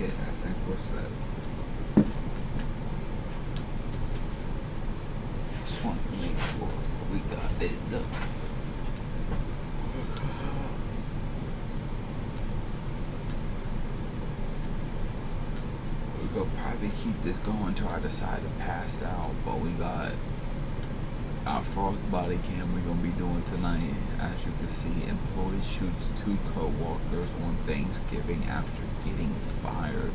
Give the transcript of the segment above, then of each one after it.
Okay, I think we're set. Just want to make sure we got this done. We'll probably keep this going till I decide to pass out, but we got our first body cam we're gonna be doing tonight. As you can see, employee shoots 2 co-workers on Thanksgiving after getting fired.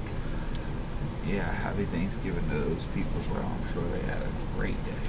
Yeah, happy Thanksgiving to those people, bro. I'm sure they had a great day.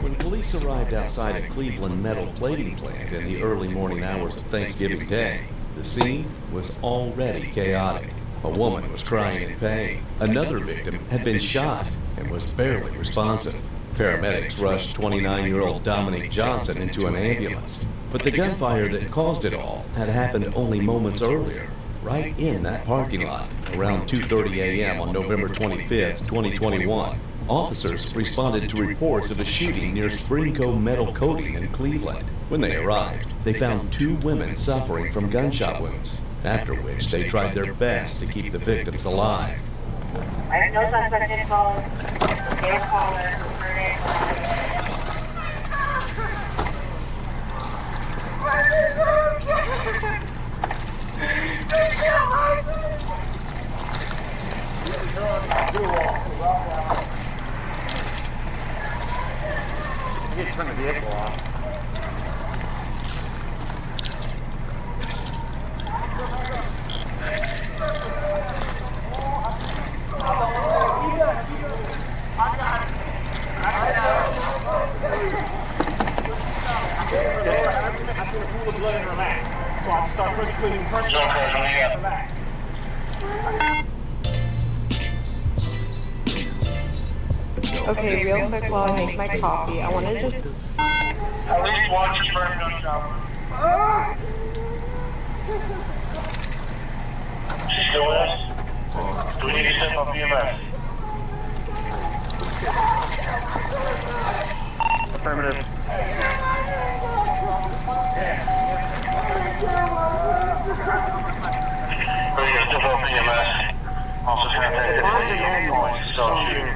When police arrived outside a Cleveland metal plating plant in the early morning hours of Thanksgiving Day, the scene was already chaotic. A woman was crying in pain. Another victim had been shot and was barely responsive. Paramedics rushed 29-year-old Dominic Johnson into an ambulance. But the gunfire that caused it all had happened only moments earlier, right in that parking lot, around 2:30 a.m. on November 25th, 2021. Officers responded to reports of a shooting near Springco Metal Coating in Cleveland. When they arrived, they found 2 women suffering from gunshot wounds, after which they tried their best to keep the victims alive. I have no suspect involved. They'll call her. You need to turn the vehicle off. I see a pool of blood in her lap, so I'll start first putting pressure on her lap. Okay, real quick while I make my coffee, I wanted to... At least watch your friend on shower. She's still with us? Do we need to send on BMS? Affirmative. We're going to step up BMS. Also trying to Car's an manual. so shoot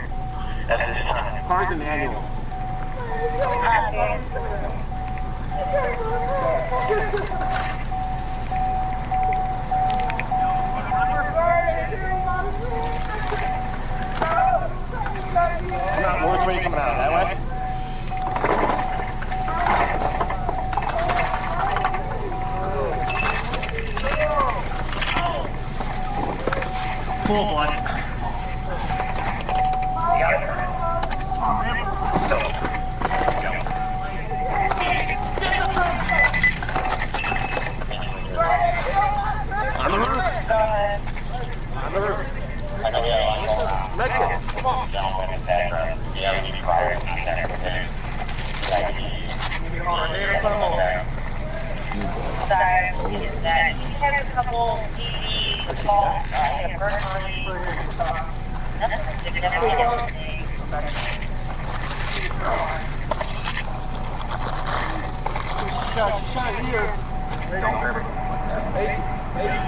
at this time. Car's a manual. Come on, which way you coming out? That way? Full blood. On the roof. On the roof. Let's go. Come on. That he had a couple DVDs called personally. She shot here. They don't grab it. Maybe. Yeah.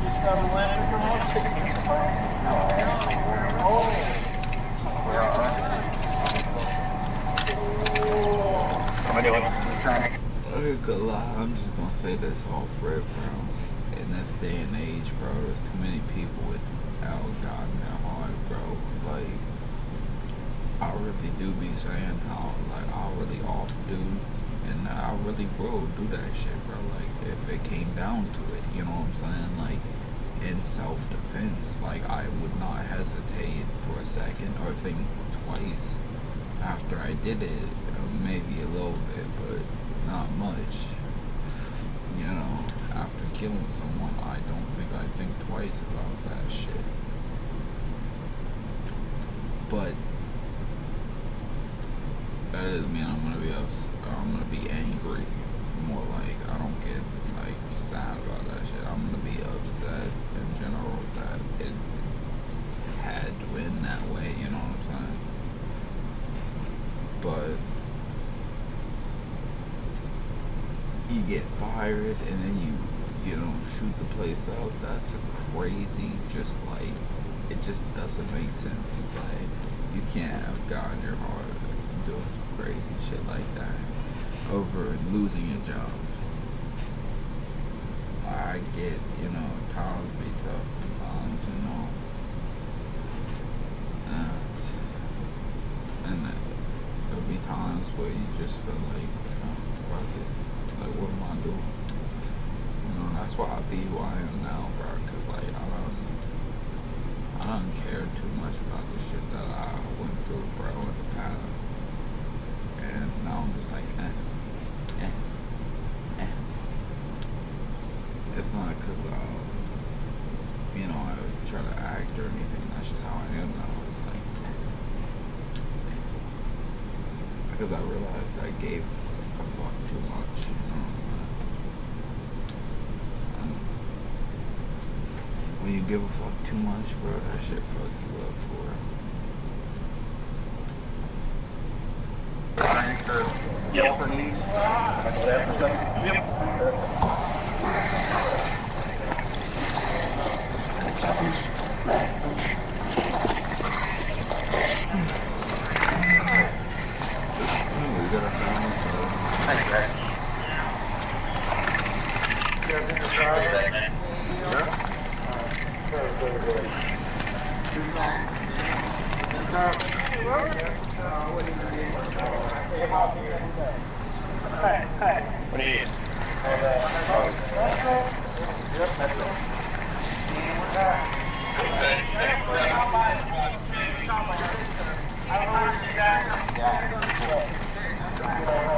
You just got a lantern from us? I'm just gonna say this off rip, bro. In this day and age, bro, there's too many people without God in their heart, bro. Like, I really do be saying how, like, I really off do, and I really will do that shit, bro. Like, if it came down to it, you know what I'm saying? Like, in self-defense, like, I would not hesitate for a second or think twice after I did it. Maybe a little bit, but not much. You know, after killing someone, I don't think I think twice about that shit. But that doesn't mean I'm gonna be upset. I'm gonna be angry. More like I don't get like sad about that shit. I'm gonna be upset in general that it had to end that way. You know what I'm saying? but you get fired and then you don't shoot the place up. That's a crazy, just like, it just doesn't make sense. It's like, you can't have gotten your heart doing some crazy shit like that over losing your job. I get, times be tough sometimes, and there'll be times where you just feel like, fuck it, like, what am I doing? That's why I be who I am now, bro, because, like, I don't care too much about the shit that I went through, bro, in the past, and now I'm just like, It's not because, I try to act or anything. That's just how I am now. It's like, because I realized I gave a fuck too much, you know what I'm saying? When you give a fuck too much, bro, that shit fuck you up for Yall for these. What do you need?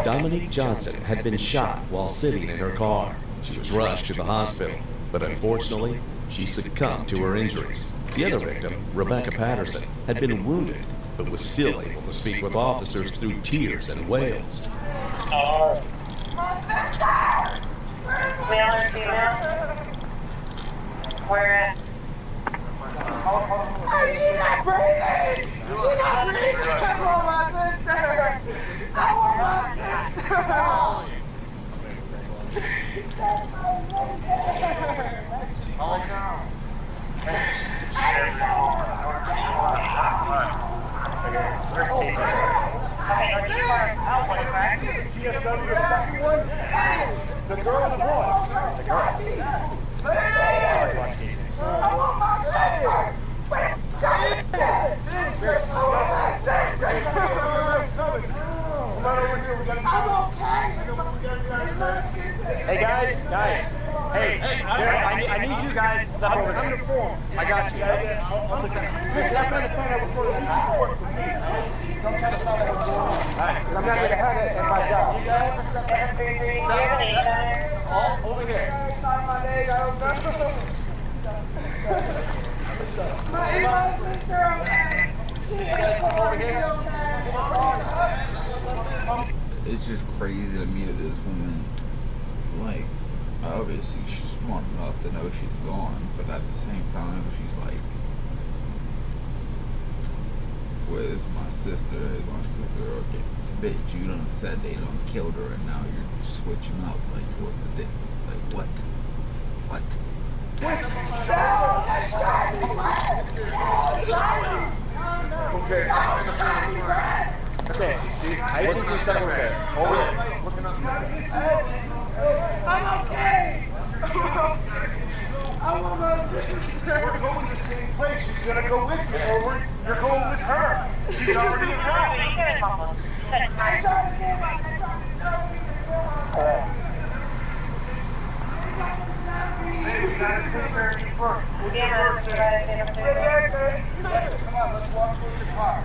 Dominique Johnson had been shot while sitting in her car. She was rushed to the hospital, but unfortunately, she succumbed to her injuries. The other victim, Rebecca Patterson, had been wounded, but was still able to speak with officers through tears and wails. We are female. Where at? She's not breathing! She's not breathing! I want my sister! I want my sister! Calm down. GSW, the second one? The girl and the boy? The girl. I want my sister! I'm okay! Hey guys. Hey, I need you guys to step over there. I got you. Step in the pen before you work with me. Don't try to tell me what's going on. Alright, I'm not gonna have it in my job. All over here. It's just crazy to me that this woman, like, obviously she's smart enough to know she's gone, but at the same time she's like, where's my sister? Is my sister okay? Bitch, you done said they done killed her and now you're switching up. Like, what's the dick? Like, what? What? Okay, I just need you to step over there. Over there. I'm okay! I want my sister! We're going to the same place. She's gonna go with you, or you're going with her. She's already in town. I tried to get my Hey, we gotta take care of you first. What's your first name? Come on, let's walk towards your car.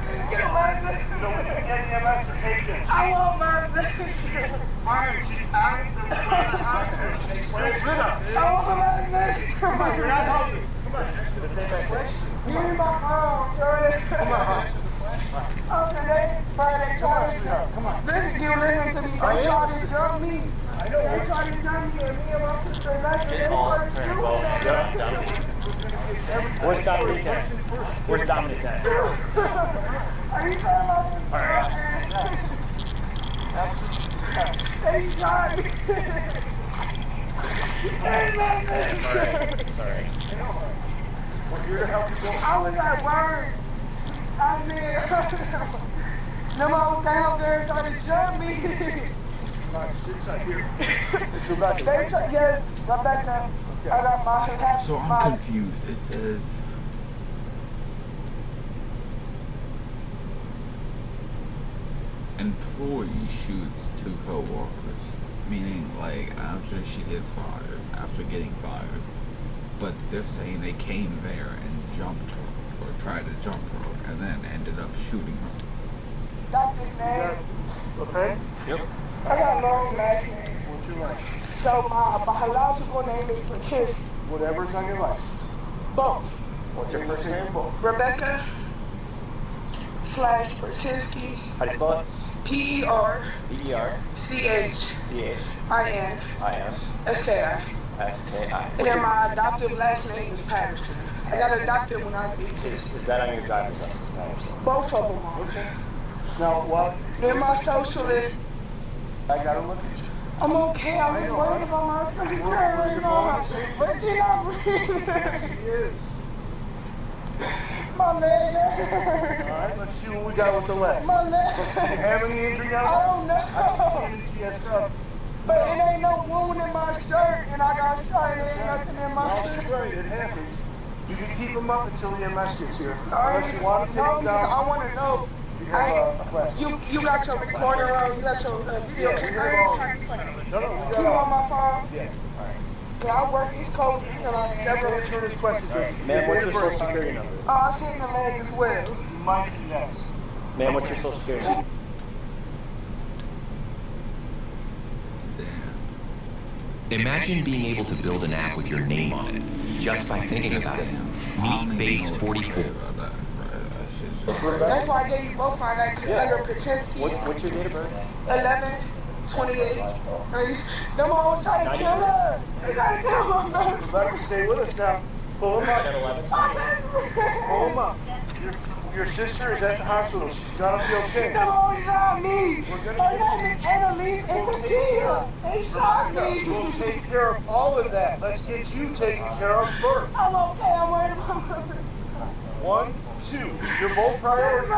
So we can get the MS to take this. I want my sister! Fine, she's out of the hospital. Stay with us. I want my sister! Come on, you're not helping. Come on. Give me my arm, Jordan! Come on, hon. Okay, Friday, try to Come on. listen to me. They try to jump me. I know. They try to jump me and me and my sister like they want to shoot Where's Dominique at? Where's Dominique at? Are you talking about? All right. They shot me. Sorry. We're here to help you go. I was at work. I mean, them all came up there and tried to jump me. Alright, sit right here. It's Rebecca. They tried, yeah, Rebecca. I got my hat. So I'm confused. It says employee shoots two co-workers, meaning like after she gets fired, after getting fired. But they're saying they came there and jumped her, or tried to jump her, and then ended up shooting her. Doctor's name. Okay? Yep. I got long last name. What's your name? So my biological name is Patricia. Whatever's on your license. Both. What's your first name? Rebecca / Perchinsky. How do you spell it? PERCHINSKI. PERCHINSKI. And then my adoptive last name is Patterson. I got adopted when I was 18. Is that on your driver's license? Both of them are. Okay. Now, what? Then my socialist. I gotta look at you. I'm okay. I'm just worried about my fucking We're right going now. to the same place. You're not breathing. Yes, he is. My leg. Alright, let's see what we got with the leg. My Do you leg. have any injury I on don't know. it? Yes, up. But it ain't no wound in my shirt, and I got shot. There ain't nothing in my That's shirt. right, it happens. You can keep him up until the MS gets here. I Unless you want to take him down. I want to know. You have a flash. You got your recorder on. You got your video. Yeah, we got all of it. No, we You got on all. my phone? Yeah. Yeah, I work East Coast. You know, like several. Answer this question. Ma'am, what's your social security number? I was hitting the leg as well. Mike, yes. Ma'am, what's your social security number? Damn. Imagine being able to build an app with your name on it, just by thinking about it. Meet Base 44. That's why I gave you both my name. Under Kaczynski. What's your date of birth? 11/28. Them all was trying to kill her. They trying to kill my baby. Rebecca, stay with us now. Pull him up. At 11. Pull him up. Your sister is at the hospital. She's gonna be okay. Them all shot me. We're Her gonna name is Annalise and Katia. They shot We'll me. take care of all of that. Let's get you taken care of first. I'm okay. I'm worried about my baby. 1, 2. You're both priority. 1,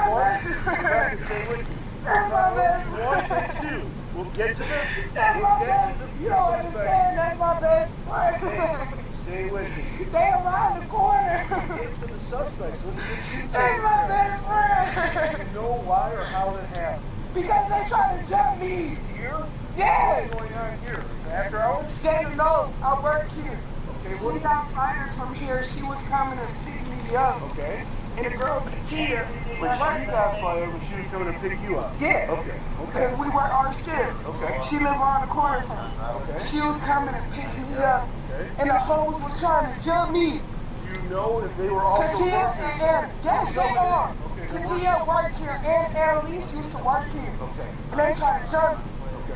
Rebecca, stay with me. That's my best 1 friend. and 2. We'll get to them. That's my best. You don't understand. That's my best friend. Stay with me. Stay around the corner. Get to the suspects. Let's get you That's taken my care best friend. of. Do you know why or how that happened? Because they tried to jump me. Here? Yes. What's going on here? Is it after hours? They know I work here. Okay, She what? got fired from here. She was coming to pick me up. Okay. And the girl, Katia, But she got fired when she was coming to pick you up. yeah. Okay. Because we work our shift. Okay. She lived around the corner from me. Okay. She was coming to pick me up. Okay. And the hoes was trying to jump me. Do you know if they were also Katia workers? and Aaron. Yes, they are. Okay. Katia worked here and Annalise used to work here. Okay. And they tried to jump me.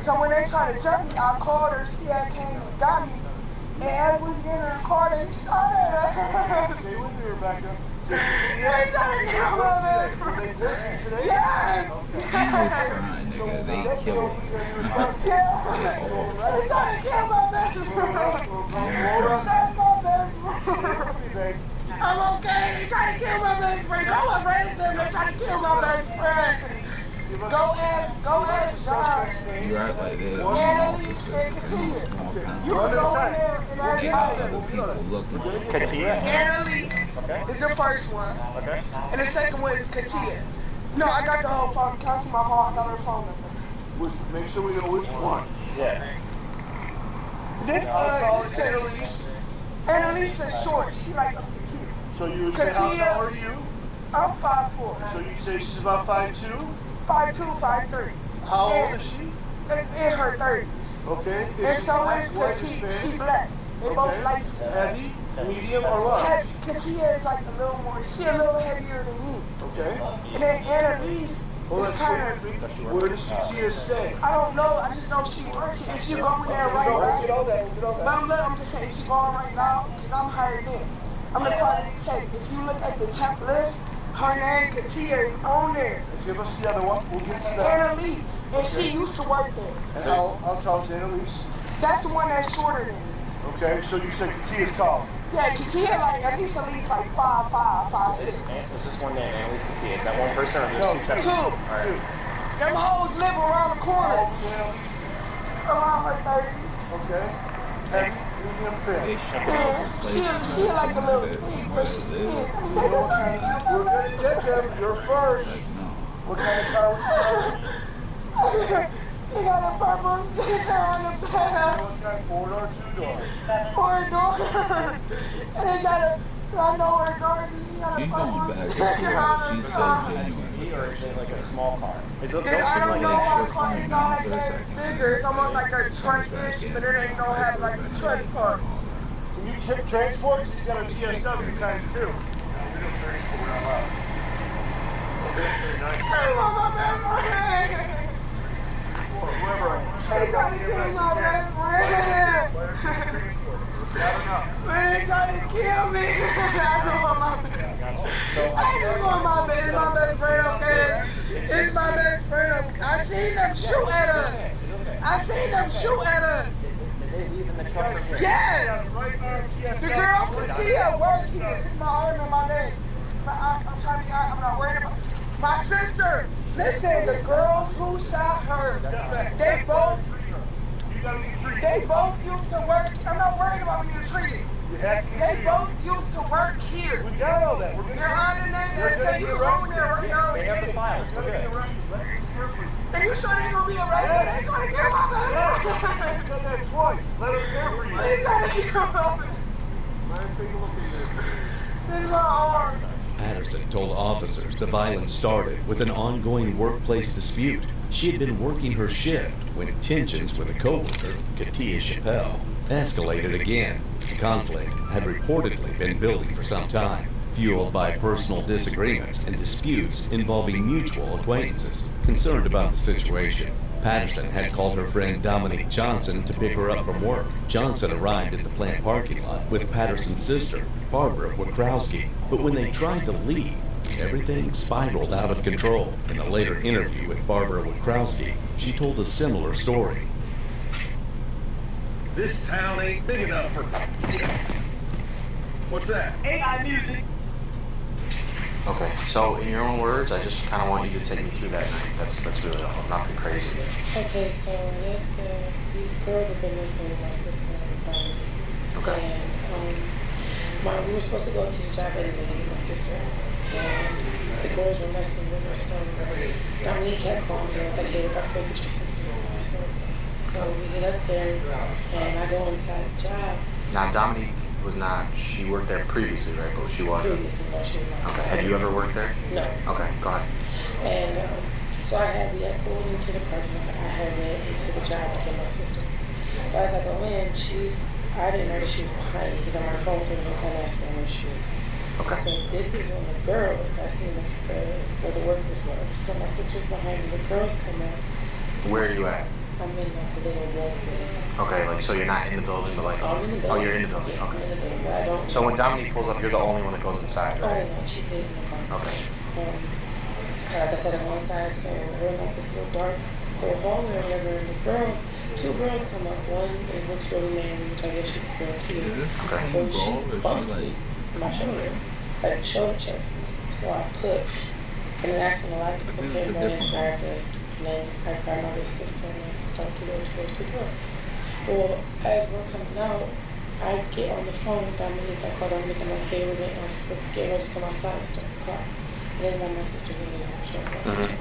So when they tried to jump me, I called her. She had came and got me. And as we get in her car, they shot her. Stay with me, Rebecca. They tried to kill my best Were they friend. working today? Yes! You were trying, nigga. They killed her. Yeah! They tried to kill my best friend. That's my best friend. I'm okay. They tried to kill my best friend. Go and raise them. They tried to kill my best friend. Go ahead, John. You act like they're the only Annalise officers and in a Katia. small You town. can go in there and Ain't no everybody. other people looking for you. Katia. Annalise is the first one. Okay. And the second one is Katia. No, I got the whole phone. Cancel my phone. I got her phone number. Make sure we know which one. Yeah. This I'll is call it Annalise. Annalise is short. She like up to here. So you would say, how Katia. tall are you? I'm 5'4". So you say she's about 5'2"? 5'2", 5'3". How old is she? In her 30s. Okay. And Is she so black, is white, Katia. She Hispanic? black. They both Okay. light. Heavy, medium, or large? Katia is like a little more. She a little heavier than me. Okay. And then Annalise Well, is let's kind of. see. Where does Katia stay? I don't know. I just know she working. If you go in there right We'll now. get all that. We'll get all But that. I'm just saying, if you go right now, because I'm hired in. I'm the quality tech. If you look at the temp list, Her name Katia is on there. Give us the other one. We'll get to that. Annalise. And she used to work there. And how tall is Annalise? That's the one that's shorter than me. Okay, so you said Katia's tall. Yeah, Katia like at least like 5'5", 5'6". This is one name, Annalise Katia. Is that one person or No, just two? Two. All right. Them hoes live around the corner. Around her 30s. Okay. Heavy, medium, thin. They should Yeah, she like a little thing, but she We're gonna get them. You're first. What kind of car was They got a purple sticker on the back. What kind? 4-door, 2-door? 4-door. And they got a, I know her door. She got a She's purple going back and sticker on forth. the She's so back. genuine. Or is it like a small car? Is it I don't know like how she'll to calm it's down not like for a that second. bigger. It's almost like a trunk-ish, but it ain't gonna have like a truck part. When you hit transport, she's got a TSW times 2. Hey, mama, best friend. Whoever I am. They trying to kill my best friend. Man, they trying to kill me. I don't want my best. I just want my best friend, okay? It's my best friend. I seen them shoot at her. Yes. The girl Katia works here. It's my arm and my leg. I'm trying to be honest. I'm not worried about my sister. Listen, the girls who shot her, they both used to work. I'm not worried about being treated. They both used to work here. We got all that. We're going Your honor, they say you go in there right now. They have the files. We're good. And you sure they gonna be arrested? They trying to kill my baby. I said that twice. Let her care for you. They trying to kill my baby. Let her take a look at this. This is my arm. Patterson told officers the violence started with an ongoing workplace dispute. She had been working her shift when tensions with a coworker, Katia Chappelle, escalated again. The conflict had reportedly been building for some time, fueled by personal disagreements and disputes involving mutual acquaintances concerned about the situation. Patterson had called her friend Dominique Johnson to pick her up from work. Johnson arrived at the plant parking lot with Patterson's sister, Barbara Wikrowski, but when they tried to leave, everything spiraled out of control. In a later interview with Barbara Wikrowski, she told a similar story. This town ain't big enough for... What's that? AI music. Okay, so in your own words, I just kind of want you to take me through that night. That's really all. Nothing crazy. Okay, so yes, these girls have been messing with my sister and Okay. And we were supposed to go to the job anyway to get my sister, and the girls were messing with her. So Dominique had called me. I was like, "Hey, if I could get your sister," I said, "Okay." So we get up there, and I go inside the job. Now, Dominique was not, she worked there previously, right? But she wasn't. Previously, no, she was not. Okay, had you ever worked there? No. Okay, go ahead. And so we had pulled into the parking lot. I had went into the job to get my sister. But as I go in, I didn't know that she was behind me because I'm on the phone with her the whole time asking her where she was. Okay. So this is when the girls, I seen where the workers were. So my sister's behind me. The girls come out. Where are you at? I'm in like a little walkway. Okay, like, so you're not in the building, but like... I'm in the building. Oh, you're in the building, I'm okay. in the building, but I don't... So when Dominique pulls up, you're the only one that goes inside, Oh, right? no, she stays in the car. Okay. Like I said, I'm on side, so we're in like this little dark little hallway or whatever, and two girls come up. One looks really manly, which I guess she's a girl too. Is this the Okay. same But girl, she or bumps she me like... in my shoulder, like shoulder checks me. So I push, and then that's when a lot of people I think it's came a running and different grabbed us, and then I grabbed my little sister and I start to go towards the door. Well, as we're coming out, I get on the phone with Dominique. I call Dominique and I'm like, hey, we're getting ready to come outside and start the car. And then my sister getting out the truck.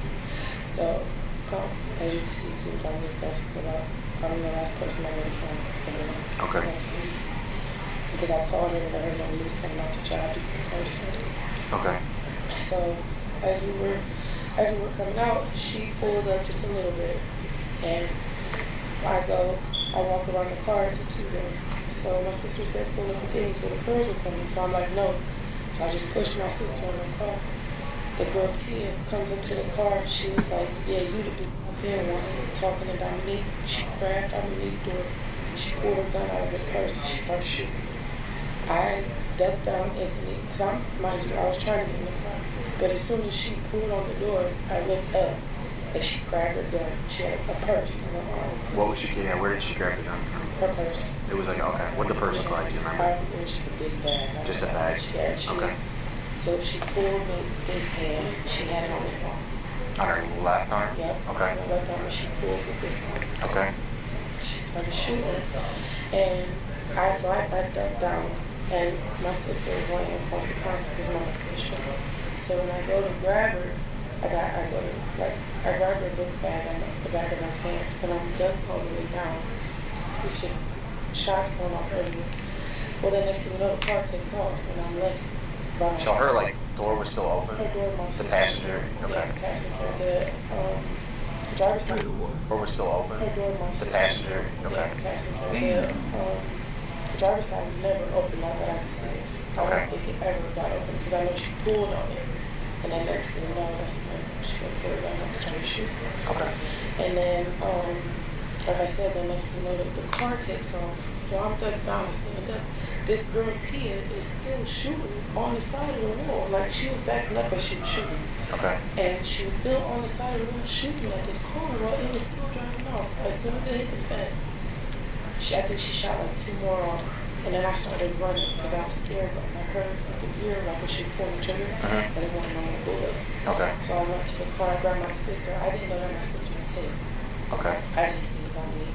So, as you can see too, Dominique, I'm the last person I really phone to me. Okay. Because I called her and let her know we was coming out the job to get the car started. Okay. So, as we were coming out, she pulls up just a little bit, and I walk around the car, it's a two-door. So my sister said, pull up the things where the girls were coming. So I'm like, no. So I just pushed my sister in the car. The girl Tia comes up to the car. She was like, yeah, you the big man one talking to Dominique. She grabbed Dominique's door. She pulled her gun out of her purse and she started shooting. I ducked down instantly, because mind you, I was trying to get in the car. But as soon as she pulled on the door, I looked up and she grabbed her gun. She had a purse in her arm. What was she getting at? Where did she grab the gun from? Her purse. It was like, okay, what did the purse look like? Do you remember? It was just a big bag. Just a bag? Yeah, okay. So she pulled this hand, she had it on this arm. On her left arm? Yep. Okay. On her left arm, and she pulled with this arm. Okay. She started shooting, and I ducked down, and my sister was laying across the console because my was shooting. So when I go to grab her, I grab her book bag and the back of my pants, and I'm ducked all the way down. It's just shots going off everywhere. Well, then next thing you know, the car takes off, and I'm left by myself. So her door was still open? Her door, my the passenger? Okay. Yeah, the passenger. The driver's side. Door was still open? Her door, my the passenger? Okay. Yeah, the passenger. The driver's side was never open, not that I can see it. I don't think it ever got open, because I know she pulled on it. And then next thing you know, that's when she went to her gun and was trying to shoot. Okay. And then, like I said, the next thing you know, the car takes off. So I'm ducked down and stand up. This girl Tia is still shooting on the side of the wall. Like, she was backing up as she was shooting. Okay. And she was still on the side of the wall shooting at this car while it was still driving off. As soon as it hit the fence, I think she shot like 2 more off. And then I started running because I was scared. But I heard, I could hear like when she pulled the trigger, and it wasn't on the bullets. Okay. So I went to the car, I grabbed my sister. I didn't know that my sister was hit. Okay. I just seen it on me.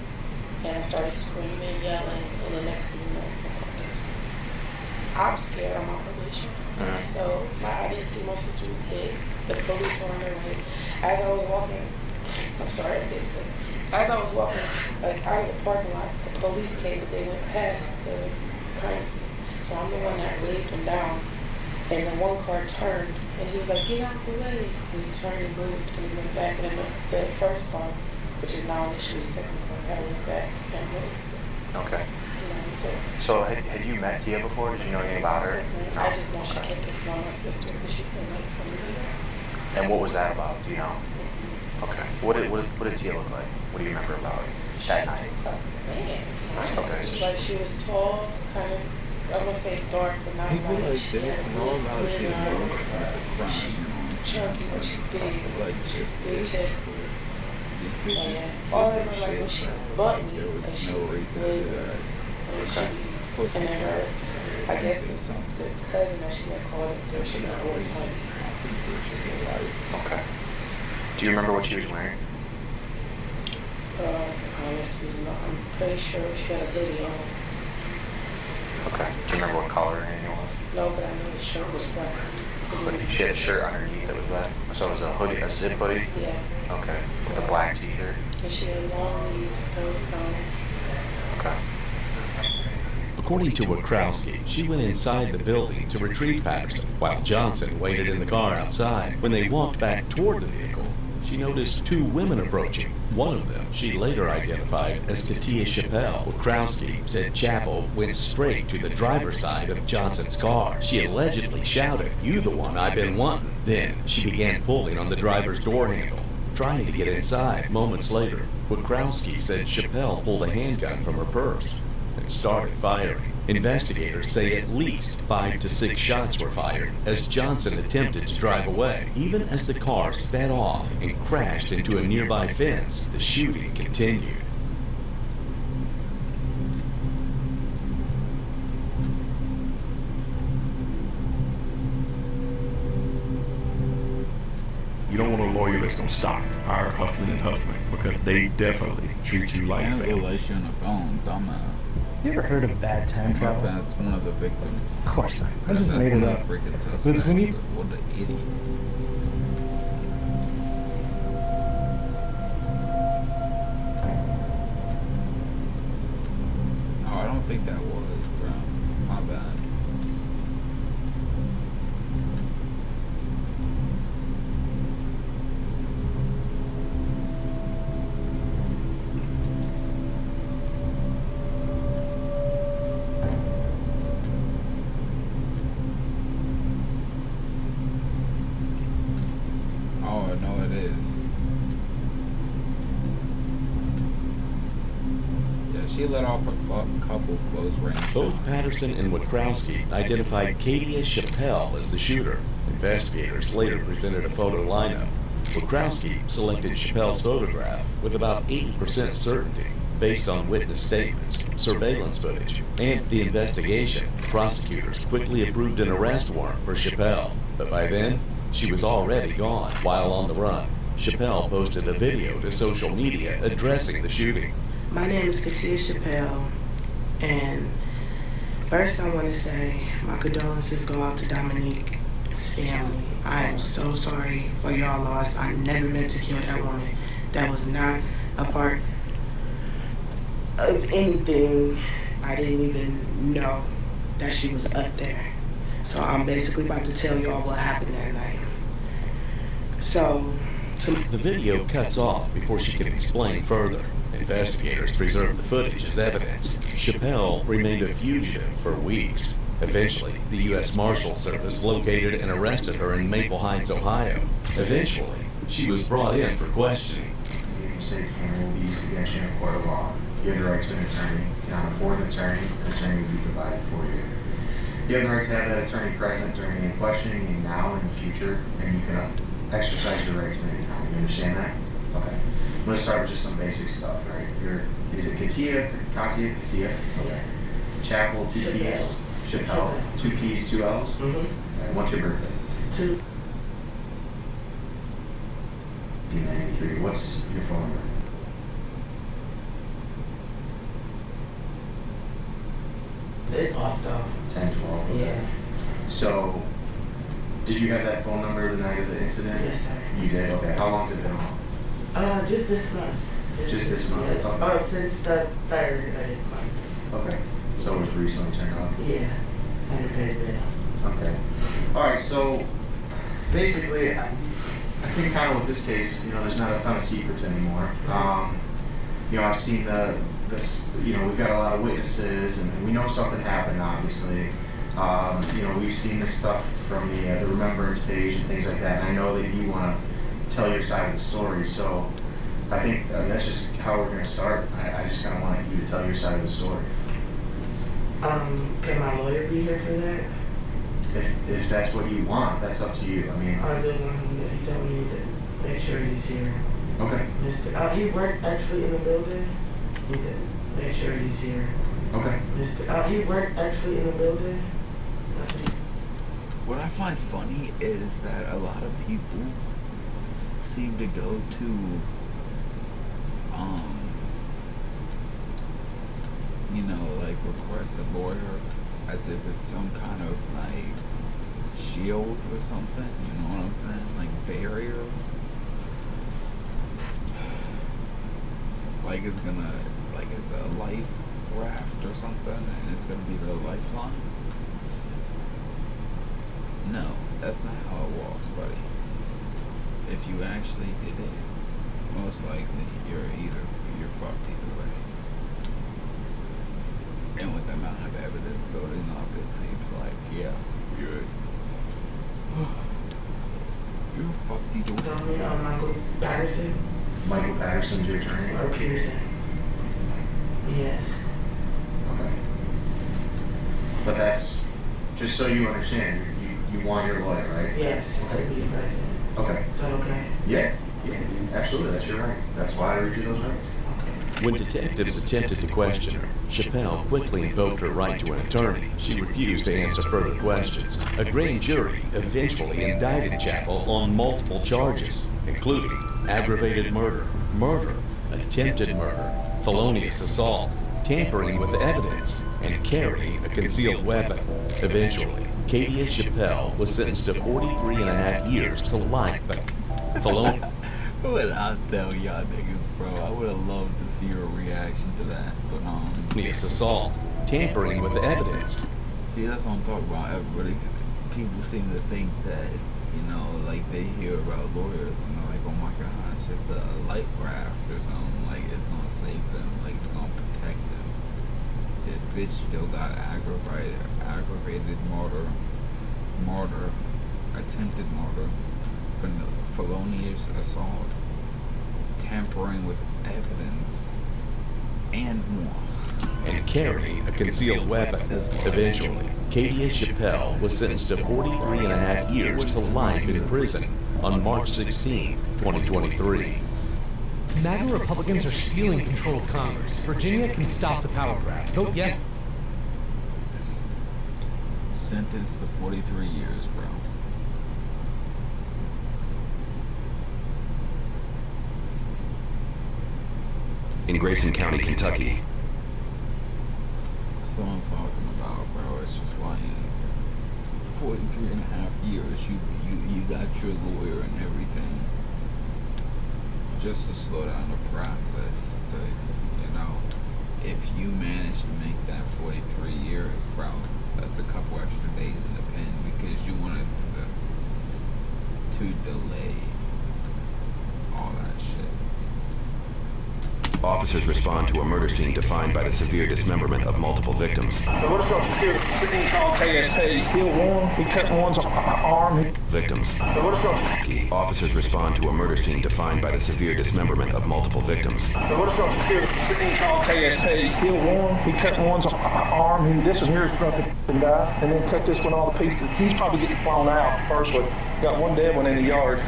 And I started screaming, yelling, and the next thing you know, the car takes off. I'm scared, I'm on probation. So I didn't see my sister was hit. The police were on their way. As I was walking, I'm sorry, I did say. As I was walking like out of the parking lot, the police came, but they went past the crime scene. So I'm the one that waved him down. And then one car turned, and he was like, "Get out the way." And he turned and moved, and he went back. And then the first car, which is now initially the second car, I went back and went to it. Okay. So had you met Tia before? Did you know anything about her? No. I just know she kept picking on my sister because she couldn't make fun of me. And what was that about? Do you know? Okay. What did Tia look like? What do you remember about that night? Man, Okay. like she was tall, kind of, I would say dark, but not People light. like She this had and all big, about big the eyes. emotion of the crime. She's chunky, but she's big. Like She's just big this. chested. Because And all I remember, like when she butt me, there and was she no was reason big, to do that. and then her, I guess it was the cousin that she had called it, that she was really tiny. Okay. Do you remember what she was wearing? Honestly, no, I'm pretty sure she had a hoodie on. Okay. Do you remember what color or anything it was? No, but I know the shirt was black. Hoodie. She had a shirt underneath that was black. So it was a hoodie, a zip hoodie? Yeah. Okay. With a black t-shirt? And she had long leaves, nose down. Okay. According to Wachowski, she went inside the building to retrieve Patterson, while Johnson waited in the car outside. When they walked back toward the vehicle, she noticed 2 women approaching. One of them she later identified as Katia Chappelle. Wachowski said Chappell went straight to the driver's side of Johnson's car. She allegedly shouted, "You the one I've been wanting." Then she began pulling on the driver's door handle, trying to get inside. Moments later, Wachowski said Chappelle pulled a handgun from her purse and started firing. Investigators say at least 5 to 6 shots were fired as Johnson attempted to drive away. Even as the car sped off and crashed into a nearby fence, the shooting continued. You don't want a lawyer that's gonna stop, hire Huffman and Huffman, because they definitely treat you like And family. relation on the phone, dumbass. You ever heard of bad time Unless travel? that's one of the victims. Of course not. I Unless just that's made one it of up. the freaking But suspects. it's when you... What an idiot. Oh, I don't think that was, bro. My bad. Oh, no, it is. Yeah, she let off a couple close range. Both Patterson and Wachowski identified Katie Chappelle as the shooter. Investigators later presented a photo lineup. Wachowski selected Chappelle's photograph with about 80% certainty based on witness statements, surveillance footage, and the investigation. Prosecutors quickly approved an arrest warrant for Chappelle, but by then, she was already gone. While on the run, Chappelle posted a video to social media addressing the shooting. My name is Katia Chappelle, and first I want to say my condolences go out to Dominique's family. I am so sorry for y'all loss. I never meant to kill that woman. That was not a part of anything. I didn't even know that she was up there. So I'm basically about to tell y'all what happened that night. So, the video cuts off before she can explain further. Investigators preserved the footage as evidence. Chappelle remained a fugitive for weeks. Eventually, the U.S. Marshals Service located and arrested her in Maple Heights, Ohio. Eventually, she was brought in for questioning. You say Cameron will be used against you in a court of law. You have the right to an attorney. You cannot afford an attorney will be provided for you. You have the right to have that attorney present during any questioning and now and in the future, and you can exercise your rights at any time. You understand that? Okay. I'm going to start with just some basic stuff, right? Is it Katia? Okay. Chapel, 2 P's. Chappelle, 2 P's, 2 L's? Mm-hmm. Okay. What's your birthday? 2. 1993. What's your phone number? It's off though. 10, 12. Okay. Yeah. So, did you have that phone number the night of the incident? Yes, sir. You did? Okay. How long has it been off? Just this month. Just this month? Yeah. Okay. Oh, since the 3rd of this month. Okay. So it was recently turned off? Yeah. I had to pay the bill. Okay. Alright, so basically, I think kind of with this case, there's not a ton of secrets anymore. I've seen this, we've got a lot of witnesses, and we know something happened, obviously. We've seen this stuff from the remembrance page and things like that, and I know that you want to tell your side of the story, so I think that's just how we're going to start. I just kind of want you to tell your side of the story. Can my lawyer be here for that? If that's what you want, that's up to you. I mean, I did want him to, he told me to make sure he's here. Okay. He worked actually in the building. He did. Make sure he's here. Okay. He worked actually in the building. What I find funny is that a lot of people seem to go to, request a lawyer as if it's some kind of, shield or something, you know what I'm saying? Like, barrier. It's a life raft or something, and it's gonna be the lifeline. No, that's not how it walks, buddy. If you actually did it, most likely you're fucked either way. And with the amount of evidence building up, it seems like, yeah, you're fucked either way. Michael Patterson. Michael Patterson's your attorney? Or Peterson. Yes. Okay. But that's, just so you understand, you want your lawyer, right? Yes, to be present. Okay. Is that okay? Yeah, absolutely, that's your right. That's why I read you those rights. When detectives attempted to question her, Chappelle quickly invoked her right to an attorney. She refused to answer further questions. A grand jury eventually indicted Chappell on multiple charges, including aggravated murder, attempted murder, felonious assault, tampering with evidence, and carrying a concealed weapon. Eventually, Katie Chappelle was sentenced to 43 and a half years to life. What I'll tell y'all niggas, bro, I would have loved to see your reaction to that, but felonious assault, tampering with evidence. See, that's what I'm talking about. Everybody, people seem to think that, they hear about lawyers and they're like, oh my gosh, it's a life raft or something, like it's gonna save them, like it's gonna protect them. This bitch still got aggravated murder, attempted murder, felonious assault, tampering with evidence, and more. and carry a concealed weapon. Eventually, Katia Chappelle was sentenced to 43 and a half years to life in prison on March 16, 2023. MAGA Republicans are stealing control of Congress. Virginia can stop the power grab. Vote yes. Sentenced to 43 years, bro. In Grayson County, Kentucky, That's what I'm talking about, bro. It's just like 43 and a half years. You got your lawyer and everything. Just to slow down the process. If you manage to make that 43 years, bro, that's a couple extra days in the pen because you wanted to delay all that shit. officers respond to a murder scene defined by the severe dismemberment of multiple victims. The motor security called KSP. He killed one. He cut one's arm. Victims. Officers respond to a murder scene defined by the severe dismemberment of multiple victims. The motor security called KSP. He killed one. He cut one's arm. He disappeared from the guy, and then cut this one all to pieces. He's probably getting flown out first one. Got one dead one in the yard.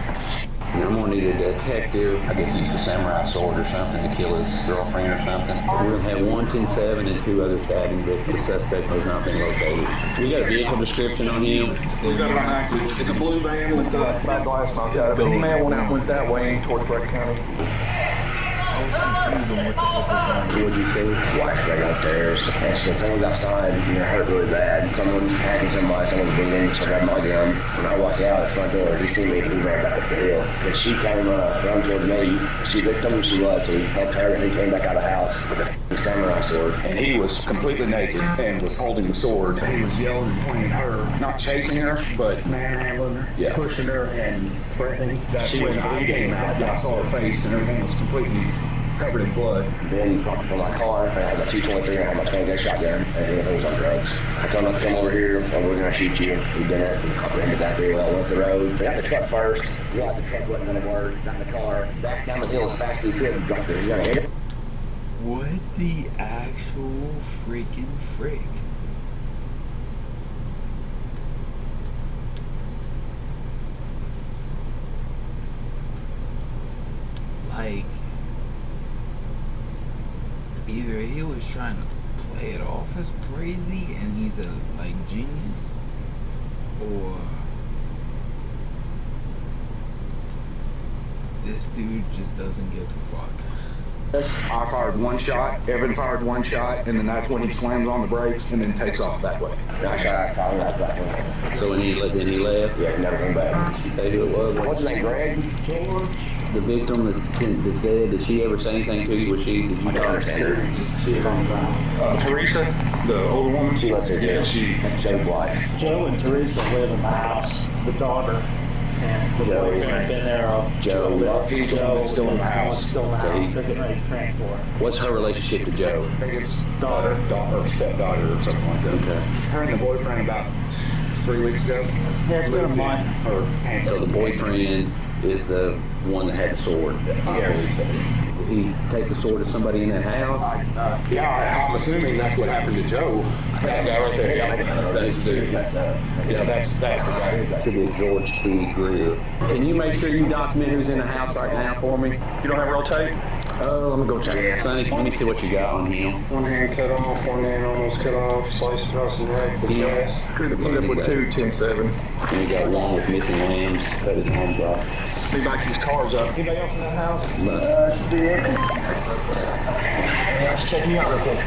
I'm gonna need a detective, I guess he's a samurai sword or something, to kill his girlfriend or something. We're gonna have 1 10-7 and 2 other stabbing, but the suspect has not been located. We got a vehicle description on him. We got it on active. It's a blue van with back glass knocked out. But he may have went out and went that way towards Brett County. I was confused on what the fuck was going on. What'd you say? Wife right downstairs, and she said someone's outside, and they're hurt really bad. Someone's attacking somebody, someone's bleeding, so I grabbed my gun. When I walked out the front door, he seen me, and he ran back up the hill. Then she came running towards me. She victim, she was, so we helped her, and he came back out of the house with a samurai sword. And he was completely naked and was holding the sword. He was yelling and pointing at her, not chasing her, but manhandling her, pushing her, and threatening. That's when I came out, I saw her face, and everything was completely covered in blood. Then he popped up on my car, and I had my 223 and I had my 20 gauge shotgun, and he was on drugs. I told him to come over here, or we're gonna shoot you. He did it, and comprehended that very well. Went up the road, we got the truck first, realized the truck wasn't gonna work, got in the car, back down the hill as fast as he could, and dropped it. He's gonna hit it. What the actual freaking frick? Like, either he was trying to play it off as crazy and he's a genius, or this dude just doesn't give a fuck. I fired one shot, Evan fired one shot, and then that's when he slams on the brakes and then takes off that way. I shot out talking about that. So then he left? Yeah, he never came back. Did you say who it was? What's his name, Greg? George. The victim that's dead, did she ever say anything to you? Was she, did you I don't understand her. Teresa, the older woman? She lets her do. Yeah, she saved life. Joe and Teresa live in the house, the daughter. And the boyfriend been there. Joe, he's still in the house. Still in the house. They're getting ready to transfer. What's her relationship to Joe? I think it's daughter or stepdaughter or something like that. Okay. Her and the boyfriend about 3 weeks ago. Yeah, it's been a month. So the boyfriend is the one that had the sword. Yes. He take the sword to somebody in that house? Yeah, I'm assuming that's what happened to Joe. That guy right there. Yeah, that's the dude. Yeah, that's the guy. That could be George T. Greer. Can you make sure you document who's in the house right now for me? You don't have real tape? Oh, let me go check it. Sonny, let me see what you got on him. One hand cut off, one hand almost cut off, sliced across the neck. Yes. Could have put up with 2 10-7. And we got one with missing limbs, cut his arms off. Need back his cars up. Anybody else in that house? No. Should be empty. Check me out real quick.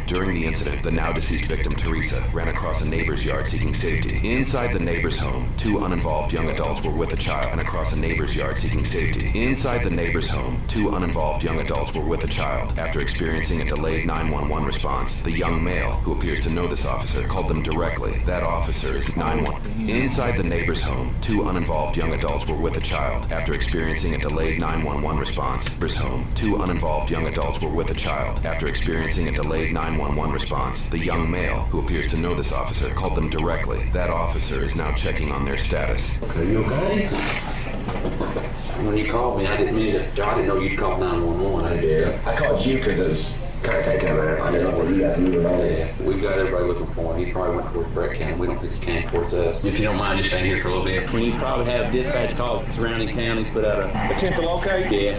During the incident, the now deceased victim, Teresa, ran across a neighbor's yard seeking safety. Inside the neighbor's home, 2 uninvolved young adults were with a child and across a neighbor's yard seeking safety. Inside the neighbor's home, 2 uninvolved young adults were with a child. After experiencing a delayed 911 response, the young male, who appears to know this officer, called them directly. That officer is 911. Inside the neighbor's home, 2 uninvolved young adults were with a child. After experiencing a delayed 911 response, neighbor's home, 2 uninvolved young adults were with a child. After experiencing a delayed 911 response, the young male, who appears to know this officer, called them directly. That officer is now checking on their status. Are you okay? When you called me, I didn't know you'd called 911. I did. I called you because kind of taking a minute. I didn't know where you guys knew about it. We've got everybody looking for him. He probably went towards Brett County. We don't think he came towards us. If you don't mind just staying here for a little bit. We need to probably have dispatch call surrounding counties, put out a Attempt to locate? Yeah.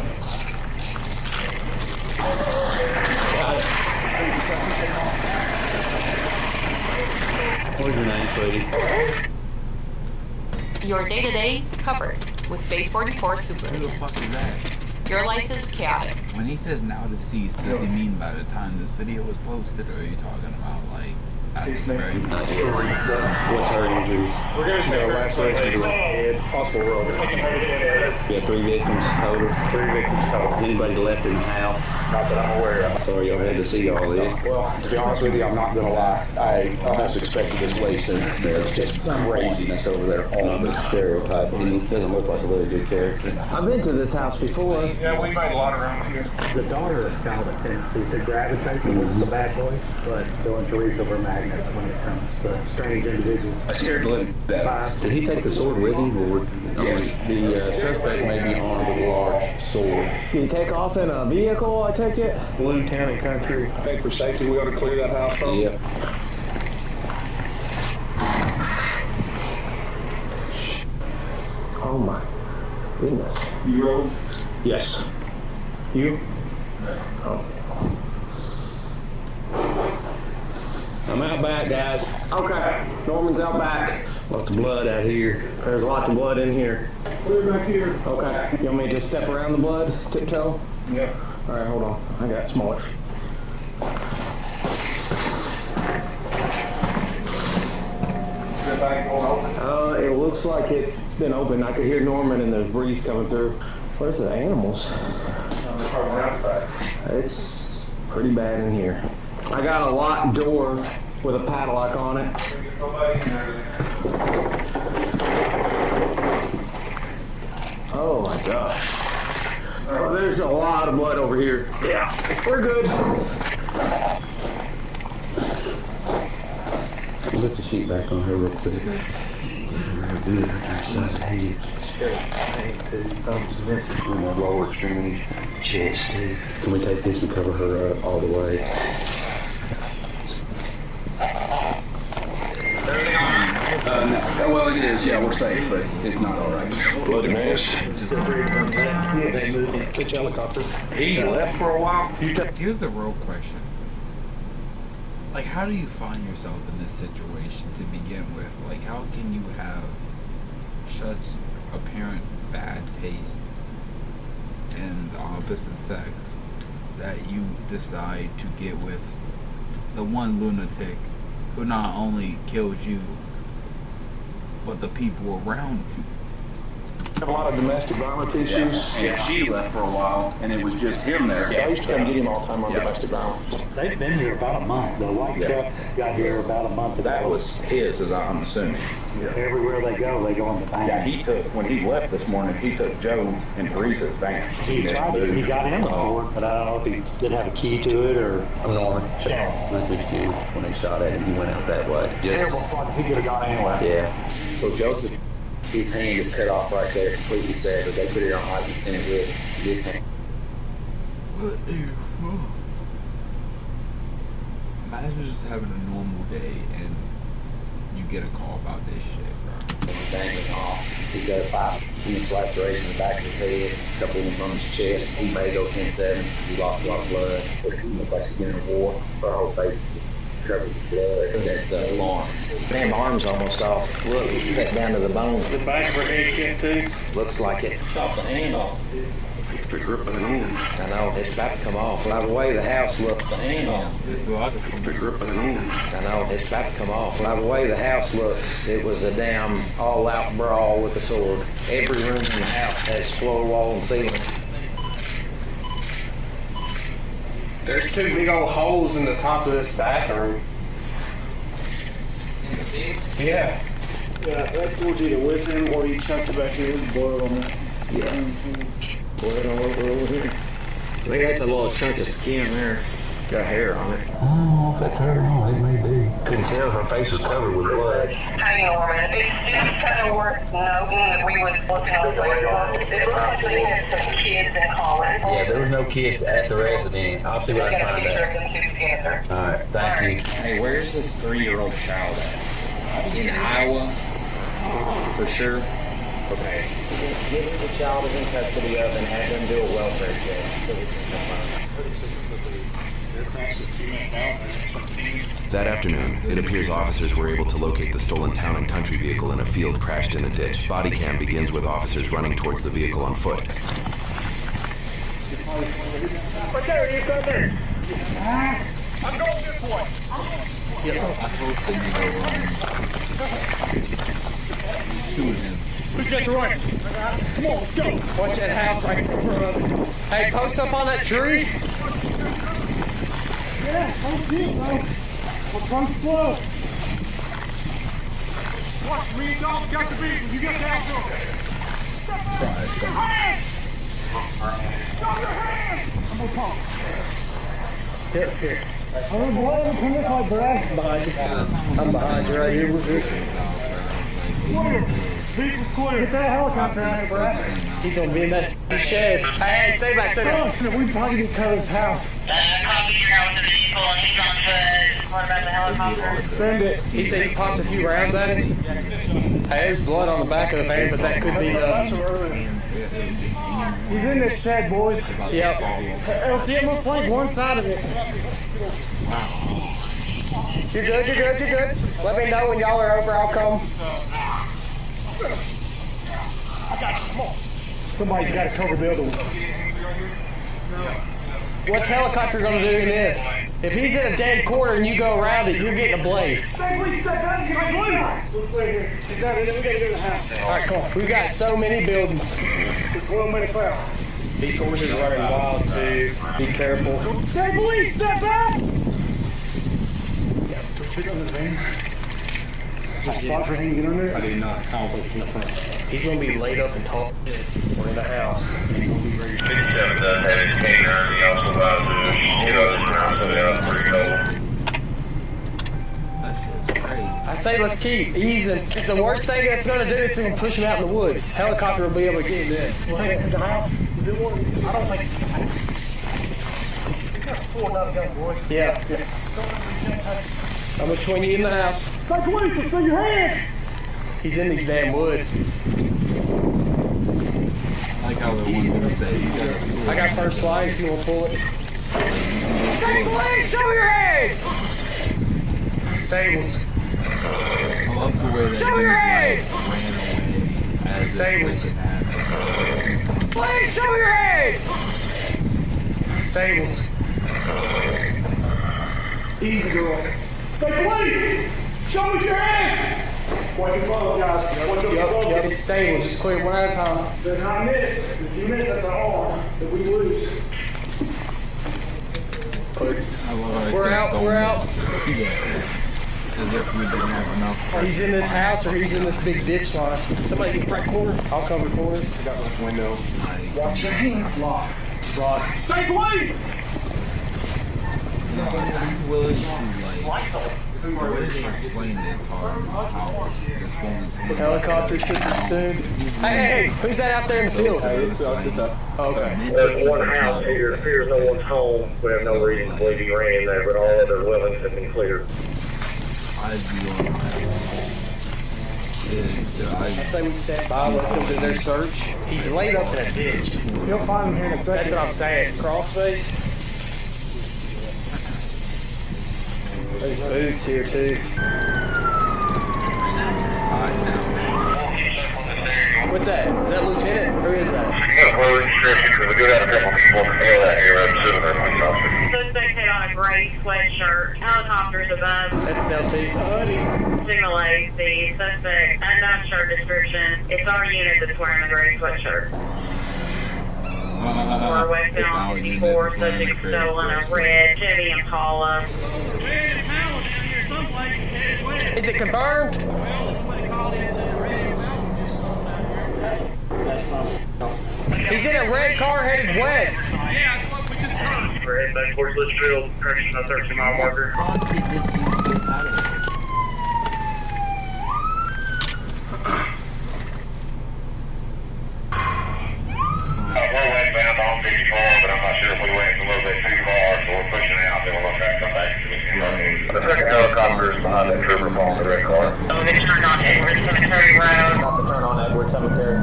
Got it. What's your name, sweetie? Your day-to-day covered with Base 44 supervision. Who the fuck is that? Your life is chaotic. When he says now deceased, does he mean by the time this video was posted, or are you talking about like at this very What's her injuries? We're going to say laceration to the head, hospital road. We have 3 victims total. 3 victims total. Anybody left in the house? Not that I'm aware of. Sorry y'all had to see all this. Well, to be honest with you, I'm not going to lie. I almost expected this way sooner. There's just some craziness over there. All the stereotype. He doesn't look like a very good character. I've been to this house before. Yeah, we made a lot around here. The daughter kind of a tendency to gravitate towards the bad boys, but Bill and Teresa were magnets when it comes to strange individuals. I scared to let that. Did he take the sword with him? Or yes. The suspect may be armed with a large sword. Did he take off in a vehicle, I take it? Blue Town and Country. I think for safety, we ought to clear that house up. Yep. Oh my goodness. You rode? Yes. You? Oh. I'm out back, guys. Okay. Norman's out back. Lots of blood out here. There's lots of blood in here. Clear back here. Okay. You want me to just step around the blood, tiptoe? Yeah. All right, hold on. I got smaller. It looks like it's been open. I could hear Norman and the breeze coming through. Where's the animals? It's pretty bad in here. I got a locked door with a padlock on it. Oh my gosh. Oh, there's a lot of blood over here. Yeah, we're good. Put the sheet back on her real quick. Real good. Outside the head. On the lower extremity. Chest, too. Can we take this and cover her up all the way? No. Well, it is. Yeah, we're safe, but it's not all right. Bloody mess. Yeah, they moved in. Pitch helicopter. He left for a while. Here's the real question. Like, how do you find yourself in this situation to begin with? Like, how can you have such apparent bad taste in the opposite sex that you decide to get with the one lunatic who not only kills you, but the people around you? Have a lot of domestic violence issues. Yeah, she left for a while, and it was just him there. Yeah, I used to come get him all the time on domestic violence. They've been here about a month. The white truck got here about a month ago. That was his, as I'm assuming. Everywhere they go in the van. Yeah, he took, when he left this morning, he took Joe and Teresa's van. He got in the Ford, but I don't know if he did have a key to it or... That's his cue. When they shot at him, he went out that way. Terrible spot. He could have gone anyway. Yeah. So Joseph, his hand is cut off right there, completely severed. They put it on ice and sent it with this hand. What the fuck? Imagine just having a normal day and you get a call about this shit, bro. Banging off. He's got a 5-inch laceration in the back of his head, a couple of them on his chest. He may go 10-7 because he lost a lot of blood. He looked like he's getting a war. Her whole face covered with blood. That's alarm. Damn arm's almost off. Look, it's cut down to the bone. The back of her head cut too? Looks like it. Chop the hand off. Pick her up by the hand. I know, it's about to come off. By the way the house looked, the hand off. It's logical. Pick her up by the hand. I know, it's about to come off. By the way the house looked, it was a damn all-out brawl with a sword. Every room in the house has floor, wall, and ceiling. There's 2 big old holes in the top of this bathroom. Yeah. Yeah, that's what either with him or you chucked it back here with blood on it. Yeah. Blood all over here. I think that's a little chunk of skin there. Got hair on it. I don't know if that's her or not. It may be. Couldn't tell, her face was covered with blood. Hi, Norman. It's kind of worth noting that we would look at it looks like they had some kids in college. Yeah, there was no kids at the resident. I'll see what I can find out. Alright, thank you. Hey, where's this 3-year-old child at? In Iowa? For sure? Okay. Get who the child is in custody of and have them do a welfare check so we can confirm. That afternoon, it appears officers were able to locate the stolen town and country vehicle in a field crashed in a ditch. Body cam begins with officers running towards the vehicle on foot. Okay, you come in. I'm going this way. Who's got the right? Come on, let's go. Watch that house right in front of it. Hey, post up on that tree. Yeah, don't see it, bro. We're going slow. Watch me, dog. Got the vehicle. You get down to him. Your hands! Drop your hands! I'm gonna pump. Here. I'm gonna come this way, bro. Behind you. I'm behind you right here. Clear. Vehicle's clear. Get that helicopter out here, bro. He's gonna be in that shed. Hey, stay back. We probably can cut his house. Copy, you're out with the vehicle and he's on foot. What about the helicopter? Send it. He said he popped a few rounds at it. Hey, there's blood on the back of the van, but that could be He's in this shed, boys. Yep. LCM will flank one side of it. You're good. Let me know when y'all are over, I'll come. I got you. Come on. Somebody's got to cover the other one. What's helicopter gonna do in this? If he's in a dead corner and you go around it, you're getting a blade. Please step back and get my blade. We're clear here. We gotta go to the house. All right, come on. We've got so many buildings. It's 12 minutes out. These horses are running wild too. Be careful. Stay, police, step back! Yeah, put your on the van. Is there a spot for him to get under? I did not. I don't think it's in the front. He's gonna be laid up and tall. We're in the house. He's gonna be ready. 57 does have his canine. He also allows to get others around, so they're pretty cold. That shit's crazy. I say let's keep easing. It's the worst thing that's gonna do. It's gonna push him out in the woods. Helicopter will be able to get him in. Well, hey, the house, is it one? I don't think it's got a sword, not a gun, boys. Yeah. I'm between you in the house. Stay, police, let's see your hand! He's in these damn woods. I like how the one's gonna say you got a sword. I got first slide if you want to pull it. Stay, police, show your hands! Stables. I love the way that Show your hands! ran away as Stables. Please show your hands! Stables. Easy, girl. Stay, police! Show me your hands! Watch your ball, guys. Watch your ball. Yep, it's stables. Just clear one at a time. They're not miss. If you miss, that's an arm that we lose. We're out. As if we didn't have enough. He's in this house or he's in this big ditch line. Somebody get the front corner. I'll cover the corner. I got this window. Watch your hands. Lock. Stay, police! The way they explained it, how this woman's Helicopter should be soon. Hey, who's that out there in the field? Okay. There's one house here. It appears no one's home. We have no reason to believe he ran in there, but all other dwellings have been cleared. I'd be on my I say we stand by, let them do their search. He's laid up in a ditch. You'll find him here in a second. That's what I'm saying. Crossface. There's boots here too. What's that? Is that Lieutenant? Who is that? We do have a couple people in the field out here. I'm assuming they're police officers. Suspect had on a gray sweatshirt. Helicopters above. That's LT. Signal A, the suspect, unknown shirt description. It's our unit that's wearing a gray sweatshirt. Or westbound 54, subject stolen a red Chevy Impala. Is it confirmed? He's in a red car headed west. Yeah, that's what we just heard. We're heading back towards Litchfield, correction on 13-mile marker. How did this dude get out of there? that trooper following the red car. Oh, they turned on Edward Cemetery Road. About to turn on Edward Cemetery.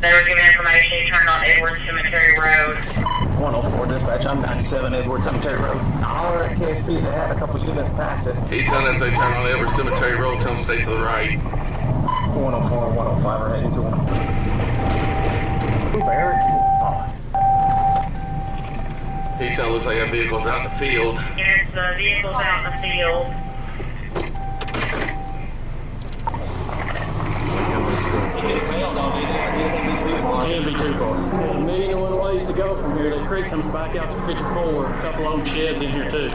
They were giving information, he turned on Edward Cemetery Road. 104 dispatch, I'm 97 Edward Cemetery Road. Holler at KSP, they had a couple units pass it. He's telling us they turn on Edward Cemetery Road, tell them to stay to the right. 104, 105 are heading to him. Oop, Eric. He tells us they have vehicles out in the field. Yes, the vehicle's out in the field. Can't be too far. There's 1,000,001 ways to go from here. That creek comes back out to 54. A couple old sheds in here too.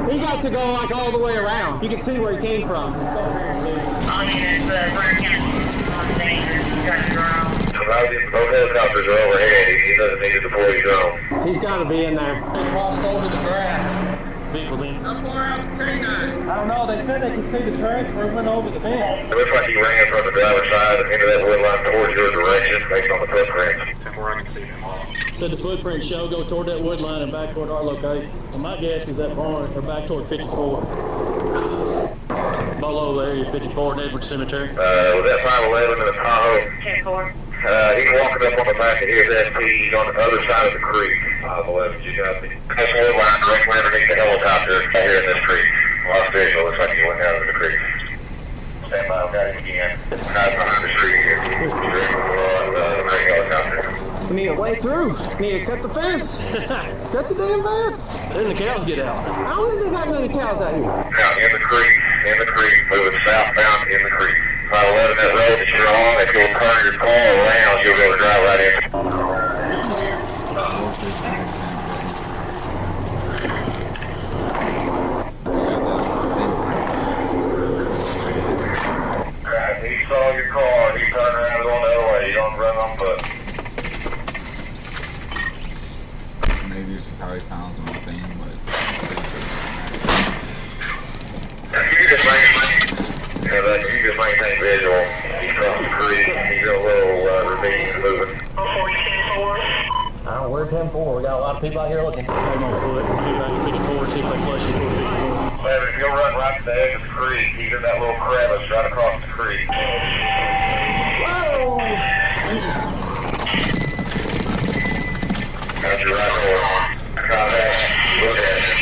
He got to go like all the way around. You can see where he came from. All units, Bryan County, on danger, got the drone. Both helicopters are overhead. He doesn't need to deploy his drone. He's got to be in there. They crossed over the grass. Vehicles in. How far out's K9? I don't know. They said they could see the tracks moving over the fence. It looks like he ran from the driver's side into that wood line towards your direction based on the footprints. I can see him all. Said the footprint show go toward that wood line and back toward our location. So my guess is that barn or back toward 54. Below the area 54 in Edward Cemetery. Was that 511 in the Tahoe? 10-4. He's walking up on the back of his SP. He's on the other side of the creek. 511, you got me. This wood line directly underneath the helicopter here in this creek. Lost visual. Looks like he went down into the creek. Stand by, I've got him again. Guys behind the street here. He's directly below the helicopter. We need a way through. We need to cut the fence. Cut the damn fence. Then the cows get out. I don't think they got many cows out here. Now, in the creek, moving southbound in the creek. 511, that road that you're on, if you'll turn your car around, you'll be able to drive right in. He saw your car, he turned around going the other way. You don't run on foot. Maybe it's just how he sounds on the thing, but I'm pretty sure you just maintain visual. He's across the creek. He's got a little ravine moving. We're 10-4. We got a lot of people out here looking. Take them on foot. Get back to 54, see if they flush you for 54. If you'll run right to the edge of the creek, he's in that little crevice right across the creek. Whoa! Got your right door. Contact. Look at it.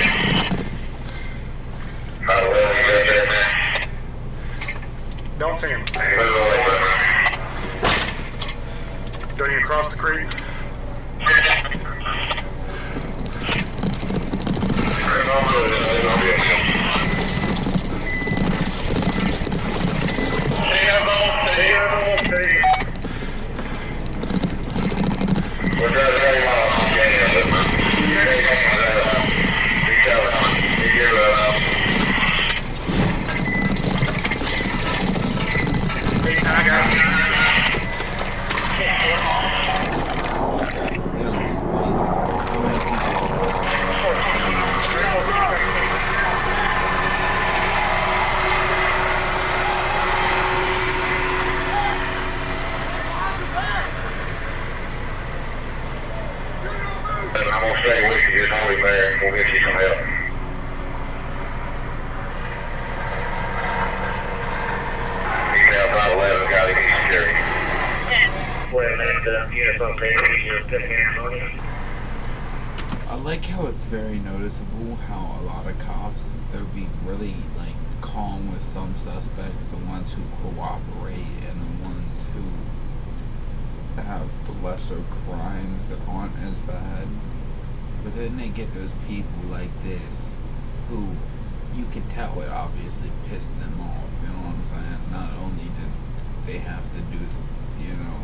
511, he's right there. Don't see him. Move away from him. Don't even cross the creek. We're driving very well. I'm going to stay with you. Just hold him there. We'll get you some help. He's now 511. Got him. He's security. Wait a minute. Units on page. You're picking hands on you. I like how it's very noticeable how a lot of cops, they'll be really like calm with some suspects, the ones who cooperate and the ones who have the lesser crimes that aren't as bad. But then they get those people like this who you can tell it obviously pissed them off, you know what I'm saying? Not only did they have to do, you know,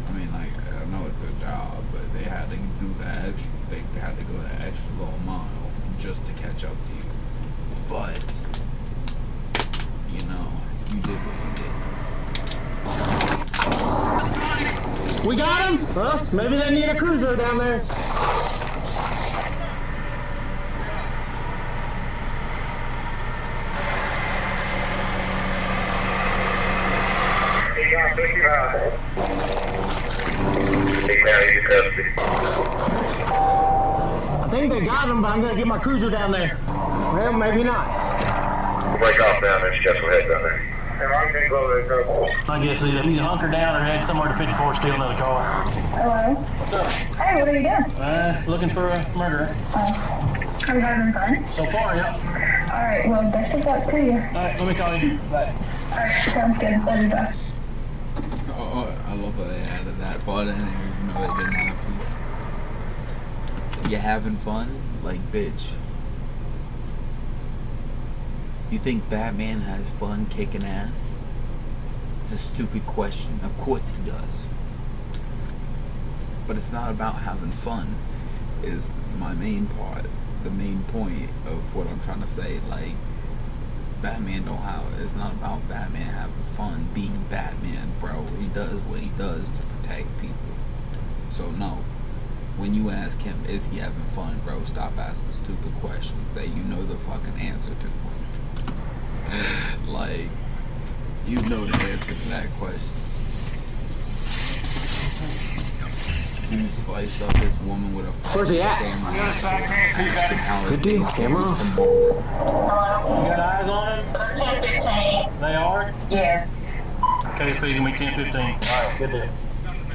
I mean, like, I know it's their job, but they had to do they had to go the extra little mile just to catch up to you. But, you know, you did what you did. We got him? Well, maybe they need a cruiser down there. He got 55. I'm gonna get my cruiser down there. Well, maybe not. We'll break off down there. Just go ahead down there. I guess he's hunkered down or head somewhere to 54, steal another car. Hello? What's up? Hey, what are you doing? Looking for a murderer. Are you having fun? So far, yeah. Alright, well, best of luck to you. Alright, let me call you. Bye. Alright, sounds good. Love you, bye. Oh, I love how they added that, but I didn't even know they didn't have to. You having fun? Like, bitch. You think Batman has fun kicking ass? It's a stupid question. Of course he does. But it's not about having fun, is my main part. The main point of what I'm trying to say. Like, Batman don't have, it's not about Batman having fun being Batman, bro. He does what he does to protect people. So no, when you ask him, is he having fun, bro, stop asking stupid questions that you know the fucking answer to. Like, you know the answer to that question. You sliced up this woman with a Where's he at? Good deal, camera. Hello? You got eyes on him? 10:15. They are? Yes. KSP's gonna be 10:15. Alright, good deal.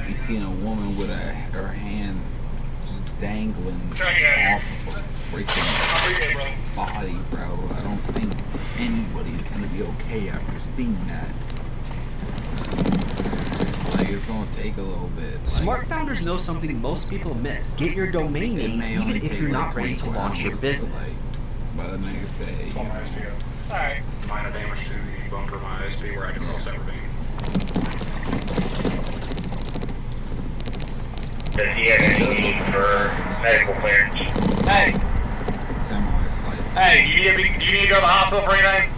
You seen a woman with her hand just dangling off of a freaking body, bro. I don't think anybody's gonna be okay after seeing that. Like, it's gonna take a little bit. Like, Smart founders know something most people miss. Get your domain name even if you're not ready to launch your business. Like, by the next day. Alright. Minor damage to the bunker of my ISP where I can cross that ravine. Does he have any need for medical clearance? Hey! Similar slice. Hey, do you need to go to the hospital for anything?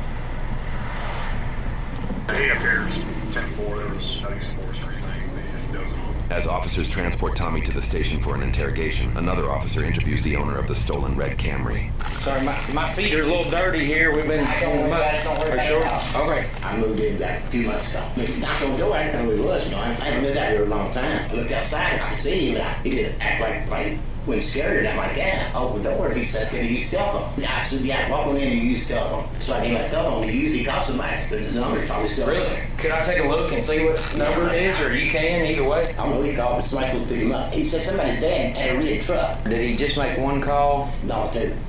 He appears 10-4, there was, I think, some force or anything. He just doesn't. As officers transport Tommy to the station for an interrogation, another officer interviews the owner of the stolen red Camry. Sorry, my feet are a little dirty here. We've been. Don't worry about Sure? it. Okay. I moved in like a few months ago. Knocked on the door, I didn't know who he was. You know, I haven't lived out here a long time. I looked outside and I could see him, and he didn't act like when scared, and I'm like, yeah, open the door. He said, can you use telephone? I said, yeah, walk on in and use telephone. So I gave my telephone to use. He called somebody. The number's probably still there. Could I take a look and see what number it is, or you can, either way? I don't know, he called, but somebody's supposed to pick him up. He said somebody's dad had a red truck. Did he just make one call? No,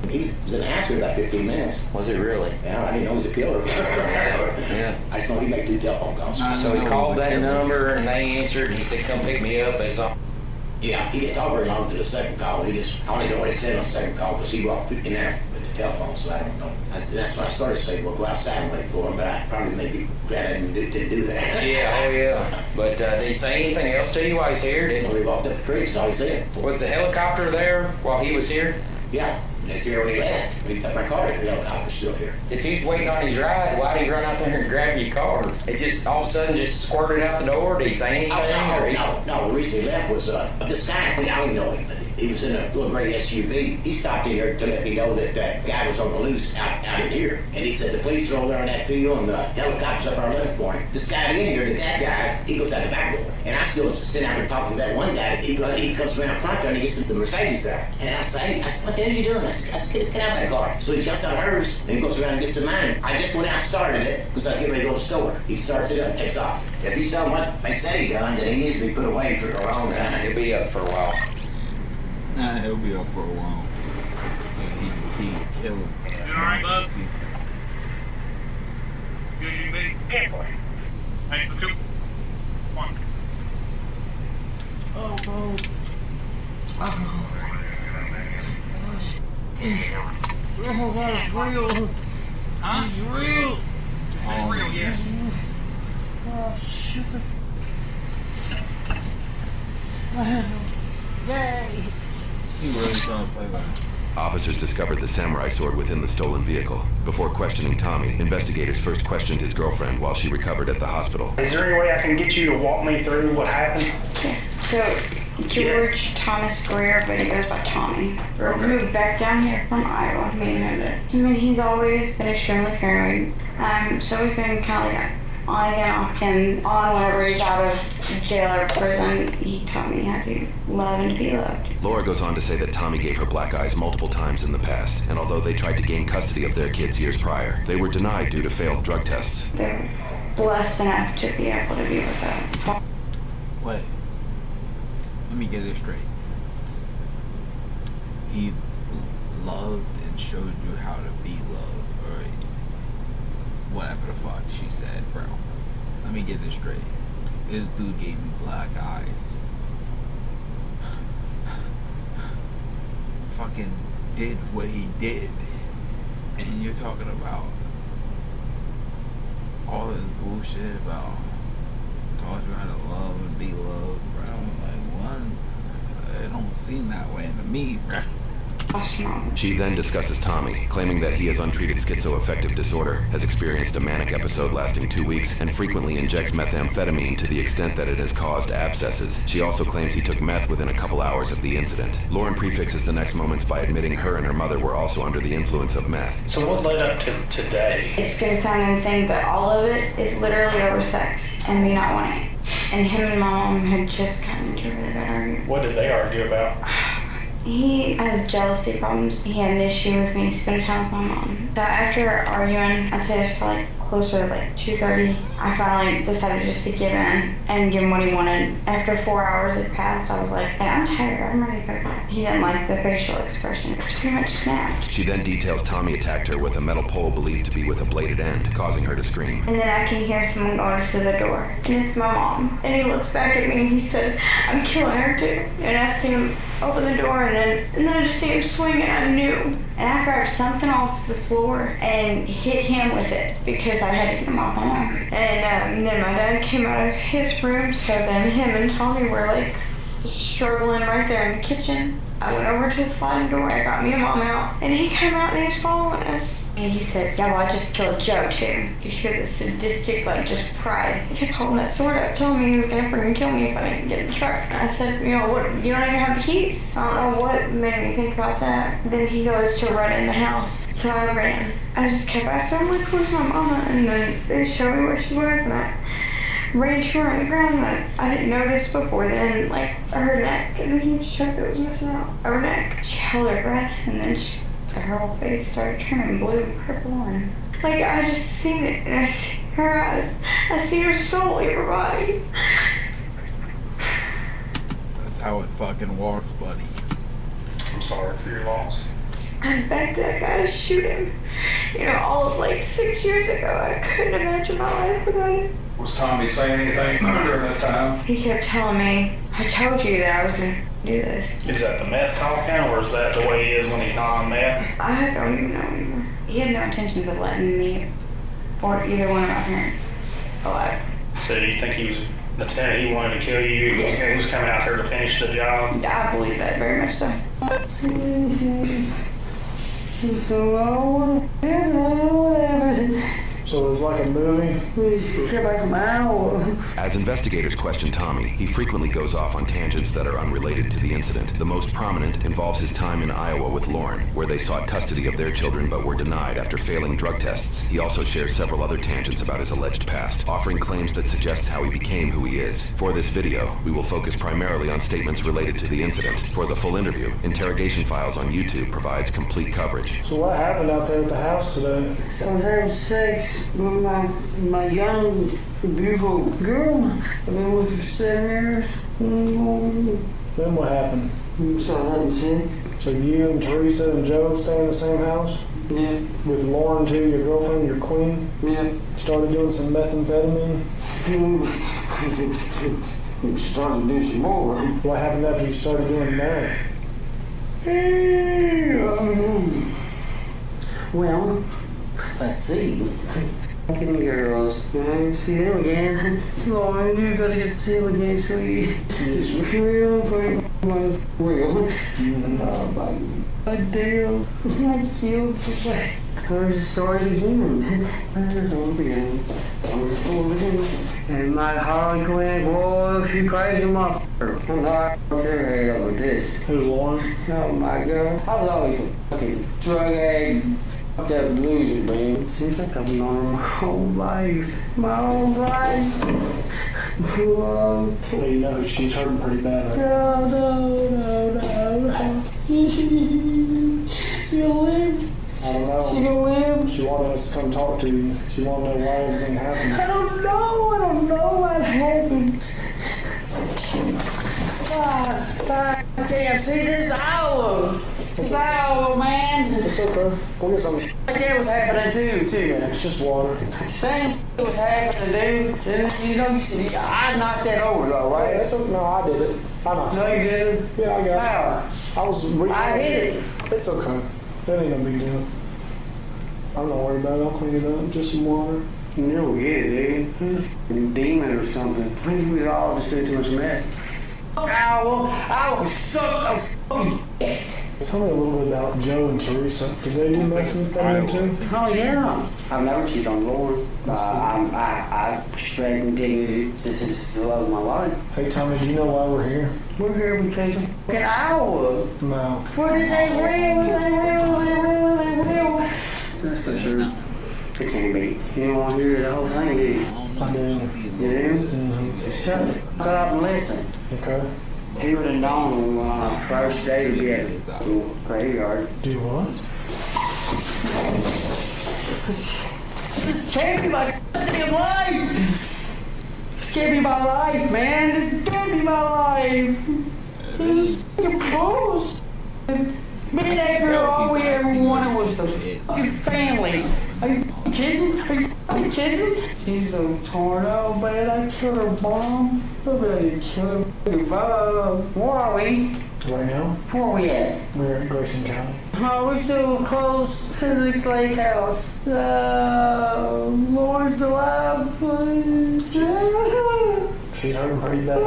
he was in the house for about 15 minutes. Was it really? Yeah, I didn't know he was a killer. Yeah. I just know he made 2 telephone calls. So he called that number and they answered. He said, come pick me up. As Yeah, he didn't talk very long to the second call. I only know what he said on the second call because he walked in there with the telephone, so I don't know. That's when I started saying, well, go outside and wait for him, but I probably maybe glad I didn't do that. Yeah, oh yeah. But did he say anything else to you while he's here? Well, he walked up the creek, so he said. Was the helicopter there while he was here? Yeah. It's here when he left. When he took my car, the helicopter's still here. If he was waiting on his ride, why did he run out there and grab your car? It just all of a sudden just squirted out the door? Did he say anything? No, the reason he left was this guy, I don't even know him, but he was in a little gray SUV. He stopped in here to let me know that that guy was on the loose out in here. And he said the police are over there on that field and the helicopter's up our left for him. This guy in here, that guy, he goes out the back door. And I still sitting out there talking to that one guy. He comes around front there and he gets the Mercedes there. And I say, what the hell are you doing? I said, get out of that car. So he jumps out of hers and he goes around and gets to mine. I just went out and started it because I was getting ready to go to the store. He starts it up and takes off. If he's done what they said he done, then he needs to be put away for a long time. He'll be up for a while. Nah, he'll be up for a while. Yeah, he killed. You alright, bud? Good as you can be? Yeah, boy. Hey, let's go. Come on. Oh, no. Oh, God, it's real. Huh? It's real. It's real, yes. Oh, shit. Yay. He really trying to play that. Officers discovered the samurai sword within the stolen vehicle. Before questioning Tommy, investigators first questioned his girlfriend while she recovered at the hospital. Is there any way I can get you to walk me through what happened? So, George Thomas Greer, but he goes by Tommy. Moved back down here from Iowa, me and him. I mean, he's always been extremely paranoid. So we've been kind of like on again, off again, on whenever he's out of jail or prison. He taught me how to love and to be loved. Laura goes on to say that Tommy gave her black eyes multiple times in the past, and although they tried to gain custody of their kids years prior, they were denied due to failed drug tests. They're blessed enough to be able to be with them. Wait. Let me get this straight. He loved and showed you how to be loved, or whatever the fuck she said, bro. Let me get this straight. This dude gave you black eyes. Fucking did what he did. And you're talking about all this bullshit about taught you how to love and be loved, bro. Like, what? It don't seem that way to me, bro. She then discusses Tommy, claiming that he has untreated schizoaffective disorder, has experienced a manic episode lasting 2 weeks, and frequently injects methamphetamine to the extent that it has caused abscesses. She also claims he took meth within a couple hours of the incident. Lauren prefixes the next moments by admitting her and her mother were also under the influence of meth. So what led up to today? It's gonna sound insane, but all of it is literally over sex and me not wanting it. And him and my mom had just gotten into a really bad argument. What did they argue about? He has jealousy problems. He had an issue with me spending time with my mom. So after arguing, I'd say it was probably closer to like 2:30, I finally decided just to give in and give him what he wanted. After 4 hours had passed, I was like, hey, I'm tired, I'm ready to go to bed. He didn't like the facial expression. It was pretty much snapped. She then details Tommy attacked her with a metal pole believed to be with a bladed end, causing her to scream. And then I can hear someone going through the door. And it's my mom. And he looks back at me and he said, I'm killing her too. And I see him open the door and then I just see him swing and I knew. And I grabbed something off the floor and hit him with it because I had to get him off my mom. And then my dad came out of his room, so then him and Tommy were like struggling right there in the kitchen. I went over to the sliding door, I got me and mom out, and he came out and he was following us. And he said, yeah, well, I just killed Joe too. You could hear the sadistic, like, just pride. He kept holding that sword up, telling me he was gonna freaking kill me if I didn't get in the truck. And I said, you know what, you don't even have the keys. I don't know what made me think about that. Then he goes to run in the house, so I ran. I just kept asking him, like, where's my mama? And then they showed me where she was, and I ran to her on the ground, and I didn't notice before then, like, her neck, and a huge chunk that was missing out of her neck. She held her breath, and then her whole face started turning blue and purple, and, like, I just seen it, and I see her eyes, I see her soul leave her body. That's how it fucking walks, buddy. I'm sorry for your loss. I begged that guy to shoot him. You know, all of, like, 6 years ago, I couldn't imagine my life without it. Was Tommy saying anything during that time? He kept telling me, I told you that I was going to do this. Is that the meth talking, or is that the way he is when he's not on meth? I don't even know anymore. He had no intentions of letting me or either one of my parents alive. So do you think he was he wanted to kill you? Yes. He was coming out there to finish the job? I believe that very much so. So, whatever. So it was like a movie? As investigators question Tommy, he frequently goes off on tangents that are unrelated to the incident. The most prominent involves his time in Iowa with Lauren, where they sought custody of their children but were denied after failing drug tests. He also shares several other tangents about his alleged past, offering claims that suggest how he became who he is. For this video, we will focus primarily on statements related to the incident. For the full interview, Interrogation Files on YouTube provides complete coverage. So what happened out there at the house today? I was having sex with my young, beautiful girl. I've been with her for 7 years. Then what happened? So you and Teresa and Joe stay in the same house? Yeah. With Lauren too, your girlfriend, your queen? Yeah. Started doing some methamphetamine? Started to do some more. What happened after you started doing meth? Well, let's see. Fucking girls. I see them again. Lauren, you gotta get to see them again, sweetie. It's real, real. Oh, my damn. I killed somebody. I just started again. And my Harley Quinn, boy, she crazy motherfucker. I'm not care over this. Who, Lauren? Oh my God. I was always a fucking drug addict, That loser, man. Seems like I've known her my whole life. My whole life. Well, you know, she's hurting pretty bad. No. She'll live. I don't know. She gonna live? She wanted us to come talk to you. She wanted to know why everything happened. I don't know what happened. God damn, see this hour. This hour, man. It's okay. We'll get something. Like that was happening too. Yeah, it's just water. Same was happening, dude. You know, I knocked that over though, right? Yeah, that's okay. No, I did it. I knocked No, you did it? Yeah, I got How? it. I was reaching. I hit it. It's okay. That ain't no big deal. I'm not worried about it. I'll clean it up. Just some water. You never get it, dude. He's a demon or something. I think we all just do too much mess. Owl was Tell me a little bit about Joe and Teresa. Did they do nothing with them too? Oh yeah. I've never cheated on Lauren. I respect and dignity. This is the love of my life. Hey Tommy, do you know why we're here? We're here because of fucking Iowa. No. What is that real? That's the truth. It can't be. You don't want to hear the whole thing, do you? I do. You do? Mm-hmm. Shut the fuck up and listen. Okay. He would have known on our first day to be at the graveyard. Do what? This can't be my goddamn life! This can't be my life, man! This can't be my life! This is bullshit! Me and that girl, all we ever wanted was the fucking family. Are you kidding? Are you fucking kidding? She's so torn up, man. I killed her mom. Somebody killed her mom. Where are we? Right now? Where are we at? We're in Grayson County. Oh, we're still close to the lake house. Lauren's alive. She's hurting pretty bad.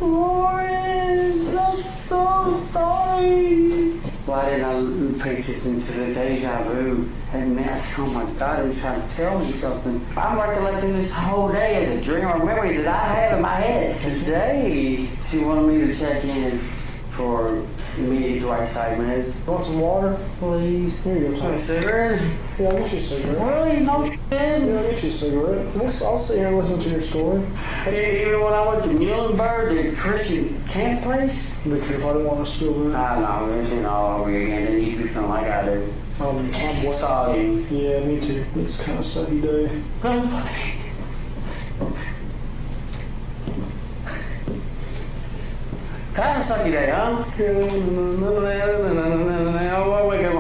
Lauren, I'm so sorry. Why didn't I pay attention to the deja vu? And man, oh my God, he's trying to tell me something. I'm recollecting this whole day as a dream or memory that I have in my head. Today, she wanted me to check in for immediate right side minutes. Want some water? Please. Here you go, Tom. A cigarette? Yeah, I'll get you a cigarette. Really? No shit? Yeah, I'll get you a cigarette. I'll sit here and listen to your story. Even when I went to Muhlenberg, the Christian camp place? Because if I didn't want to steal that. I know, it's all over again. They need to be feeling like I do. I'm sorry. Yeah, me too. It's kind of a sucky day. Kind of sucky day, huh? Oh, wake up.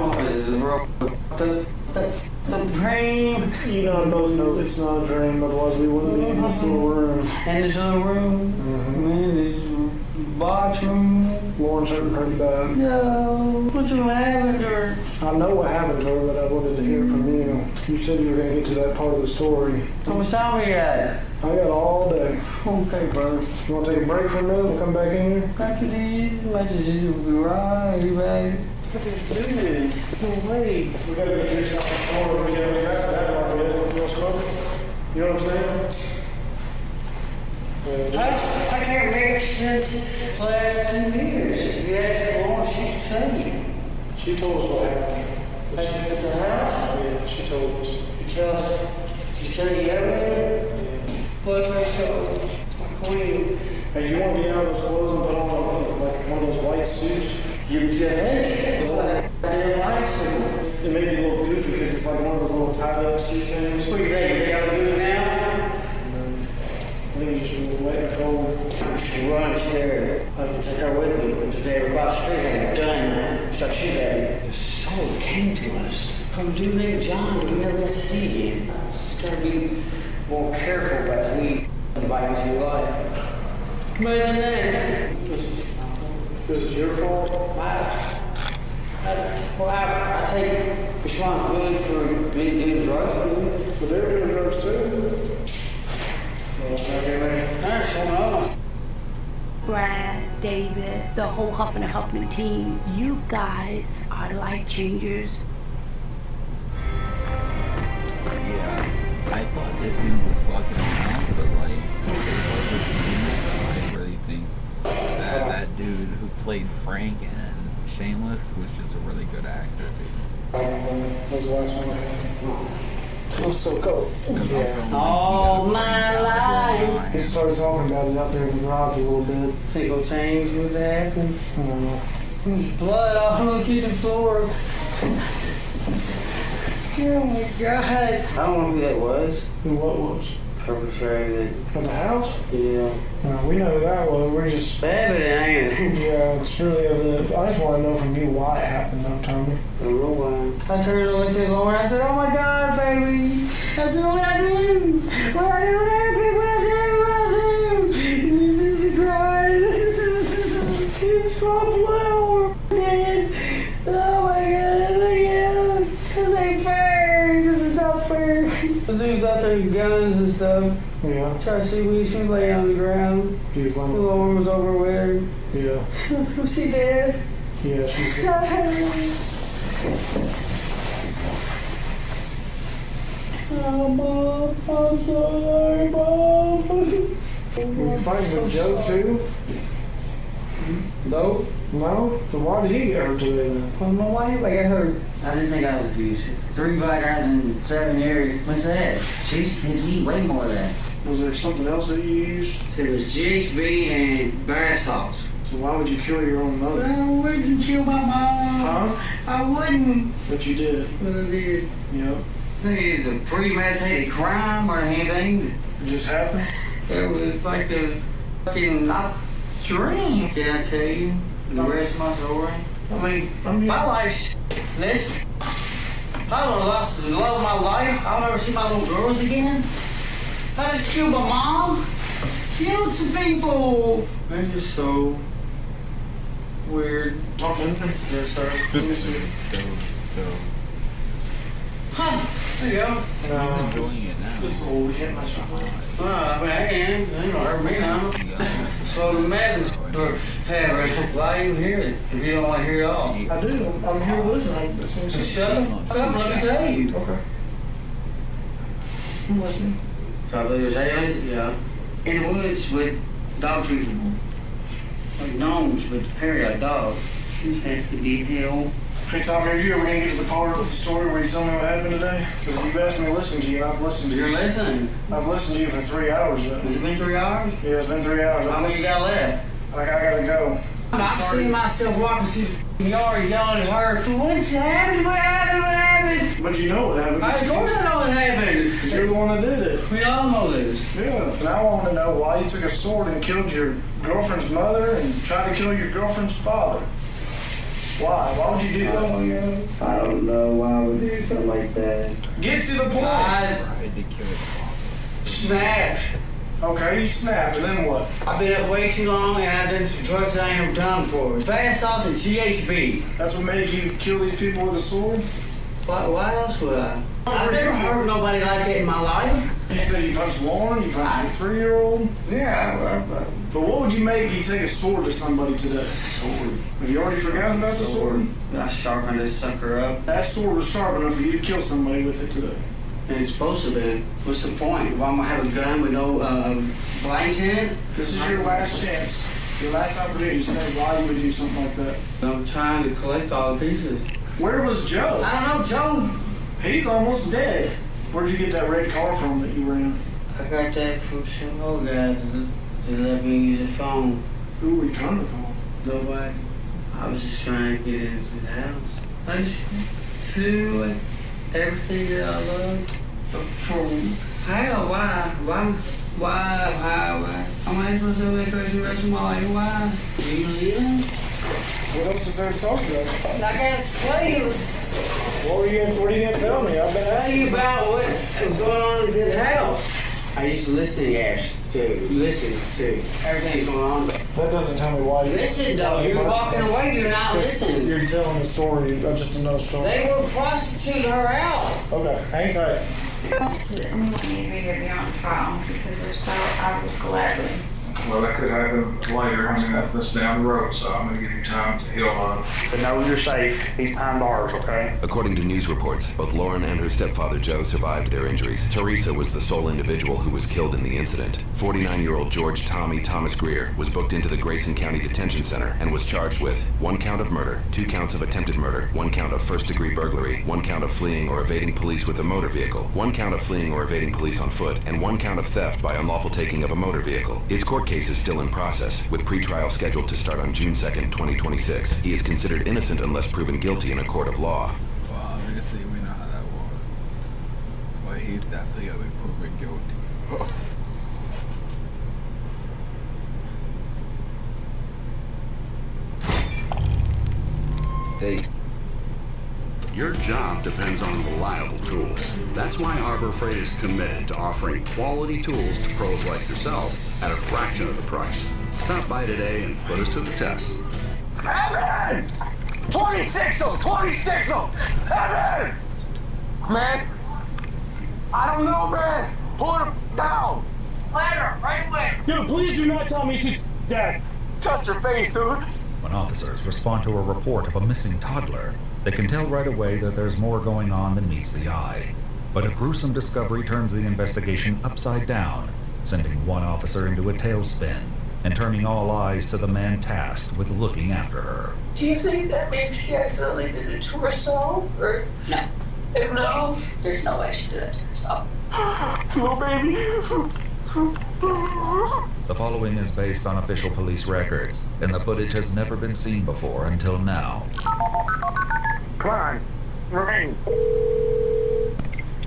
The dream. You know, I both know it's not a dream, otherwise we wouldn't be in this little room. And this other room. Man, this box room. Lauren's hurting pretty bad. No. What's what happened to her? I know what happened to her, but I wanted to hear from you. You said you were going to get to that part of the story. How much time we got? I got all day. Okay, brother. You want to take a break for a minute and come back in here? After these messages will be right, everybody. What is this? No way. We got to get you something more. We got to get back to that part of it. You want to smoke? You know what I'm saying? I can't make sense for the last 2 years. You asked Lauren, she's telling you. She told us what happened. At the house? Yeah, she told us. You tell us, she showed you everything? What's her show? It's my queen. Hey, you want to get out of those clothes and put on like one of those white suits? You just think? It may be a little goofy because it's like one of those little tie-dye suit things. What do you think? They got goofy now? I think you just wet and cold. She runs there. I can take her with me. Today across the street and done. So she had the soul came to us from a dude named John that we never got to see again. Just gotta be more careful about who you invite into your life. Amazing name. This is your fault? I take responsibility for doing drugs. But they were doing drugs too. Brad, David, the whole Huffman and Huffman team, you guys are life changers. Yeah, I thought this dude was fucking around, but like, I really think that dude who played Frank in Shameless was just a really good actor, dude. That was the last one I had. It was so cold. Yeah. All my life. He started talking about it out there in the garage a little bit. Think it'll change what's happening. I don't know. There's blood all on the kitchen floor. Oh my God. I don't know who that was. Who what was? Perpetrated. In the house? Yeah. No, we know who that was. We're just... Evident, ain't it? Yeah, it's really evident. I just want to know from you why it happened, though, Tommy. I don't know why. I turned and looked at Lauren. I said, oh my God, baby. I said, what I do? What I do? What I do? What I do? She's crying. It's so blood. Dead. Oh my God. Again. This ain't fair. This is not fair. The dude's out there with guns and stuff. Yeah. Try to see me. She was laying on the ground. She was laying. The Lauren was over with her. Yeah. Was she dead? Yeah, she's dead. Oh, Mom. I'm so sorry, Mom. Were you fighting with Joe, too? No. No? So why did he get hurt today, then? I don't know why anybody got hurt. I didn't think I was abusive. 3 black guys in 7 years. What's that? She's eat way more of that. Was there something else that you used? It was GHB and bath salts. So why would you kill your own mother? I wouldn't kill my mom. Huh? I wouldn't. But you did. But I did. Yep. I think it's a premeditated crime or anything. It just happened? It was like a fucking not dream. Can I tell you the rest of my story? I mean, my life's this. I would have lost the love of my life. I'll never see my little girls again. I just killed my mom. Killed some people. They're just so weird. Yes, sir. Let me see. There you go. No, it's old. We can't mess with it. I mean, I can. They don't hurt me now. So the madness have why you hear it if you don't want to hear it all? I do. I'm here listening. So shut the fuck up and let me tell you. Okay. I'm listening. Probably there's aliens, yeah. In the woods with dog treatment. Like gnomes with hair like dogs. This has to be hell. Hey, Tommy, are you ever going to get to the part of the story where you tell me what happened today? Because you've asked me to listen to you, and I've listened to you. You're listening? I've listened to you for 3 hours now. Has it been 3 hours? Yeah, it's been 3 hours. How many you got left? I gotta go. I've seen myself walking through the yard yelling at her. What's happened? What happened? What happened? But you know what happened. Of course I know what happened. You're the one that did it. We all know this. Yeah. And I want to know why you took a sword and killed your girlfriend's mother and tried to kill your girlfriend's father. Why? Why would you do that? I don't know why I would do something like that. Get to the point. Tried to kill it. Snapped. Okay, you snapped, and then what? I've been up way too long, and I've done some drugs I ain't never done before. Fast sauce and GHB. That's what made you kill these people with a sword? Why else would I? I've never hurt nobody like that in my life. You said you punched Lauren, you punched your 3-year-old? Yeah, But what would you make if you take a sword to somebody today? Sword. Have you already forgotten about the sword? I sharpened this sucker up. That sword was sharp enough for you to kill somebody with it today. And it's supposed to be. What's the point? Why am I have a gun with no blanks in it? This is your last chance. Your last opportunity to say why you would do something like that. I'm trying to collect all the pieces. Where was Joe? I don't know, Joe. He's almost dead. Where'd you get that red car from that you were in? I got that from some old guys that let me use a phone. Who were you trying to call? Nobody. I was just trying to get into the house. I just do everything that I love. For how? Why? Why? I'm going to myself that crazy rest of my life. Why? Are you leaving? What else is there to talk about? I got to tell you. What are you going to tell me? I've been asking you about what was going on in the house. I used to listen to everything going on. That doesn't tell me why you... Listen, though. You're walking away. You're not listening. You're telling the story. Just another story. They were prostituting her out. Okay. Hang tight. Anyone need me to be on trial because they're so I would gladly Well, that could happen later. I mean, that's down the road, so I'm going to give you time to heal on it. But know you're safe. He's behind bars, okay? According to news reports, both Lauren and her stepfather Joe survived their injuries. Teresa was the sole individual who was killed in the incident. 49-year-old George Tommy Thomas Greer was booked into the Grayson County Detention Center and was charged with 1 count of murder, 2 counts of attempted murder, 1 count of first-degree burglary, 1 count of fleeing or evading police with a motor vehicle, 1 count of fleeing or evading police on foot, and 1 count of theft by unlawful taking of a motor vehicle. His court case is still in process, with pretrial scheduled to start on June 2nd, 2026. He is considered innocent unless proven guilty in a court of law. Well, we see, we know how that works. But he's definitely gonna be proven guilty. Your job depends on reliable tools. That's why Harbor Freight is committed to offering quality tools to pros like yourself at a fraction of the price. Stop by today and put us to the test. Evan! 26 of them! 26 of them! Evan! Man, I don't know, man. Pull her down. Ladder, right away. Dude, please do not tell me she's dead. Touch her face, dude. When officers respond to a report of a missing toddler, they can tell right away that there's more going on than meets the eye. But a gruesome discovery turns the investigation upside down, sending one officer into a tailspin and turning all eyes to the man tasked with looking after her. Do you think that means she accidentally did it to herself, or? No. No? There's no way she did that to herself. Little baby. The following is based on official police records, and the footage has never been seen before until now. Come on. Ring.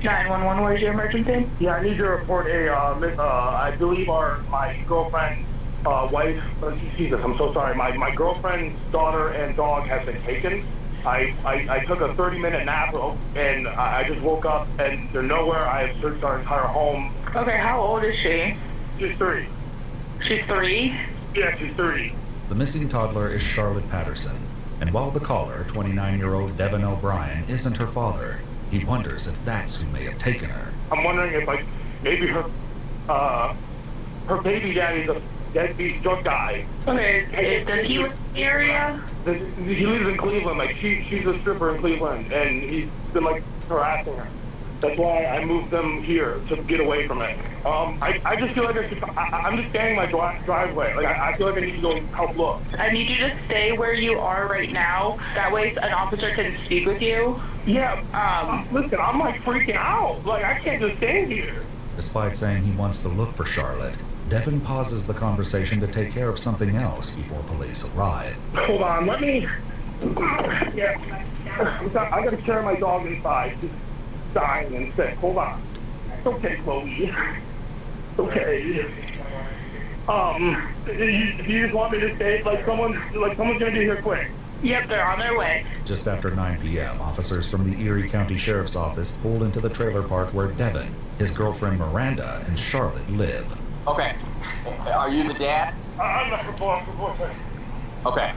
911, where's your emergency? Yeah, I need to report I believe my girlfriend's wife, Jesus, I'm so sorry. My girlfriend's daughter and dog has been taken. I took a 30-minute nap, and I just woke up, and they're nowhere. I have searched our entire home. Okay, how old is she? She's 3. She's 3? Yeah, she's 3. The missing toddler is Charlotte Patterson, and while the caller, 29-year-old Devin O'Brien, isn't her father, he wonders if that's who may have taken her. I'm wondering if, maybe her baby daddy's a deadbeat drug guy. Okay, does he live in the area? He lives in Cleveland. She's a stripper in Cleveland, and he's been, harassing her. That's why I moved them here, to get away from it. I just feel like I'm just standing in my driveway. I feel like I need to go help look. I need you to stay where you are right now. That way an officer can speak with you. Yeah, listen, I'm freaking out. I can't just stand here. Despite saying he wants to look for Charlotte, Devin pauses the conversation to take care of something else before police arrive. Hold on, let me... Yeah, I gotta carry my dog inside. She's dying and sick. Hold on. It's okay, Chloe. It's okay. You just want me to stay? Someone's gonna be here quick. Yep, they're on their way. Just after 9 p.m., officers from the Erie County Sheriff's Office pulled into the trailer park where Devin, his girlfriend Miranda, and Charlotte live. Okay. Are you the dad? I'm not her boyfriend. Okay.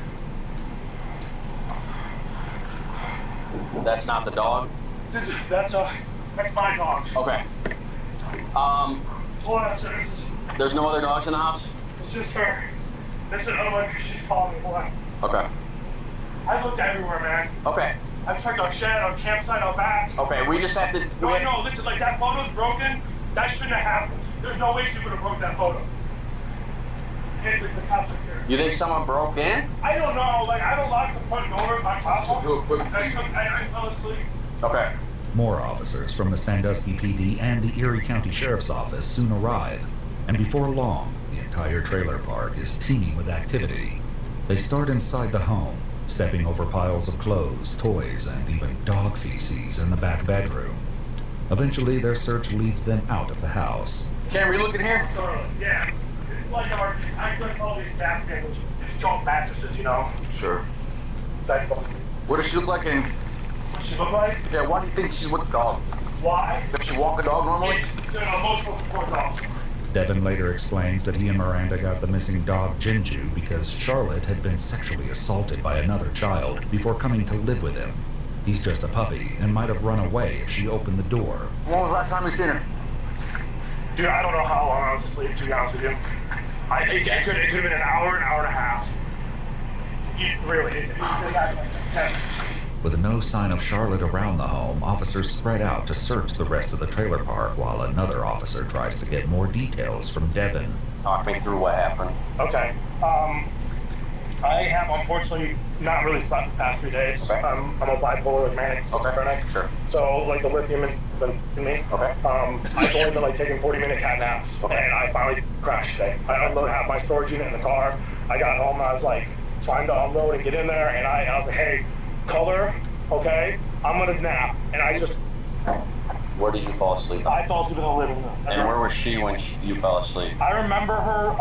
That's not the dog? That's my dog. Okay. Hold on, sir. There's no other dogs in the house? It's just her. Listen, otherwise she's following me. Hold on. Okay. I looked everywhere, man. Okay. I checked our shed, our campsite, our back. Okay, we just have to... No, I know. Listen, that photo's broken. That shouldn't have happened. There's no way she would have broke that photo. The cops are here. You think someone broke in? I don't know. I don't lock the front door of my house. Do a quick I fell asleep. Okay. More officers from the Sandusky PD and the Erie County Sheriff's Office soon arrive, and before long, the entire trailer park is teeming with activity. They start inside the home, stepping over piles of clothes, toys, and even dog feces in the back bedroom. Eventually, their search leads them out of the house. Can we look in here? Yeah. It's I took all these baskets, these junk mattresses, you know? Sure. What does she look like in... What she look like? Yeah, why do you think she's with the dog? Why? Does she walk a dog normally? They're an emotional support dog. Devin later explains that he and Miranda got the missing dog Jinju because Charlotte had been sexually assaulted by another child before coming to live with him. He's just a puppy and might have run away if she opened the door. When was the last time you seen her? Dude, I don't know how long I was asleep, to be honest with you. It could have been an hour and a half. Really. With no sign of Charlotte around the home, officers spread out to search the rest of the trailer park while another officer tries to get more details from Devin. Talk me through what happened. Okay. I have unfortunately not really slept the past 3 days. Okay. I'm a bipolar manic schizophrenic. Sure. So like the lithium has been in me. Okay. I've only been like taking 40-minute cat naps. Okay. And I finally crashed today. I unloaded half my storage unit in the car. I got home and I was like trying to unload and get in there, and I was like, hey, color, okay, I'm gonna nap. And I just... Where did you fall asleep? I fell asleep in the living room. And where was she when you fell asleep? I remember her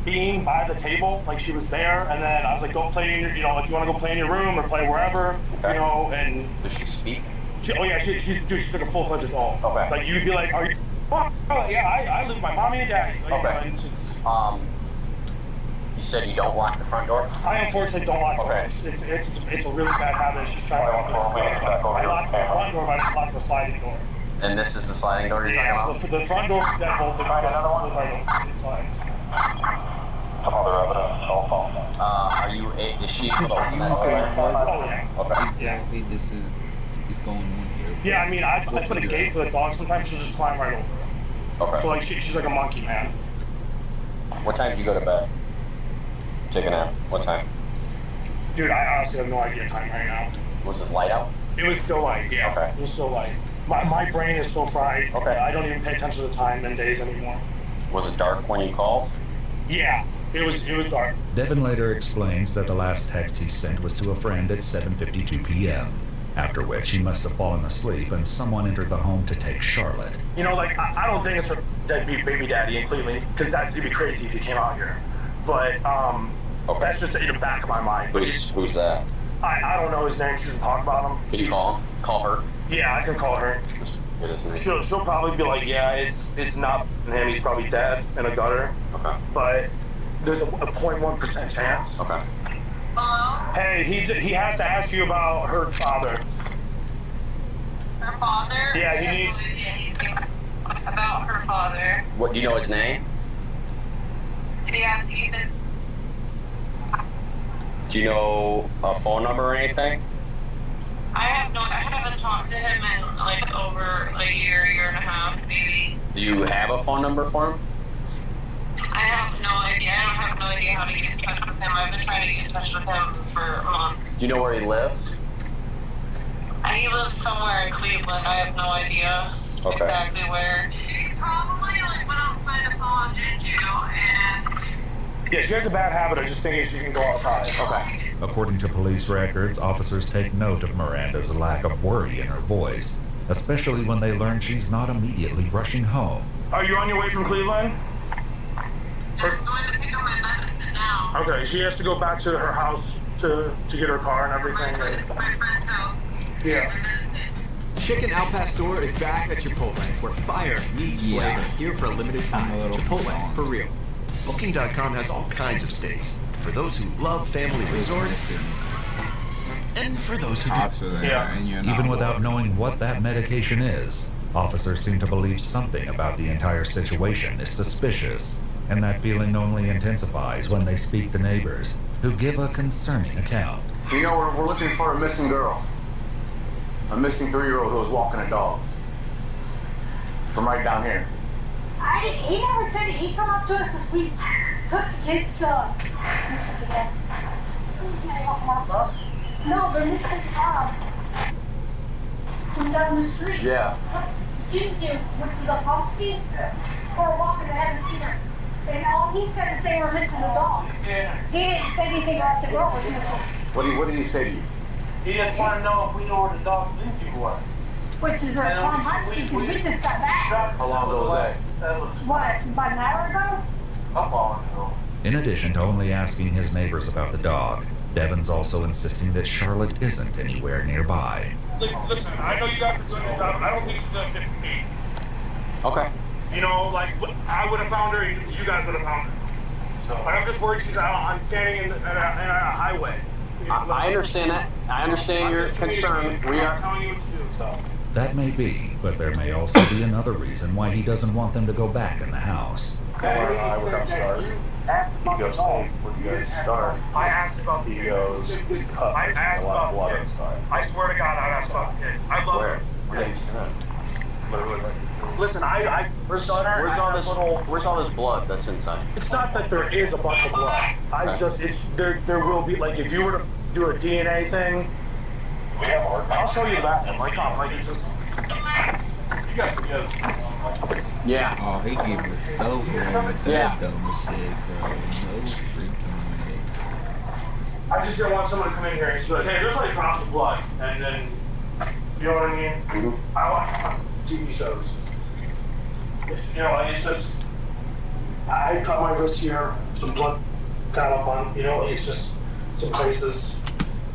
being by the table, like she was there, and then I was like, go play in your, if you want to go play in your room or play wherever, and... Does she speak? She's like a full-fledged adult. Okay. Like, you'd be like, are you... Oh, yeah, I live with my mommy and daddy. Like, okay. You said you don't lock the front door? I unfortunately don't lock the door. It's a really bad habit. She's trying to lock the door. I lock the front door, but I lock the sliding door. And this is the sliding door you're talking about? The front door is dead bolted. Another one? It slides. Some other evidence, cell phone. Is she close to that? Oh, yeah. Okay. Exactly, he's going on here. Yeah, I mean, I put a gate to the dog. Sometimes she'll just climb right over it. Okay. So, like, she's like a monkey, man. What time did you go to bed? Take a nap. What time? Dude, I honestly have no idea time right now. Was it light out? It was still light, yeah. Okay. It was still light. My brain is so fried. Okay. I don't even pay attention to the time and days anymore. Was it dark when you called? Yeah, it was dark. Devin later explains that the last text he sent was to a friend at 7:52 p.m., after which he must have fallen asleep and someone entered the home to take Charlotte. Like, I don't think it's her deadbeat baby daddy in Cleveland, because that'd be crazy if he came out here. But, that's just in the back of my mind. Who's that? I don't know his name. She doesn't talk about him. Can you call him? Call her? Yeah, I can call her. She'll probably be like, yeah, it's not him. He's probably dead in a gutter. Okay. But there's a 0.1% chance. Okay. Hello? Hey, he has to ask you about her father. Her father? Yeah, he needs... About her father. What, do you know his name? Yeah, Ethan. Do you know a phone number or anything? I haven't talked to him in like over a year and a half, maybe. Do you have a phone number for him? I have no idea. I have no idea how to get in touch with him. I've been trying to get in touch with him for months. Do you know where he lives? He lives somewhere in Cleveland. I have no idea exactly where. She probably like went outside to follow Jinju and... Yeah, she has a bad habit of just thinking she can go outside. Okay. According to police records, officers take note of Miranda's lack of worry in her voice, especially when they learn she's not immediately rushing home. Are you on your way from Cleveland? I'm going to pick up my medicine now. Okay, she has to go back to her house to get her car and everything. My friend's house. Yeah. Chicken Al Pastor is back at Chipotle, where fire meets flavor. Here for a limited time. Chipotle, for real. Booking.com has all kinds of steaks for those who love family resorts and for those who don't. Even without knowing what that medication is, officers seem to believe something about the entire situation is suspicious, and that feeling only intensifies when they speak to neighbors, who give a concerning account. You know, we're looking for a missing girl. A missing 3-year-old who was walking a dog. From right down here. He never said it. He come up to us because we took the kids, No, they're missing from down the street. Yeah. Jinju, which is a pumpkin, or walking, I haven't seen her. And all he said that they were missing the dog. Yeah. He didn't say anything about the girl was missing. What did he say to you? He just wanted to know if we know where the dog Lindsay was. Which is a farm husky, because we just got back. How long ago was that? What, about an hour ago? How long ago? In addition to only asking his neighbors about the dog, Devin's also insisting that Charlotte isn't anywhere nearby. Listen, I know you guys are doing the job. I don't think she's done 50 feet. Okay. Like, I would have found her, you guys would have found her. So, I'm just worried I'm standing in a highway. I understand that. I understand your concern. We are telling you what to do, so. That may be, but there may also be another reason why he doesn't want them to go back in the house. Taylor and I were going to start. He goes, hey, before you guys start, I asked about the he goes, cut. I asked a lot of about blood the inside. I swear to God, I asked about the kid. I love her. Yeah, he's dead. Literally right. Listen, Where's all this blood that's inside? It's not that there is a bunch of blood. There will be, like, if you were to do a DNA thing, I'll show you the bathroom. Like, it's just, you gotta forgive. Yeah. Oh, he gave us so good with that dumb shit, bro. No freaking way. I just didn't want someone to come in here and be like, hey, there's like drops of blood. And then, you know what I mean? Mm-hmm. I watch TV shows. It's, and it's just, I cut my wrist here, some blood got up on, it's just some places.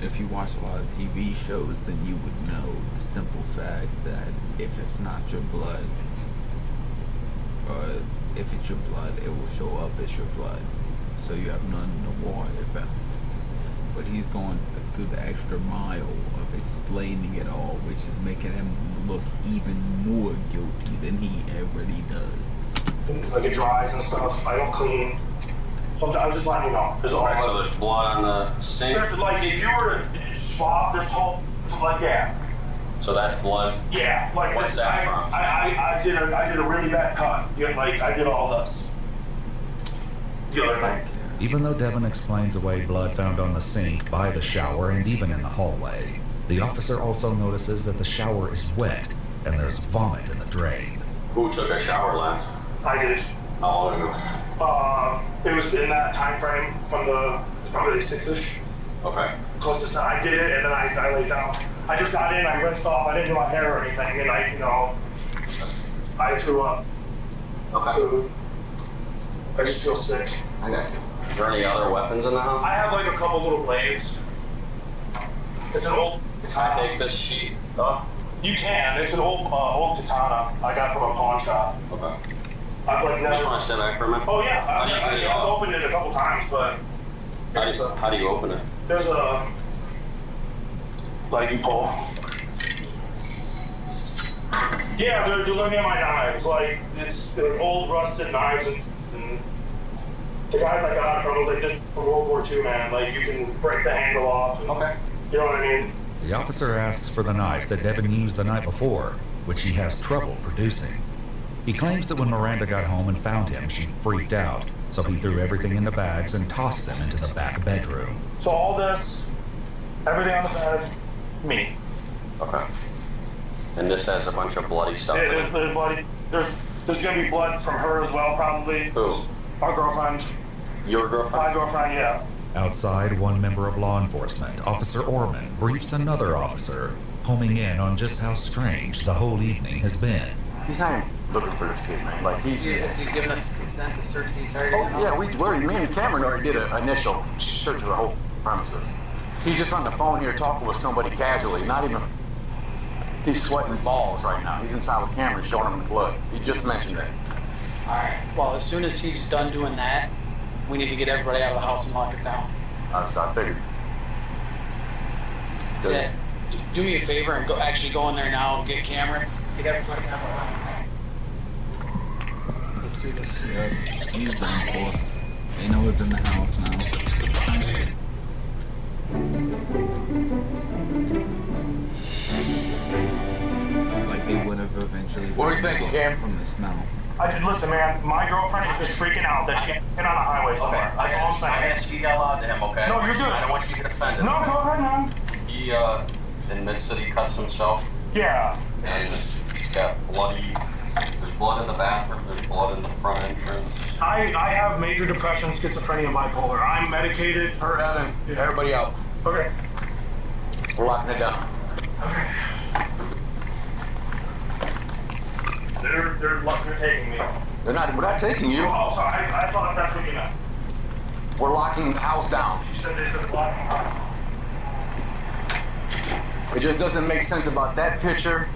If you watch a lot of TV shows, then you would know the simple fact that if it's not your blood, if it's your blood, it will show up as your blood. So you have nothing to worry about. But he's going through the extra mile of explaining it all, which is making him look even more guilty than he already does. Like it dries and stuff. I don't clean. So I was just letting you know. There's always So there's blood on the sink. There's like if you were to swap this whole, like So that's blood. Yeah, like what's this, that from? I did a really bad cut. I did all this. The other night. Even though Devin explains away blood found on the sink, by the shower, and even in the hallway, the officer also notices that the shower is wet and there's vomit in the drain. Who took a shower last? I did. How long ago? It was in that time frame from probably 6-ish. Okay. Closest time. I did it and then I laid down. I just got in, I rinsed off, I didn't do my hair or anything, and I threw up. Okay. Food. I just feel sick. I got you. Is there any other weapons in the house? I have like a couple little blades. It's an old katana. Can I take this sheet off? You can. It's an old katana I got from a pawn shop. Okay. I've like never. Just want to sit back for a minute? Oh yeah, I've opened it a couple times, but. How do you open it? There's a. Like you pull. Yeah, they're looking at my knives. Like they're old rusted knives, and the guys I got it from was like this from World War II, man. Like you can break the handle off. And, okay. You know what I mean? The officer asks for the knife that Devin used the night before, which he has trouble producing. He claims that when Miranda got home and found him, she freaked out, so he threw everything into bags and tossed them into the back bedroom. So all this, everything on the bed, me. Okay. And this has a bunch of bloody stuff. Yeah, there's bloody. There's gonna be blood from her as well, probably. Who? Our girlfriend. Your girlfriend? My girlfriend, yeah. Outside, one member of law enforcement, Officer Orman, briefs another officer, homing in on just how strange the whole evening has been. He's not even looking for this kid, man. Like Has he given us consent to search the entirety of the house? Yeah, me and Cameron already did an initial search of the whole premises. He's just on the phone here talking with somebody casually, not even. He's sweating balls right now. He's inside with Cameron showing him the blood. He just mentioned it. Alright, well, as soon as he's done doing that, we need to get everybody out of the house and lock it down. I figured. Yeah, do me a favor and go in there now and get Cameron. Get everybody out of the house. Let's do this. Yeah, he's done for. They know it's in the house now. Like they would have eventually. What do you think, Cam? From the smell. Listen, man, my girlfriend is just freaking out that she's on a highway somewhere. Okay, That's all I'm saying. I gotta speak out loud to him, okay? No, you're good. I don't want you to get offended. No, go ahead, man. He, in Mid-City cuts himself. Yeah. And he's got there's blood in the bathroom, there's blood in the front entrance. I have major depression, schizophrenia, and bipolar. I'm medicated. Hurry down and everybody out. Okay. We're locking it down. Okay. They're taking me. We're not taking you. Oh, sorry. I thought that's what you meant. We're locking the house down. You said they said locking the house. It just doesn't make sense about that picture.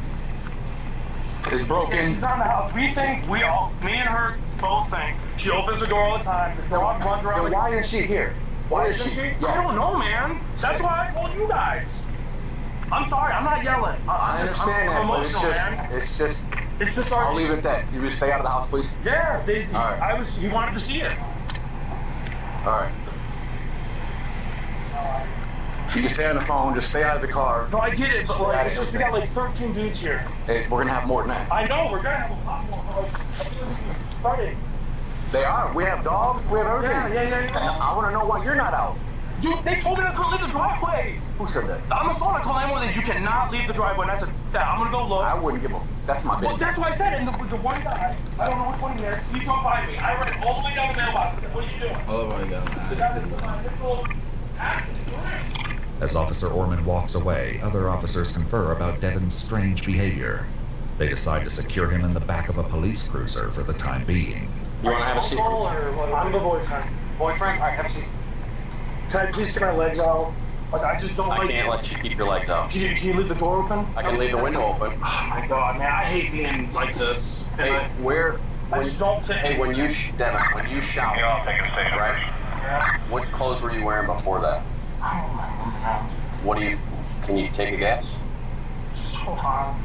It's broken. It's not in the house. Me and her both think. She opens the door all the time. Then why is she here? Why is she? Yeah. I don't know, man. That's why I told you guys. I'm sorry. I'm not yelling. I understand I'm that, but emotional, man. it's just It's just our... I'll leave it at that. You just stay out of the house, please? Yeah, All right. He wanted to see it. All right. You can stay on the phone, just stay out of the car. No, I get it, but like, it's just we got like 13 dudes here. Hey, we're gonna have more than that. I know, we're gonna have a lot more, but like, I feel like we started. They are. We have dogs, we have everything. Yeah. I wanna know why you're not out. Dude, they told me to leave the driveway. Who said that? On the phone, I called anyone that you cannot leave the driveway, and I said, I'm gonna go look. I wouldn't give a... That's my business. Well, that's what I said, and the one guy, I don't know which one he is, he drove by me. I ran all the way down the mailbox. I said, what are you doing? Oh my God. As Officer Orman walks away, other officers confer about Devin's strange behavior. They decide to secure him in the back of a police cruiser for the time being. You want to have a seat? I'm the boyfriend. Boyfriend? All right, have a seat. Can I please get my legs out? Like, I just don't like... I can't let you keep your legs out. Can you leave the door open? I can leave the window open. Oh my God, man, I hate being like this. Hey, I just don't fit. Hey, when you shout, right? Yeah. What clothes were you wearing before that? What do you... Can you take a guess? Just hold on.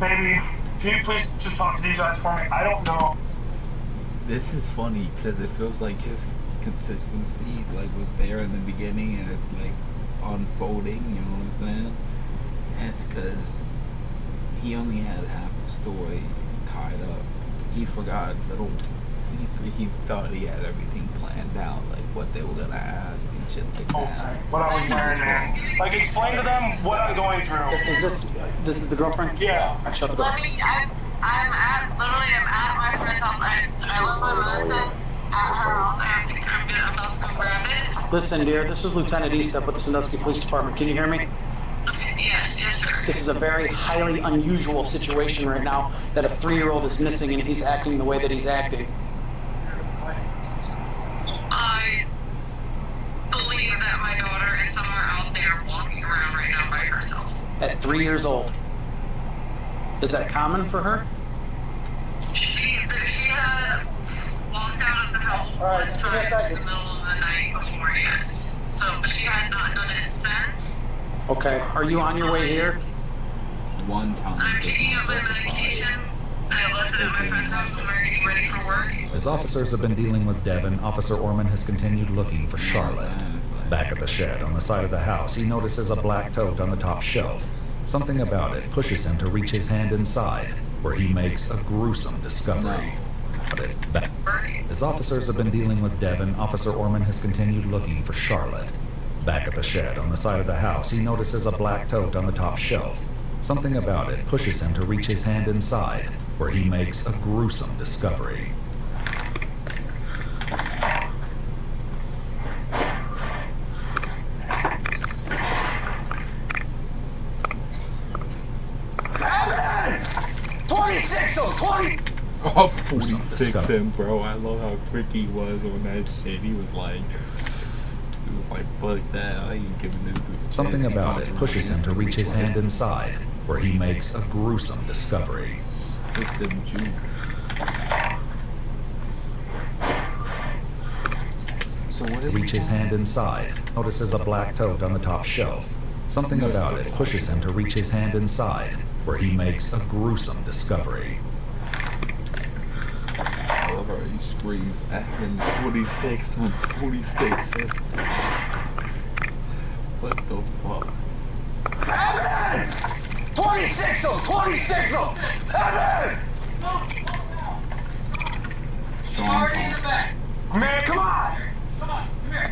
Baby, can you please just talk to these guys for me? I don't know. This is funny because it feels like his consistency like was there in the beginning and it's like unfolding, you know what I'm saying? And it's because he only had half the story tied up. He forgot he thought he had everything planned out, like what they were gonna ask and shit like that. What I was wearing there. Like, explain to them what I'm going through. This is the girlfriend? Yeah. I shut the door. I'm at my friend's house. I left my medicine at her house. I'm about to go grab it. Listen, dear, this is Lieutenant Eastep with the Sandusky Police Department. Can you hear me? Yes, sir. This is a very highly unusual situation right now that a 3-year-old is missing and he's acting the way that he's acting. I believe that my daughter is somewhere out there walking around right now by herself. At 3 years old. Is that common for her? She had walked out of the house one time in the middle of the night before, yes. So, but she had not done it since. Okay. Are you on your way here? One time. I'm picking up my medication. I left it at my friend's house when we were getting ready for work. As officers have been dealing with Devin, Officer Orman has continued looking for Charlotte. Back at the shed on the side of the house, he notices a black tote on the top shelf. Something about it pushes him to reach his hand inside, where he makes a gruesome discovery. As officers have been dealing with Devin, Officer Orman has continued looking for Charlotte. Back at the shed on the side of the house, he notices a black tote on the top shelf. Something about it pushes him to reach his hand inside, where he makes a gruesome discovery. Oh, 46 him, bro. I love how quick he was on that shit. He was like, fuck that. I ain't giving this dude. Something about it pushes him to reach his hand inside, where he makes a gruesome discovery. It's them juice. So what did reach his hand inside, notices a black tote on the top shelf. Something about it pushes him to reach his hand inside, where he makes a gruesome discovery. I love how he screams acting 46 on 46. What the fuck? Evan! 26 of 26 of Evan! Sean already in the back. Man, come on! Come on, come here.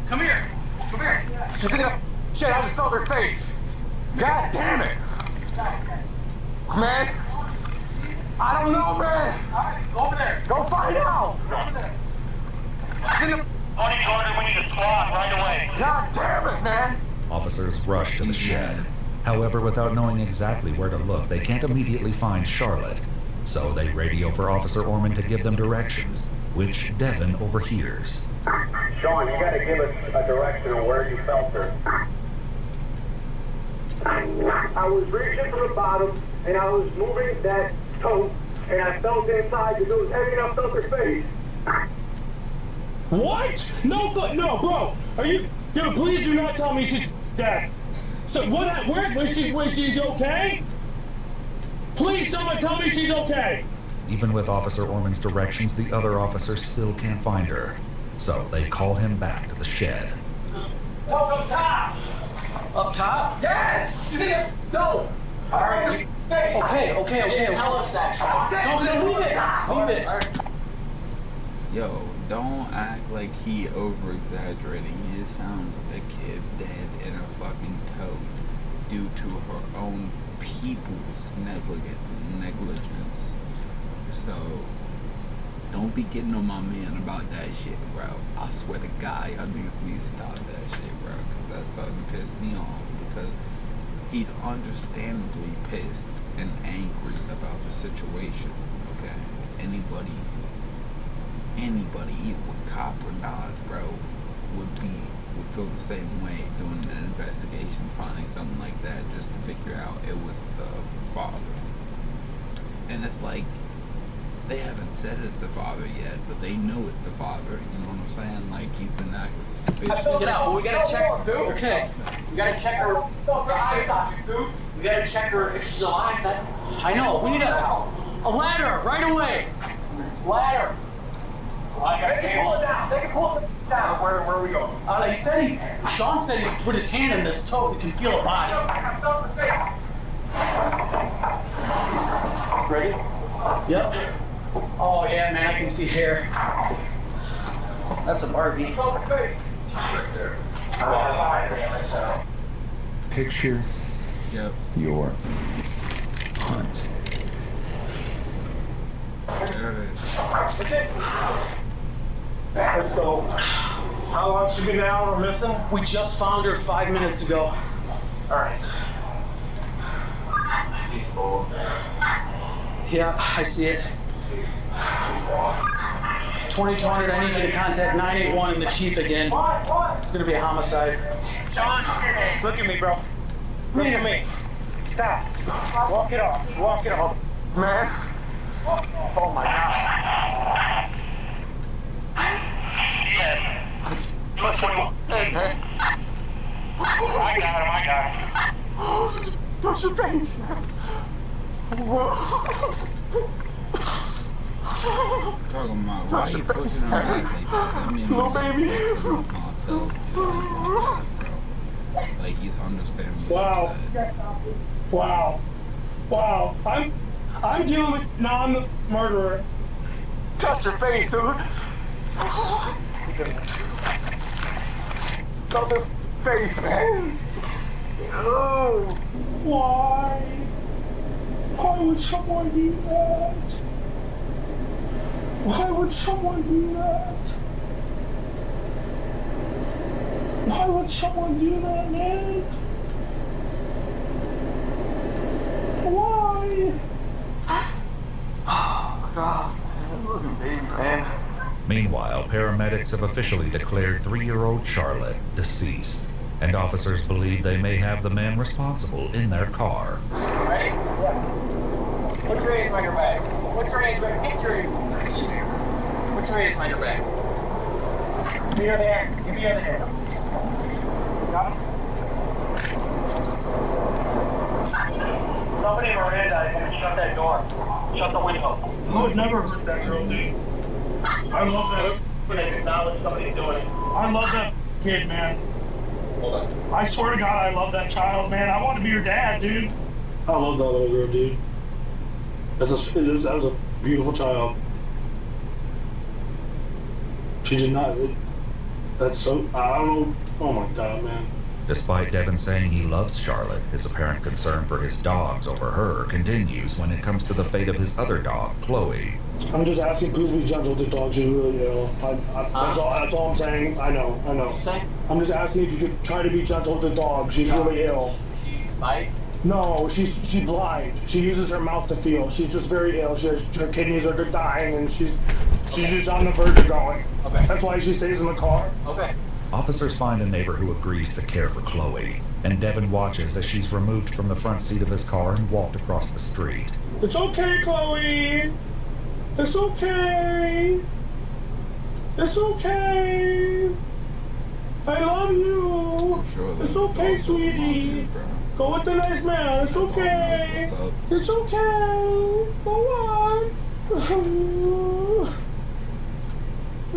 Come here. Come here. Just think of, shit, I just saw their face. God damn it. Man, I don't know, man. Alright, go over there. Go find out. Go over there. Buddy Carter, we need a squad right away. God damn it, man. Officers rush to the shed. However, without knowing exactly where to look, they can't immediately find Charlotte. So they radio for Officer Orman to give them directions, which Devin overhears. Sean, you gotta give us a direction on where you felt her. I was reaching for the bottom, and I was moving that tote, and I felt inside because it was heavy enough to touch her face. What? No, bro. Are you... Dude, please do not tell me she's dead. So what? Where was she okay? Please, someone tell me she's okay. Even with Officer Orman's directions, the other officers still can't find her. So they call him back to the shed. Up top! Up top? Yes! You think don't! Alright, Okay. Tell us that. Leave it. Yo, don't act like he over-exaggerating. He just found a kid dead in a fucking tote due to her own people's negligence. So, don't be getting on my man about that shit, bro. I swear to God, y'all niggas need to stop that shit, bro. Because that's starting to piss me off. Because he's understandably pissed and angry about the situation, okay? Anybody, with cop or not, bro, would feel the same way doing an investigation, finding something like that just to figure out it was the father. And it's like, they haven't said it's the father yet, but they know it's the father. You know what I'm saying? Like, he's been acting suspicious. Get out. We gotta check her boot. Okay. We gotta check her. We gotta check her if she's alive. I know. We need a ladder right away. Ladder. They can pull it down. They can pull it down. Where are we going? Sean said he put his hand in this tote and can feel a body. Ready? Yep. Oh yeah, man, I can see hair. That's a Barbie. Right there. Picture your hunt. There it is. Let's go. How long she been down or missing? We just found her 5 minutes ago. Alright. She's full. Yeah, I see it. 2200, I need you to contact 981 and the chief again. It's gonna be a homicide. Sean, look at me, bro. Look at me. Stop. Walk it off. Walk it off. Man. Oh my God. Yeah. Hey, man. I got him. Touch your face. Talking about why you pushing her like that? Little baby. Myself, like he's understanding what I'm saying. Wow. I'm dealing with non-murderer. Touch your face, dude. Touch your face, man. Oh. Why would someone do that? Why would someone do that? Why would someone do that, man? Why? Oh, God, man. Look at me, man. Meanwhile, paramedics have officially declared 3-year-old Charlotte deceased, and officers believe they may have the man responsible in their car. Ready? Yeah. Put your hands on your bag. Put your hands back. Get your hands. Put your hands on your bag. Give me your other hand. Give me your other hand. Got him? Somebody Miranda is going to shut that door. Shut the window. I would never hurt that girl, dude. I love that. When they acknowledge somebody's doing it. I love that kid, man. Hold on. I swear to God, I love that child, man. I want to be your dad, dude. I love that little girl, dude. That was a beautiful child. She did not. That's so. I don't know. Oh my God, man. Despite Devin saying he loves Charlotte, his apparent concern for his dogs over her continues when it comes to the fate of his other dog, Chloe. I'm just asking, please be gentle with the dog. She's really ill. That's all I'm saying. I know. I'm just asking if you could try to be gentle with the dog. She's really ill. Bite? No, she's blind. She uses her mouth to feel. She's just very ill. Her kidneys are dying, and she's just on the verge of going. Okay. That's why she stays in the car. Okay. Officers find a neighbor who agrees to care for Chloe, and Devin watches as she's removed from the front seat of his car and walked across the street. It's okay, Chloe. It's okay. It's okay. I love you. I'm sure it's okay, sweetie. Go with the next man. It's okay. What's up? It's okay. Go on.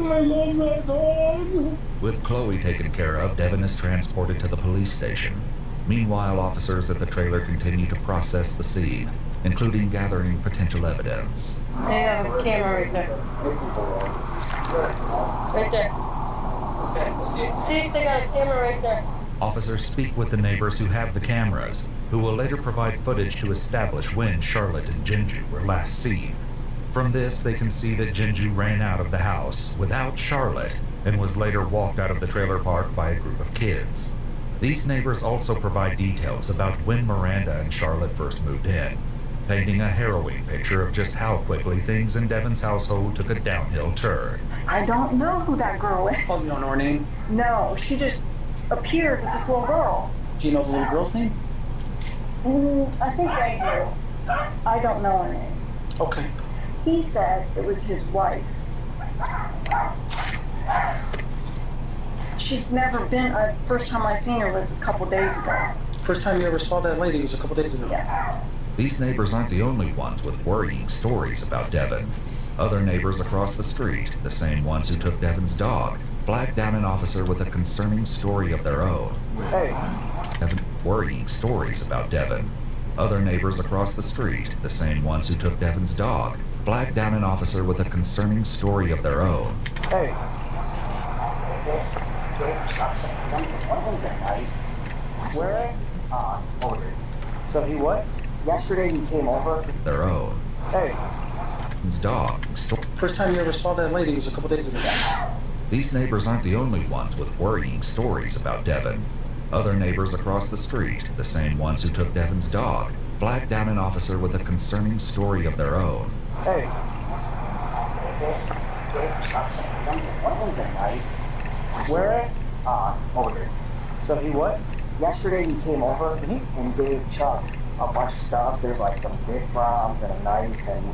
I love that dog. With Chloe taken care of, Devin is transported to the police station. Meanwhile, officers at the trailer continue to process the scene, including gathering potential evidence. They have a camera right there. Right there. See if they got a camera right there. Officers speak with the neighbors who have the cameras, who will later provide footage to establish when Charlotte and Jinju were last seen. From this, they can see that Jinju ran out of the house without Charlotte and was later walked out of the trailer park by a group of kids. These neighbors also provide details about when Miranda and Charlotte first moved in, painting a harrowing picture of just how quickly things in Devin's household took a downhill turn. I don't know who that girl is. Oh, you don't know her name? No, she just appeared with this little girl. Do you know the little girl's name? I think I do. I don't know her name. Okay. He said it was his wife. She's never been, first time I seen her was a couple days ago. First time you ever saw that lady was a couple days ago. Yeah. These neighbors aren't the only ones with worrying stories about Devin. Other neighbors across the street, the same ones who took Devin's dog, flagged down an officer with a concerning story of their own. Hey. Worrying stories about Devin. Other neighbors across the street, the same ones who took Devin's dog, flagged down an officer with a concerning story of their own. Hey. One of them's a knife. Where? Over here. So he what? Yesterday he came over. Their own. Hey. Devin's dog. First time you ever saw that lady was a couple days ago. These neighbors aren't the only ones with worrying stories about Devin. Other neighbors across the street, the same ones who took Devin's dog, flagged down an officer with a concerning story of their own. Hey. One of them's a knife. Where? Over here. So he what? Yesterday he came over and gave Chuck a bunch of stuff. There's like some disc bombs and a knife, and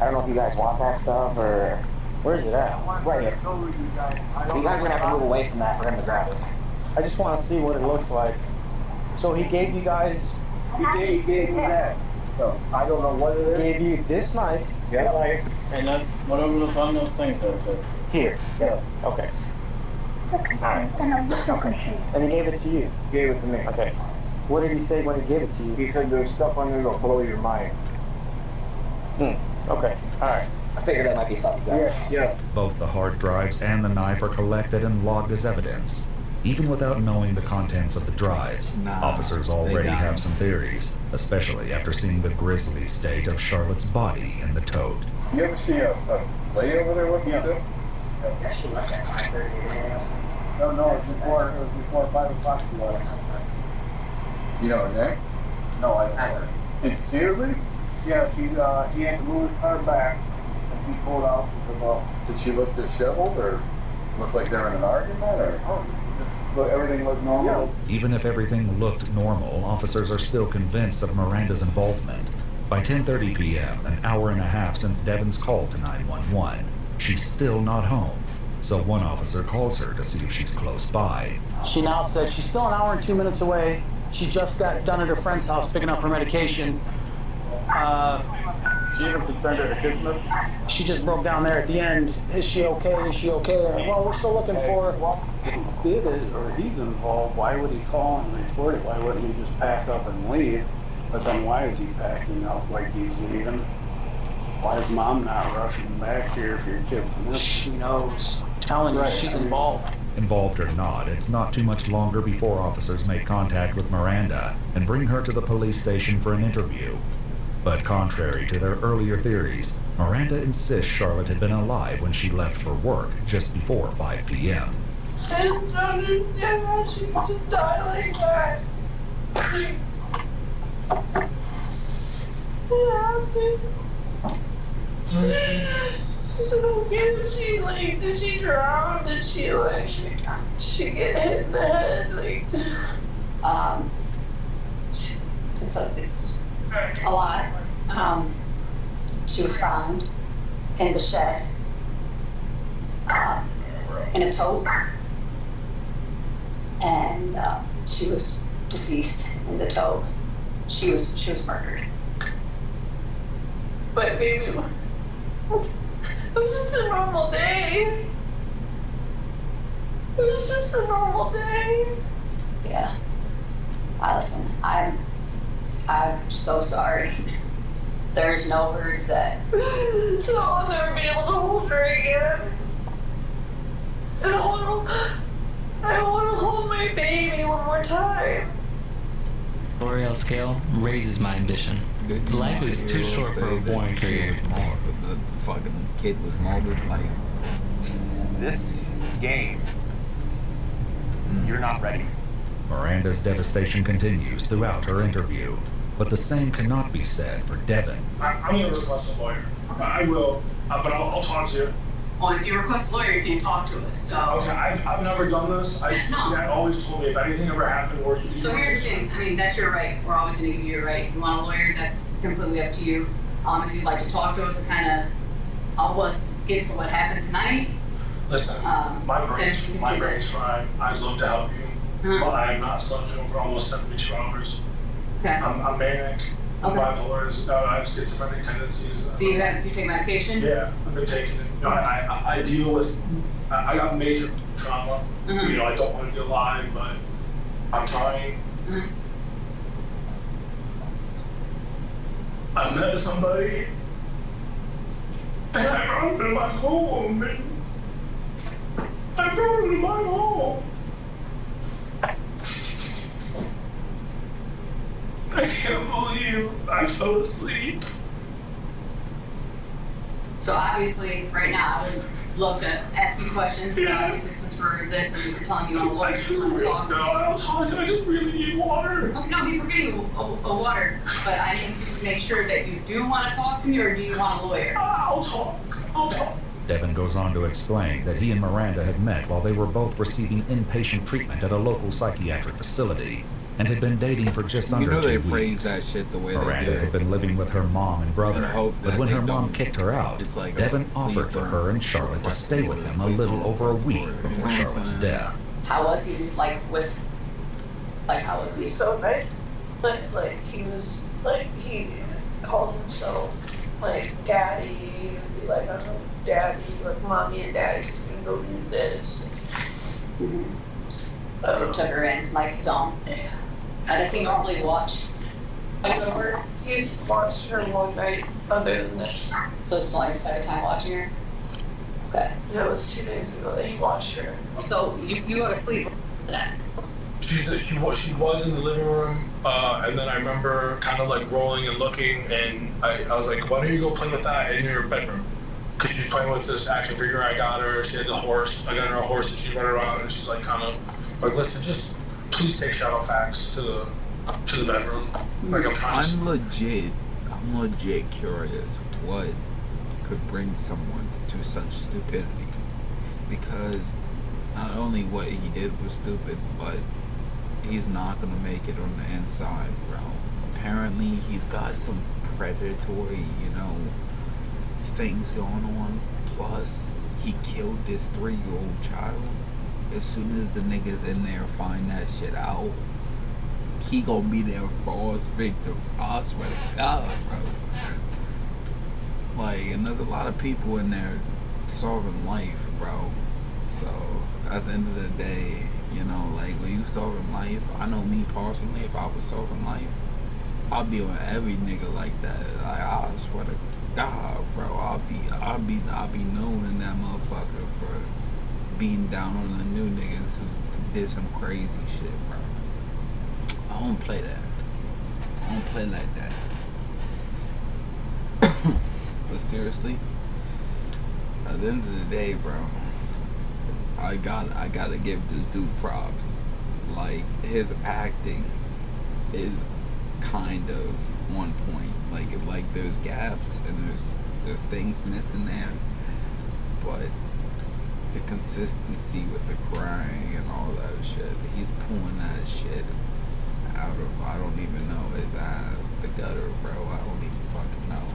I don't know if you guys want that stuff or... Where's it at? Right here. You guys are gonna have to move away from that for him to grab it. I just want to see what it looks like. So he gave you guys... He gave me that. So I don't know what it is. He gave you this knife. Yeah. And then whatever was on those things there. Here. Yeah. Okay. Alright. And he gave it to you? He gave it to me. Okay. What did he say when he gave it to you? He said there's stuff on there that'll blow your mind. Okay. Alright. I figured that might be something. Yes. Yeah. Both the hard drives and the knife are collected and logged as evidence. Even without knowing the contents of the drives, officers already have some theories, especially after seeing the grisly state of Charlotte's body in the tote. You ever see a lady over there with you? Yeah, she left at 5:30 a.m. No, it was before 5 o'clock. You know her name? No, I don't know her. Did you see her leave? Yeah, he had to move his car back, and he pulled out the ball. Did she look disheveled, or look like they're in an argument, or everything looked normal? Yeah. Even if everything looked normal, officers are still convinced of Miranda's involvement. By 10:30 p.m., an hour and a half since Devin's call to 911, she's still not home. So one officer calls her to see if she's close by. She now said she's still an hour and 2 minutes away. She just got done at her friend's house picking up her medication. She even concerned her to Christmas? She just broke down there at the end. Is she okay? Is she okay? Well, we're still looking for her. Well, if he did it, or he's involved, why would he call and report it? Why wouldn't he just pack up and leave? But then why is he packing up like he's leaving? Why is mom not rushing back here if your kid's missing? She knows. Telling you she's involved. Involved or not, it's not too much longer before officers make contact with Miranda and bring her to the police station for an interview. But contrary to their earlier theories, Miranda insists Charlotte had been alive when she left for work just before 5 p.m. I just don't understand how she could just die like that. What happened? Is it okay? Did she drown? Did she get hit in the head? It's a lot. She was found in the shed, in a tote, and she was deceased in the tow. She was murdered. But baby, it was just a normal day. It was just a normal day. Yeah. Listen, I'm so sorry. There's no words that. So I'll never be able to hold her again. I don't want to hold my baby one more time. L'Oreal scale raises my ambition. Life is too short for a boring career. The fucking kid was murdered. Like, this game, you're not ready. Miranda's devastation continues throughout her interview, but the same cannot be said for Devin. I'm going to request a lawyer. I will, but I'll talk to you. Well, if you request a lawyer, you can't talk to us, so... Okay, I've never done this. Dad always told me if anything ever happened where you... So here's the thing. I mean, that's your right. We're always going to give you your right. If you want a lawyer, that's completely up to you. If you'd like to talk to us, kind of help us get to what happened tonight. Listen, my brain's fine. I'd love to help you, but I am not slept for almost 72 hours. Okay. I'm manic. I'm bipolar. I have schizophrenic tendencies. Do you take medication? Yeah, I've been taking it. You know, I deal with. I got major trauma. You know, I don't want to be alive, but I'm trying. I met somebody, and I brought him to my home, and I brought him to my home. I can't believe I fell asleep. So obviously, right now, I would love to ask you questions, but obviously since we're this and you're telling me you want a lawyer, you want to talk. No, I'll talk to you. I just really need water. Okay, no, we're getting a water, but I need to make sure that you do want to talk to me, or do you want a lawyer? I'll talk. Devin goes on to explain that he and Miranda had met while they were both receiving inpatient treatment at a local psychiatric facility, and had been dating for just under 2 weeks. You know they phrase that shit the way Miranda they do. had been living with her mom and brother, but when her mom kicked her out, like, Devin offered for her and Charlotte to stay with him a little over a week before Charlotte's death. How was he, how was he? So nice. Like he was, he called himself, daddy. He would be like, I'm daddy, mommy and daddy, you can go do this. It took her in, like his own. Yeah. How does he normally watch over? He's watched her one night other than this. So this is like his second time watching her? Okay. Yeah, it was 2 days ago that he watched her. So you go to sleep for that? She was in the living room, and then I remember kind of rolling and looking, and I was like, why don't you go play with that in your bedroom? Because she's playing with this action figure I got her. She had the horse. I got her a horse and she run around, and she's listen, just please take Shadowfax to the bedroom. I'm legit curious what could bring someone to such stupidity, because not only what he did was stupid, but he's not gonna make it on the inside, bro. Apparently he's got some predatory, things going on. Plus, he killed this 3-year-old child. As soon as the niggas in there find that shit out, he gonna be their false victim. I swear to God, bro. And there's a lot of people in there solving life, bro. So, at the end of the day, when you solving life, I know me personally, if I was solving life, I'll be on every nigga like that. I swear to God, bro, I'll be known in that motherfucker for being down on the new niggas who did some crazy shit, bro. I don't play that. I don't play like that. But seriously, at the end of the day, bro, I gotta give this dude props. His acting is kind of on point. There's gaps and there's things missing there, but the consistency with the crying and all that shit, he's pulling that shit out of, I don't even know, his ass, the gutter, bro. I don't even fucking know.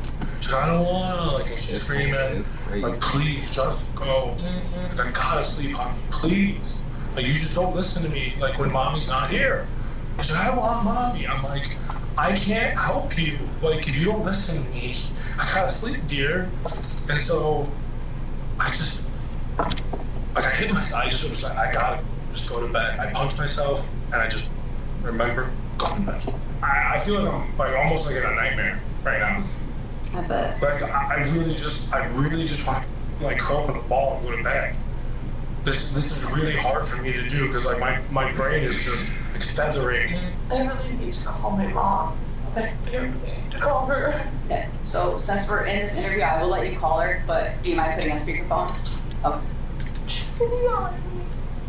I don't wanna, she's screaming, it's crazy. Please, just go. I gotta sleep, honey, please. You just don't listen to me, when mommy's not here. She's like, I want mommy. I'm like, I can't help you. Like, if you don't listen to me, I gotta sleep, dear. And so I hit myself. I just was like, I gotta just go to bed. I punched myself, and I just remember going to bed. I feel like I'm like almost like in a nightmare right now. I bet. Like I really just want to like curl up in a ball and go to bed. This is really hard for me to do because like my brain is just accelerating. I really need to call my mom. Okay. I really need to call her. Yeah. So since we're in this interview, I will let you call her, but do you mind putting on speakerphone? Okay. She's gonna yell at me.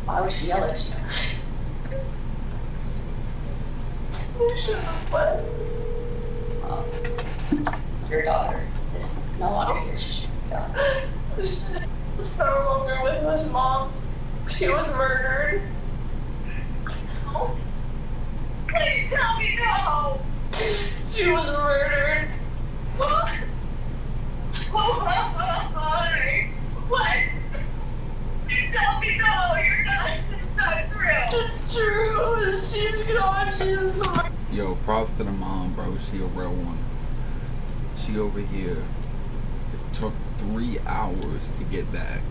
Why would she yell at you? I shouldn't have left. Your daughter is no longer here. She should be gone. She's no longer with us, Mom. She was murdered. Please tell me no. She was murdered. What? Why? What? Please tell me no. You're not. It's not true. It's true. She's gone. She's. Yo, props to the mom, bro. She a real one. She over here. It took 3 hours to get back.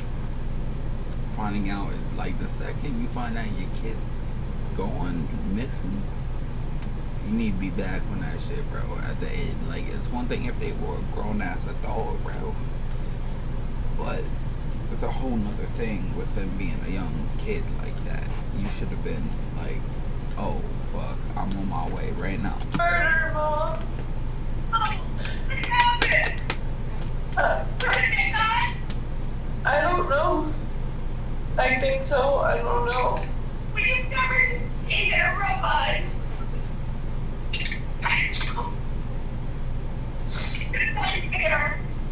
Finding out, like, the second you find out your kid's gone missing, you need to be back on that shit, bro. At the end, like, it's one thing if they were a grown ass adult, bro, but it's a whole nother thing with them being a young kid like that. You should have been like, oh fuck, I'm on my way right now. Murder, Mom. What happened? I don't know. I think so. I don't know. We discovered she's a robot.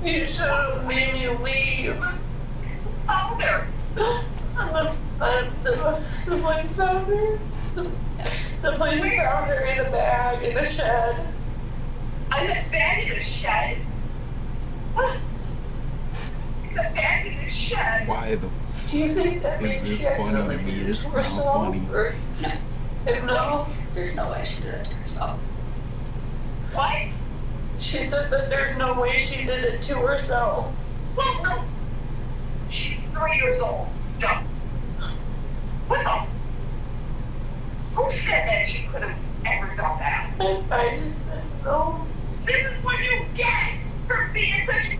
You should have made me leave. Found her. The police found her. The police found her in a bag in a shed. A bag in a shed? What? A bag in a shed? Why the Do you think that is means she this funny to accidentally me? did it It's to not herself? funny. Or no? There's no way she did that to herself. What? She said that there's no way she did it to herself. Well, no. She's 3 years old. No. Well, who said that she could have ever done that? I just said no. This is what you get for being such a...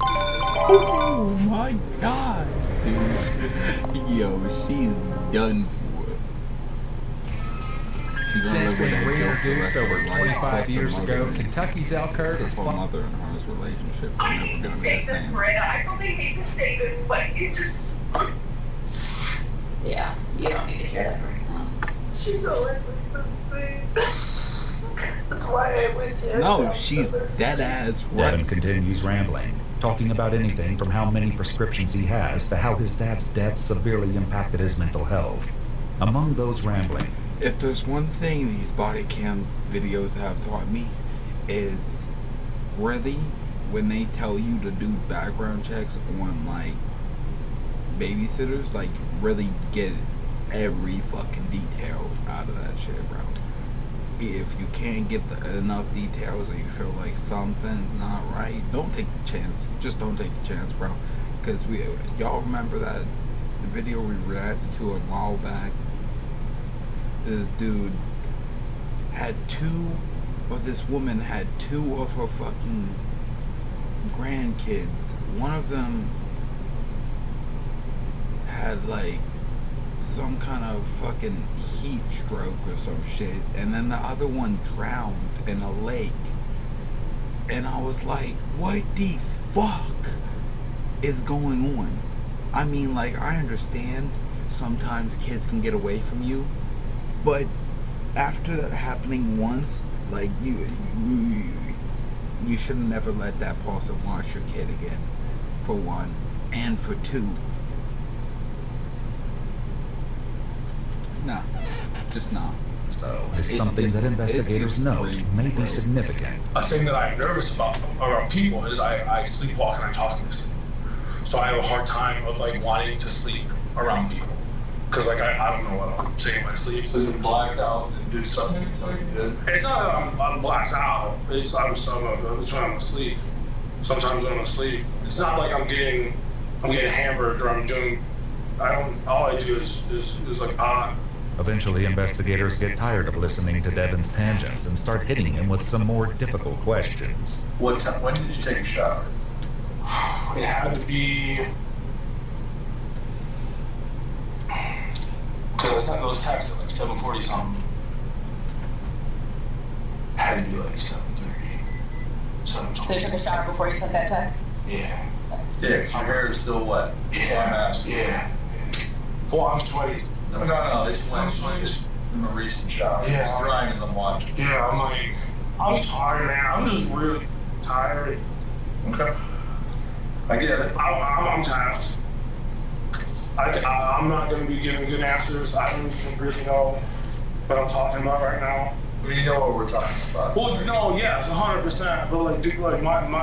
Oh my gosh, dude. Yo, she's done for. Since being reintroduced over 25 years ago, Kentucky's Al Kurt is her mother and her relationship are never gonna be the same. I really need to say this, but you just... Yeah, you don't need to hear that right now. She's always like this thing. That's why I went to... No, she's dead ass right. Devin continues rambling, talking about anything from how many prescriptions he has to how his dad's death severely impacted his mental health. Among those rambling, if there's one thing these body cam videos have taught me, is really when they tell you to do background checks on like babysitters, like really get every fucking detail out of that shit, bro. If you can't get enough details or you feel like something's not right, don't take the chance. Just don't take the chance, bro. Because y'all remember that video we reacted to a while back? This dude had this woman had 2 of her fucking grandkids. One of them had like some kind of fucking heat stroke or some shit, and then the other one drowned in a lake. And I was like, what the fuck is going on? I mean, like, I understand sometimes kids can get away from you, but after that happening once, like, you should have never let that person watch your kid again, for one. And for two, no, just no. So, it's something that investigators know may be significant. A thing that I'm nervous about around people is I sleepwalk and I talk in my sleep. So I have a hard time of like wanting to sleep around people. Cause like I don't know what I'm saying in my sleep. So you blacked out and did something like you did? It's not that I'm blacked out. It's when I'm asleep. Sometimes when I'm asleep, it's not like I'm getting hammered or all I do is like pot. Eventually, investigators get tired of listening to Devin's tangents and start hitting him with some more difficult questions. When did you take a shower? It had to be... Because I sent those texts at like 7:40 something. Had to be like 7:30. 7:20. So you took a shower before you sent that text? Yeah. Yeah, because your hair is still wet. Yeah. Yeah. Well, I'm sweaty. No, it's wet. It's in the recent shower. Yeah. It's drying as I'm watching. Yeah, I'm tired, man. I'm just really tired. Okay. I get it. I'm tasked. I'm not going to be giving good answers. I don't even really know what I'm talking about right now. Well, you know what we're talking about. Well, no, yeah, it's 100%. But like, dude, like I'm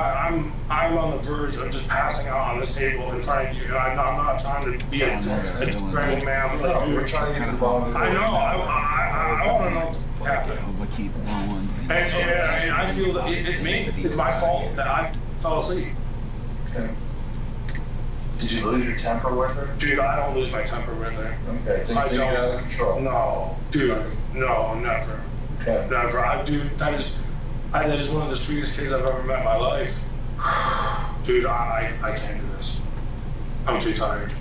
on the verge of just passing out on this table in front of you, and I'm not trying to be a degrading man. But like, dude, we're trying to get to the bottom of the I know. I want to know what's happening. I'm gonna keep going. And I feel that it's me. It's my fault that I fell asleep. Okay. Did you lose your temper with her? Dude, I don't lose my temper with her. Okay, things get out of control. No, dude, no, never. Okay. Never. That is one of the sweetest kids I've ever met in my life. Dude, I can't do this. I'm too tired.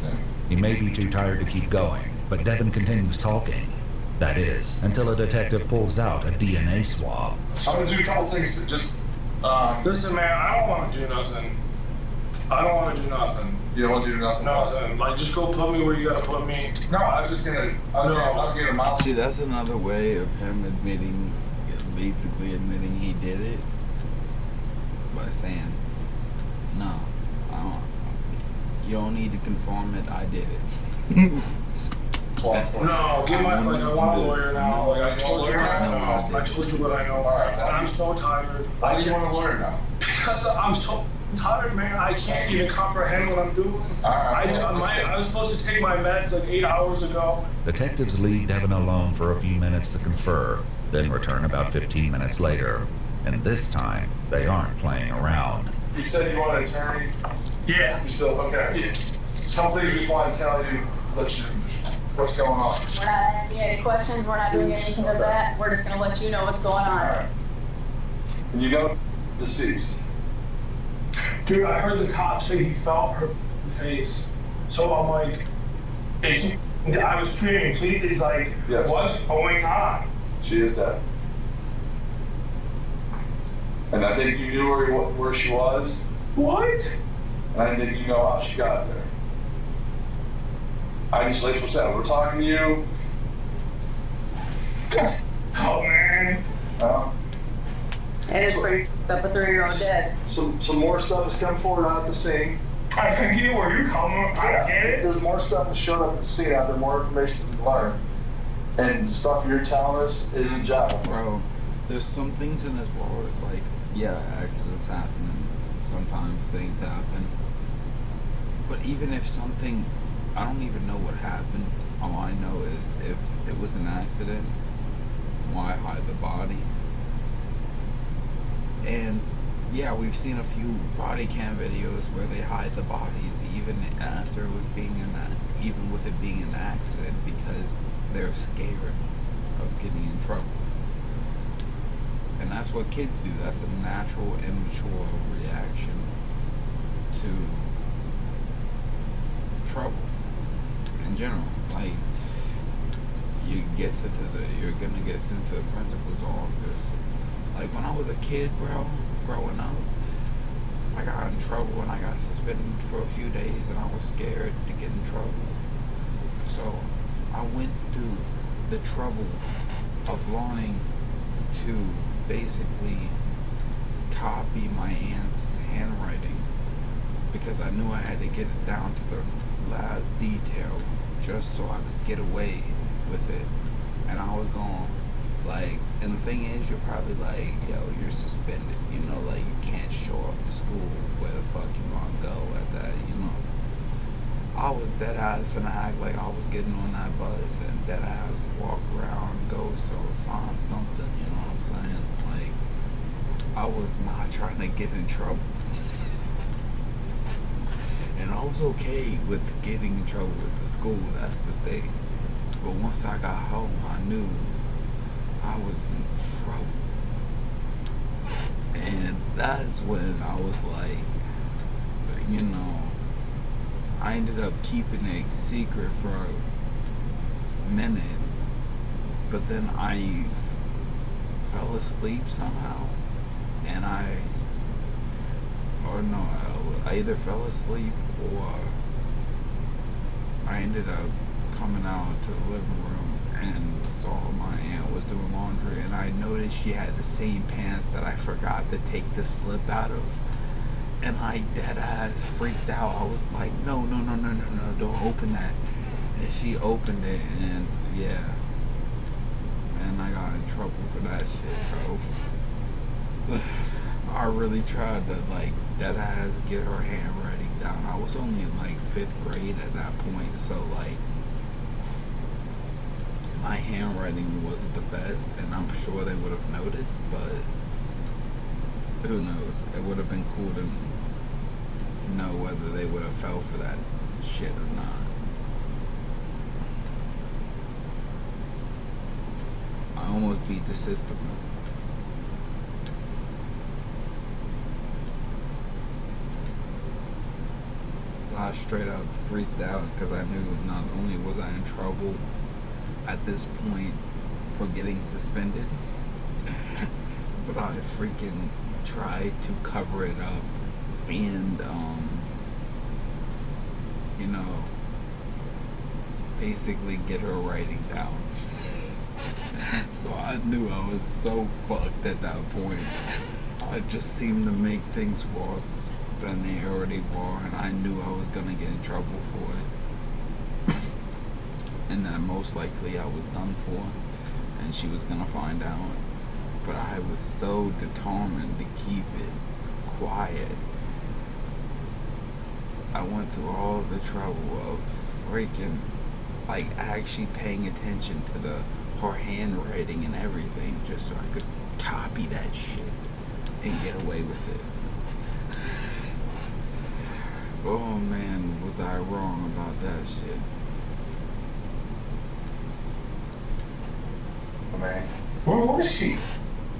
He may be too tired to keep going, but Devin continues talking. That is, until a detective pulls out a DNA swab. I'm gonna do a couple things to just... Listen, man, I don't want to do nothing. I don't want to do nothing. You don't want to do nothing? Nothing. Like, just go put me where you gotta put me. No, I was gonna mouth. See, that's another way of him basically admitting he did it by saying, no, I don't. You don't need to confirm it. I did it. No, get my I want a lawyer now. Like I told you what I know. I told you what I know. All right. And I'm so tired. Why do you want a lawyer now? Because I'm so tired, man. I can't even comprehend what I'm doing. I was supposed to take my meds like 8 hours ago. Detectives leave Devin alone for a few minutes to confer, then return about 15 minutes later. And this time, they aren't playing around. You said you want an attorney? Yeah. You still okay? Yeah. A couple things we just want to tell you, let you what's going on. We're not asking any questions. We're not doing anything of that. We're just going to let you know what's going on. All right. And you know deceased. Dude, I heard the cop say he felt her face. So I'm like, I was screaming, please. He's like, yes. What's going on? She is dead. And I think you knew where she was. What? And I think you know how she got there. I just, like I said, we're talking to you. Oh, man. It is pretty up a 3-year-old dead. Some more stuff has come forward out at the scene. I can get where you're coming. I get it. There's more stuff that showed up at the scene out there, more information to learn. And the stuff you're telling us isn't jive. Bro, there's some things in this world, it's like, yeah, accidents happen and sometimes things happen. But even if something, I don't even know what happened. All I know is if it was an accident, why hide the body? And yeah, we've seen a few body cam videos where they hide the bodies even after it was even with it being an accident because they're scared of getting in trouble. And that's what kids do. That's a natural, immature reaction to trouble in general. Like, you're gonna get sent to the principal's office. Like, when I was a kid, bro, growing up, I got in trouble and I got suspended for a few days and I was scared to get in trouble. So I went through the trouble of learning to basically copy my aunt's handwriting because I knew I had to get it down to the last detail just so I could get away with it. And I was going, like, and the thing is, you're probably like, yo, you're suspended, you know, like, you can't show up to school, where the fuck you wanna go at that, you know. I was dead ass finna act like I was getting on that bus and dead ass walk around, go so find something, you know what I'm saying? Like, I was not trying to get in trouble. And I was okay with getting in trouble with the school, that's the thing. But once I got home, I knew I was in trouble. And that's when I was like, you know, I ended up keeping it secret for a minute. But then I fell asleep somehow. And I either fell asleep or I ended up coming out to the living room and saw my aunt was doing laundry, and I noticed she had the same pants that I forgot to take the slip out of, and I dead ass freaked out. I was like, no, don't open that. And she opened it, and yeah, and I got in trouble for that shit, bro. I really tried to like dead ass get her handwriting down. I was only in like 5th grade at that point, so like my handwriting wasn't the best, and I'm sure they would have noticed, but who knows? It would have been cool to know whether they would have fell for that shit or not. I almost beat the system. I straight up freaked out because I knew not only was I in trouble at this point for getting suspended, but I freaking tried to cover it up and, you know, basically get her writing down. So I knew I was so fucked at that point. I just seemed to make things worse than they already were, and I knew I was gonna get in trouble for it. And that most likely I was done for, and she was gonna find out. But I was so determined to keep it quiet. I went through all the trouble of freaking, like, actually paying attention to her handwriting and everything, just so I could copy that shit and get away with it. Oh man, was I wrong about that shit. Man. Where was she?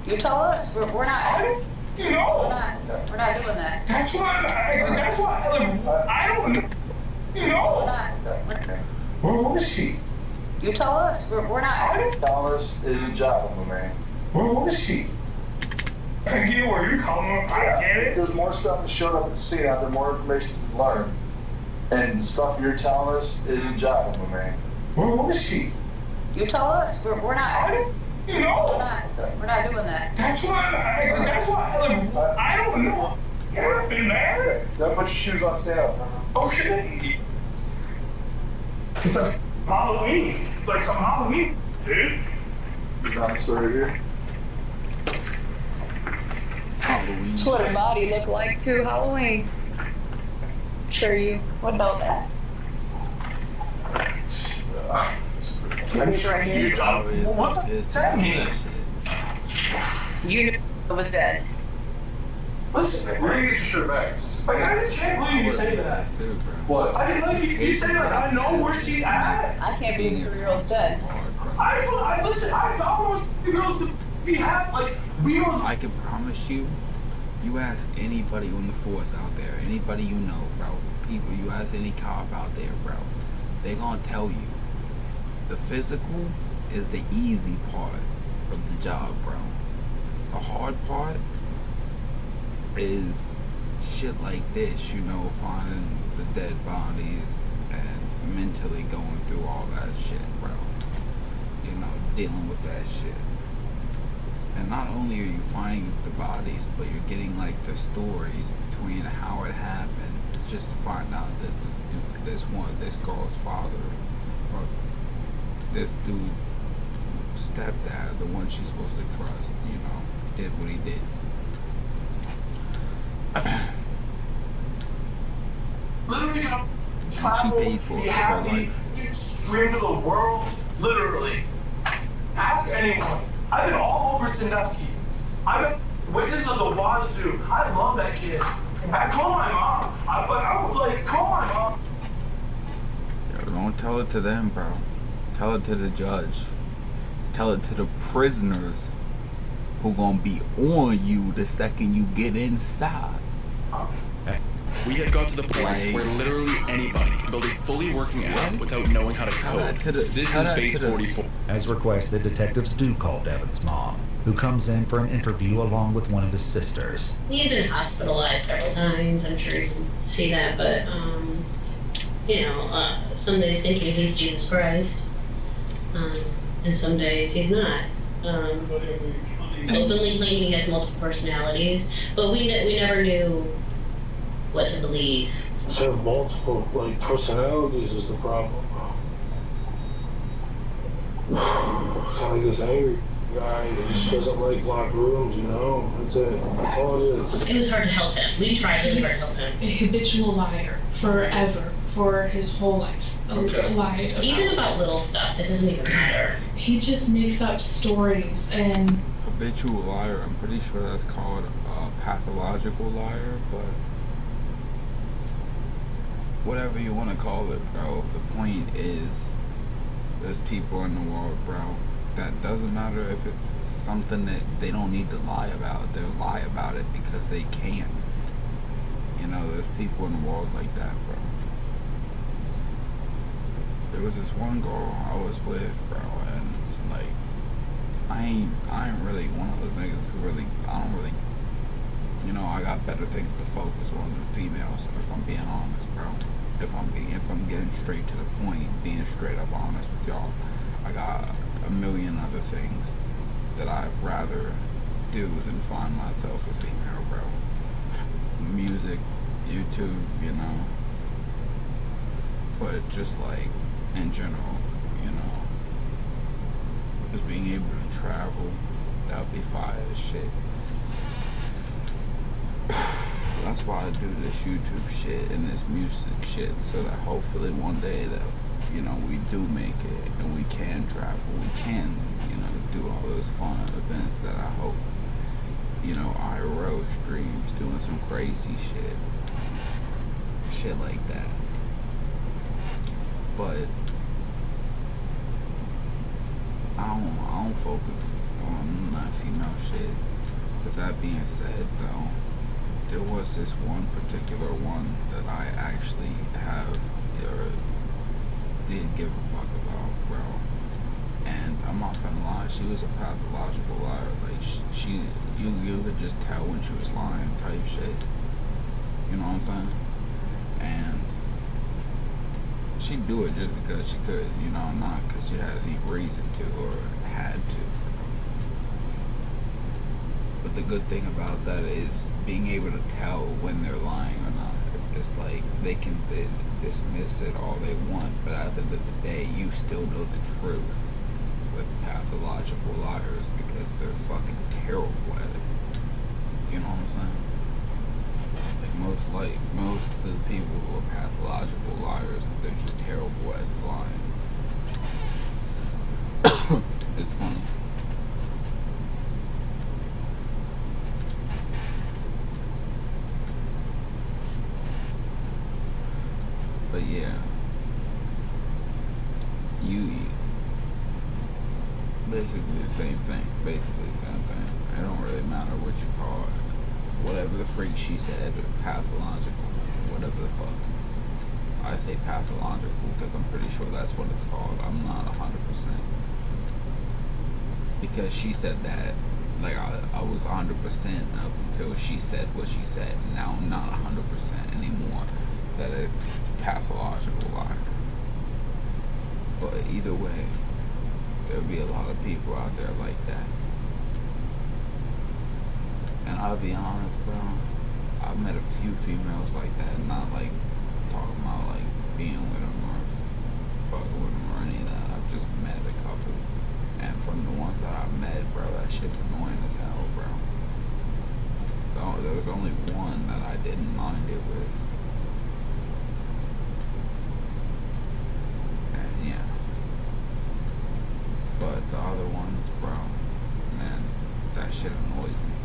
You tell us. We're not. You know. We're not doing that. That's why I don't. You know. Where was she? You tell us. We're not. Thomas is your job, my man. Where was she? I get where you're coming from. I get it. There's more stuff that showed up at the scene out there, more information to learn. And stuff you're telling us is your job, my man. Where was she? You tell us. We're not. You know. We're not doing that. That's why I don't know. You've been married. Now put your shoes on, stand up. Okay. It's like Halloween. Like some Halloween, dude. You got the story here? Halloween. That's what her body looked like too. Halloween. Sure you would know that. It's right here. What's that mean? You knew it was dead. Listen, man, we're gonna get your shirt back. Like, I just can't believe you say that. What? I didn't like you say that. I know where she's at. I can't believe 3-year-old's dead. I thought it was girls to be happy. Like, we were. I can promise you, you ask anybody on the force out there, anybody you know, bro, people, you ask any cop out there, bro, they gonna tell you the physical is the easy part of the job, bro. The hard part is shit like this, you know, finding the dead bodies and mentally going through all that shit, bro. You know, dealing with that shit. And not only are you finding the bodies, but you're getting like the stories between how it happened, just to find out that this girl's father, or this dude, stepdad, the one she's supposed to trust, you know, did what he did. Literally got She paid for it be with her happy, life. scream to the world, literally. Ask anyone. I've been all over Sandusky. I've been witness of the Wazoo. I love that kid. I call my mom. I would like call my mom. Yo, don't tell it to them, bro. Tell it to the judge. Tell it to the prisoners who gonna be on you the second you get inside. We had got to the point where literally anybody can build a fully working app without knowing how to code. This is base 44. As requested, detectives do call Devin's mom, who comes in for an interview along with one of his sisters. He's been hospitalized several times. I'm sure you can see that, but some days thinking he's Jesus Christ, and some days he's not. Openly claiming he has multiple personalities, but we never knew what to believe. Just have multiple personalities is the problem. Like this angry guy who just doesn't like locked rooms, that's it. That's all it is. It was hard to help him. We tried really hard to help him. A habitual liar forever, for his whole life. Lied even about little stuff that doesn't even matter. He just makes up stories and habitual liar. I'm pretty sure that's called a pathological liar, but whatever you want to call it, bro. The point is, there's people in the world, bro, that doesn't matter if it's something that they don't need to lie about. They'll lie about it because they can. There's people in the world like that, bro. There was this one girl I was with, bro, and I ain't really one of those niggas who I don't really, I got better things to focus on than females, if I'm being honest, bro. If I'm getting straight to the point, being straight up honest with y'all, I got a million other things that I'd rather do than find myself a female, bro. Music, YouTube, but just in general, just being able to travel, that would be fire as shit. That's why I do this YouTube shit and this music shit, so that hopefully one day that, we do make it and we can travel, we can, do all those fun events that I hope, IRL streams, doing some crazy shit like that. But I don't focus on that female shit. With that being said, though, there was this one particular one that I actually did give a fuck about, bro. And I'm not gonna lie, she was a pathological liar. You could just tell when she was lying, type shit. You know what I'm saying? And she'd do it just because she could, not because she had any reason to or had to. But the good thing about that is being able to tell when they're lying or not. It's they can dismiss it all they want, but at the end of the day, you still know the truth with pathological liars because they're fucking terrible at it. You know what I'm saying? Most of the people who are pathological liars, they're just terrible at lying. It's funny. But yeah, basically the same thing. It don't really matter what you call it. Whatever the freak she said, pathological, whatever the fuck. I say pathological because I'm pretty sure that's what it's called. I'm not 100%. Because she said that, I was 100% up until she said what she said. Now I'm not 100% anymore. That is pathological liar. But either way, there'll be a lot of people out there like that. And I'll be honest, bro, I've met a few females like that, not talking about being with them or fucking with them or any of that. I've just met a couple. And from the ones that I've met, bro, that shit's annoying as hell, bro. There was only one that I didn't mind it with. that shit annoys me.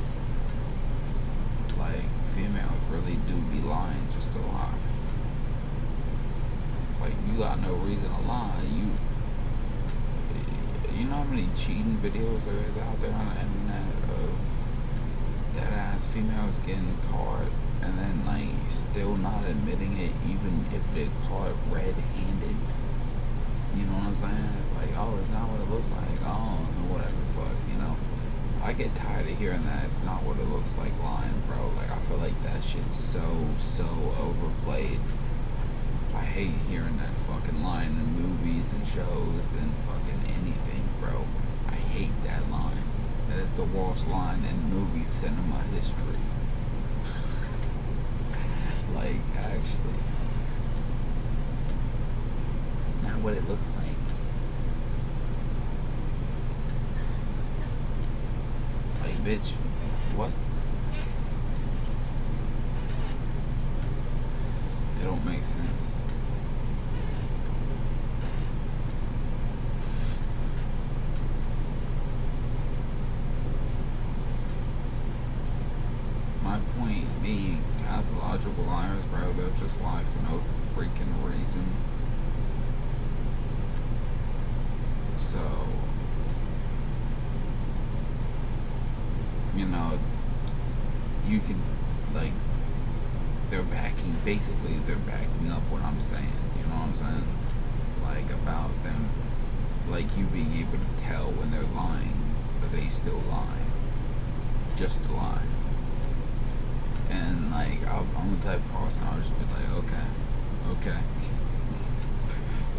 Like, females really do be lying just to lie. Like, you got no reason to lie. You know how many cheating videos there is out there on the internet of that ass females getting caught and then like still not admitting it, even if they're caught red-handed. You know what I'm saying? It's like, oh, it's not what it looks like. Oh, whatever, fuck, you know. I get tired of hearing that it's not what it looks like lying, bro. Like, I feel like that shit's so overplayed. I hate hearing that fucking line in movies and shows and fucking anything, bro. I hate that line. That is the worst line in movie cinema history. Like, actually. It's not what it looks like. Like, bitch, what? It don't make sense. My point being, pathological liars, bro, they'll just lie for no freaking reason. So, you know, you can, like, they're backing up what I'm saying, you know what I'm saying? Like, about them, like, you being able to tell when they're lying, but they still lie. Just to lie. And, like, I'm the type of person, I'll just be like, okay.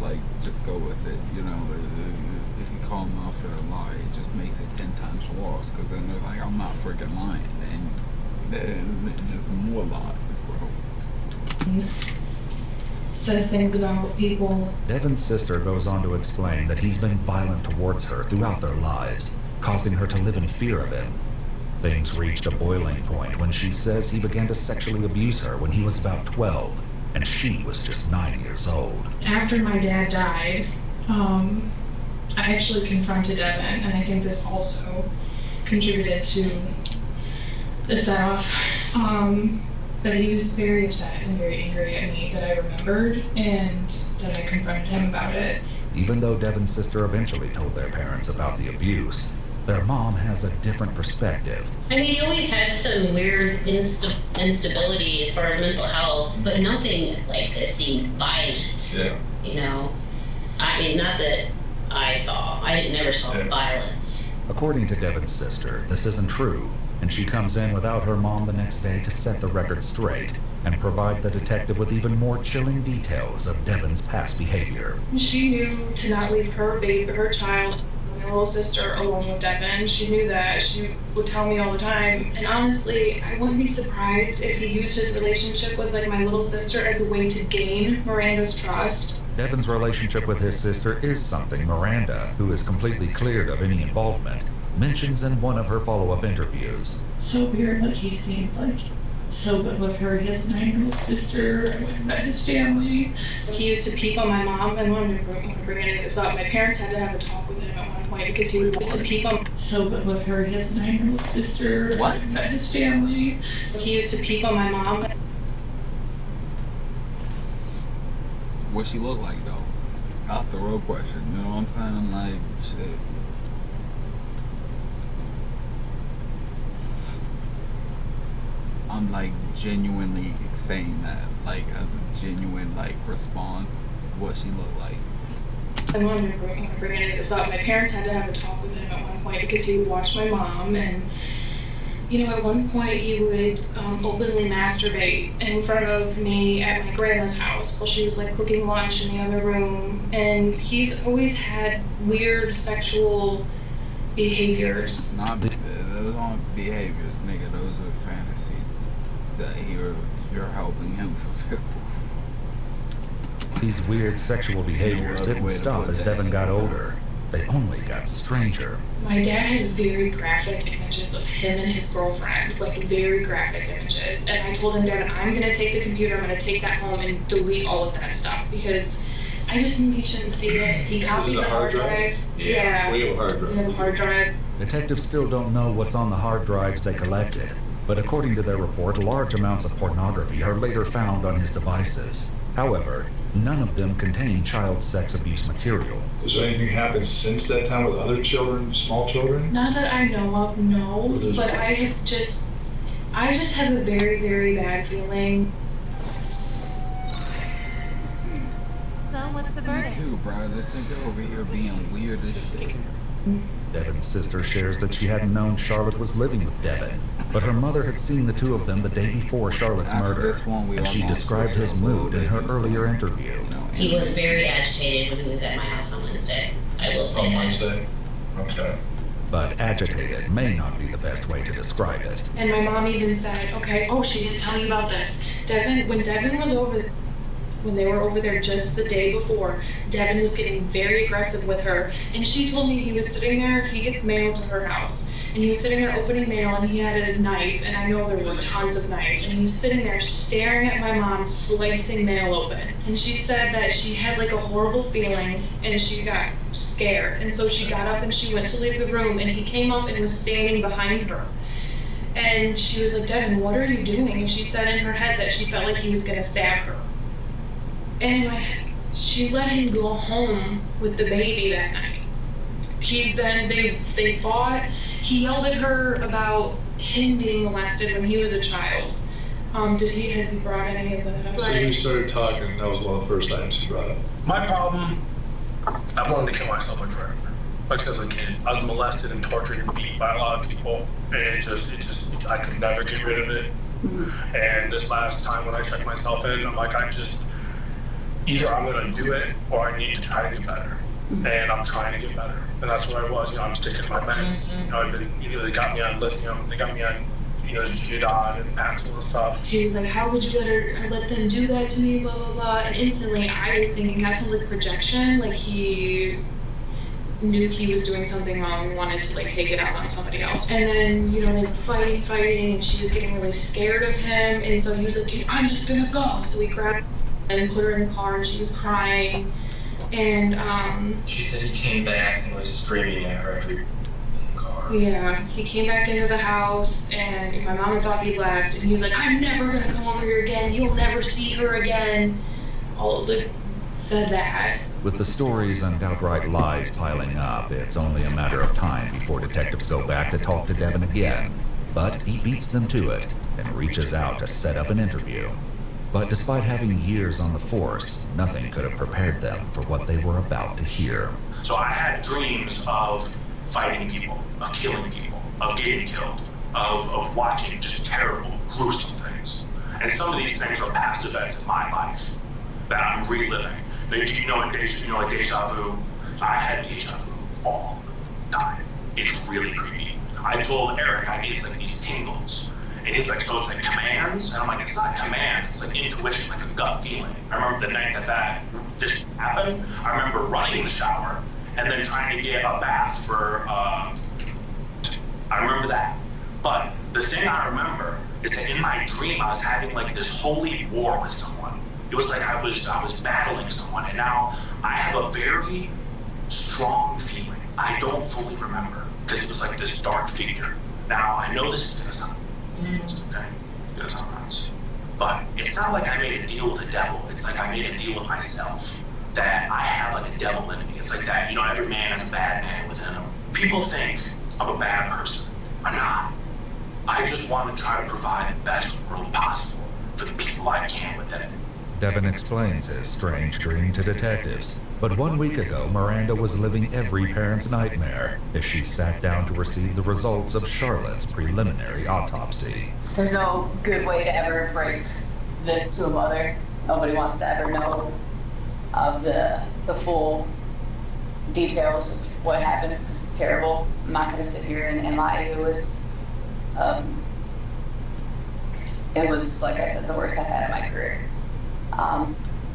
Like, just go with it, you know. If you call them out for a lie, it just makes it 10 times worse, because then they're like, I'm not freaking lying, and then just more lies, bro. Says things about people. Devin's sister goes on to explain that he's been violent towards her throughout their lives, causing her to live in fear of him. Things reached a boiling point when she says he began to sexually abuse her when he was about 12, and she was just 9 years old. After my dad died, I actually confronted Devin, and I think this also contributed to the set-off. But he was very upset and very angry at me that I remembered, and that I confronted him about it. Even though Devin's sister eventually told their parents about the abuse, their mom has a different perspective. I mean, he always had some weird instability as far as mental health, but nothing like this seemed violent. Yeah. You know? I mean, not that I saw. I never saw violence. According to Devin's sister, this isn't true, and she comes in without her mom the next day to set the record straight and provide the detective with even more chilling details of Devin's past behavior. She knew to not leave her baby, her child, my little sister alone with Devin. She knew that. She would tell me all the time. And honestly, I wouldn't be surprised if he used his relationship with like my little sister as a way to gain Miranda's trust. Devin's relationship with his sister is something Miranda, who is completely cleared of any involvement, mentions in one of her follow-up interviews. So weird, like he seemed like so good with her. He has a 9-year-old sister. I went and met his family. He used to peek on my mom, and when we bring any of this up, my parents had to have a talk with him at one point because he used to peek on so good with her. He has a 9-year-old sister. What? I went and met his family. He used to peek on my mom. What she look like, though? That's the real question, you know what I'm saying? Like, shit. I'm like genuinely saying that, like, as a genuine like response, what she looked like. And when we bring any of this up, my parents had to have a talk with him at one point because he would watch my mom, and you know, at one point he would openly masturbate in front of me at my grandma's house while she was like cooking lunch in the other room. And he's always had weird sexual behaviors. Those aren't behaviors, nigga. Those are fantasies that you're helping him fulfill. These weird sexual behaviors didn't stop as Devin got older. They only got stranger. My dad had very graphic images of him and his girlfriend, like very graphic images. And I told him, Dad, I'm going to take the computer, I'm going to take that home and delete all of that stuff because I just knew he shouldn't see it. He copied the hard drive. Yeah. We have a hard drive. We have a hard drive. Detectives still don't know what's on the hard drives they collected, but according to their report, large amounts of pornography are later found on his devices. However, none of them contain child sex abuse material. Has there anything happened since that time with other children, small children? Not that I know of, no. But I just have a very, very bad feeling. So what's the verdict? Too, bro. This nigga over here being weird as shit. Devin's sister shares that she hadn't known Charlotte was living with Devin, but her mother had seen the two of them the day before Charlotte's murder, and she described his mood in her earlier interview. He was very agitated when he was at my house on Wednesday. I will say that. Wednesday? Okay. But agitated may not be the best way to describe it. And my mom even said, okay, she didn't tell me about this. When Devin was when they were over there just the day before, Devin was getting very aggressive with her. And she told me he was sitting there, he gets mail to her house. And he was sitting there opening mail and he had a knife, and I know there were tons of knives. And he was sitting there staring at my mom, slicing mail open. And she said that she had like a horrible feeling and she got scared. And so she got up and she went to leave the room, and he came up and was standing behind her. And she was like, Devin, what are you doing? And she said in her head that she felt like he was gonna stab her. And in my head, she let him go home with the baby that night. They fought. He yelled at her about him being molested when he was a child. Has he brought any of that up? So you started talking, that was one of the first items he brought up. My problem, I wanted to kill myself like forever. Like as a kid, I was molested and tortured and beat by a lot of people, and I could never get rid of it. Mm-hmm. And this last time when I checked myself in, I'm like, either I'm gonna do it or I need to try to get better. Mm-hmm. And I'm trying to get better. And that's what I was, I'm sticking to my meds. They got me on lithium, they got me on, Judon and Paxil and stuff. He was like, how would you let them do that to me, blah, blah, blah. And instantly I was thinking that sounds like projection, like he knew he was doing something wrong and wanted to take it out on somebody else. And then, they were fighting, and she was getting really scared of him. And so he was like, I'm just gonna go. So we grabbed her and put her in the car, and she was crying. And she said he came back and was screaming at her in the car. Yeah, he came back into the house, and my mom thought he left, and he was like, I'm never gonna come over here again, you'll never see her again. All of it said that. With the stories and outright lies piling up, it's only a matter of time before detectives go back to talk to Devin again. But he beats them to it and reaches out to set up an interview. But despite having years on the force, nothing could have prepared them for what they were about to hear. So I had dreams of fighting people, of killing people, of getting killed, of watching just terrible, gruesome things. And some of these things are past events in my life that I'm reliving. Like deja vu? I had deja vu all the time. It's really creepy. I told Eric, it's like these tingles. And he's like, so it's like commands? And I'm like, it's not commands, it's like intuition, like a gut feeling. I remember the night that this happened, I remember running in the shower and then trying to get a bath for, I remember that. But the thing I remember is that in my dream, I was having like this holy war with someone. It was like I was battling someone, and now I have a very strong feeling. I don't fully remember, because it was like this dark figure. Now, I know this is gonna sound okay, gonna sound nice. But it's not like I made a deal with the devil. It's like I made a deal with myself that I have like a devil in me. It's like that, every man has a bad man within him. People think I'm a bad person. I'm not. I just want to try to provide the best world possible for the people I can within it. Devin explains his strange dream to detectives, but 1 week ago, Miranda was living every parent's nightmare as she sat down to receive the results of Charlotte's preliminary autopsy. There's no good way to ever break this to a mother. Nobody wants to ever know of the full details of what happens, because it's terrible. I'm not going to sit here and lie to you. It was, like I said, the worst I've had in my career.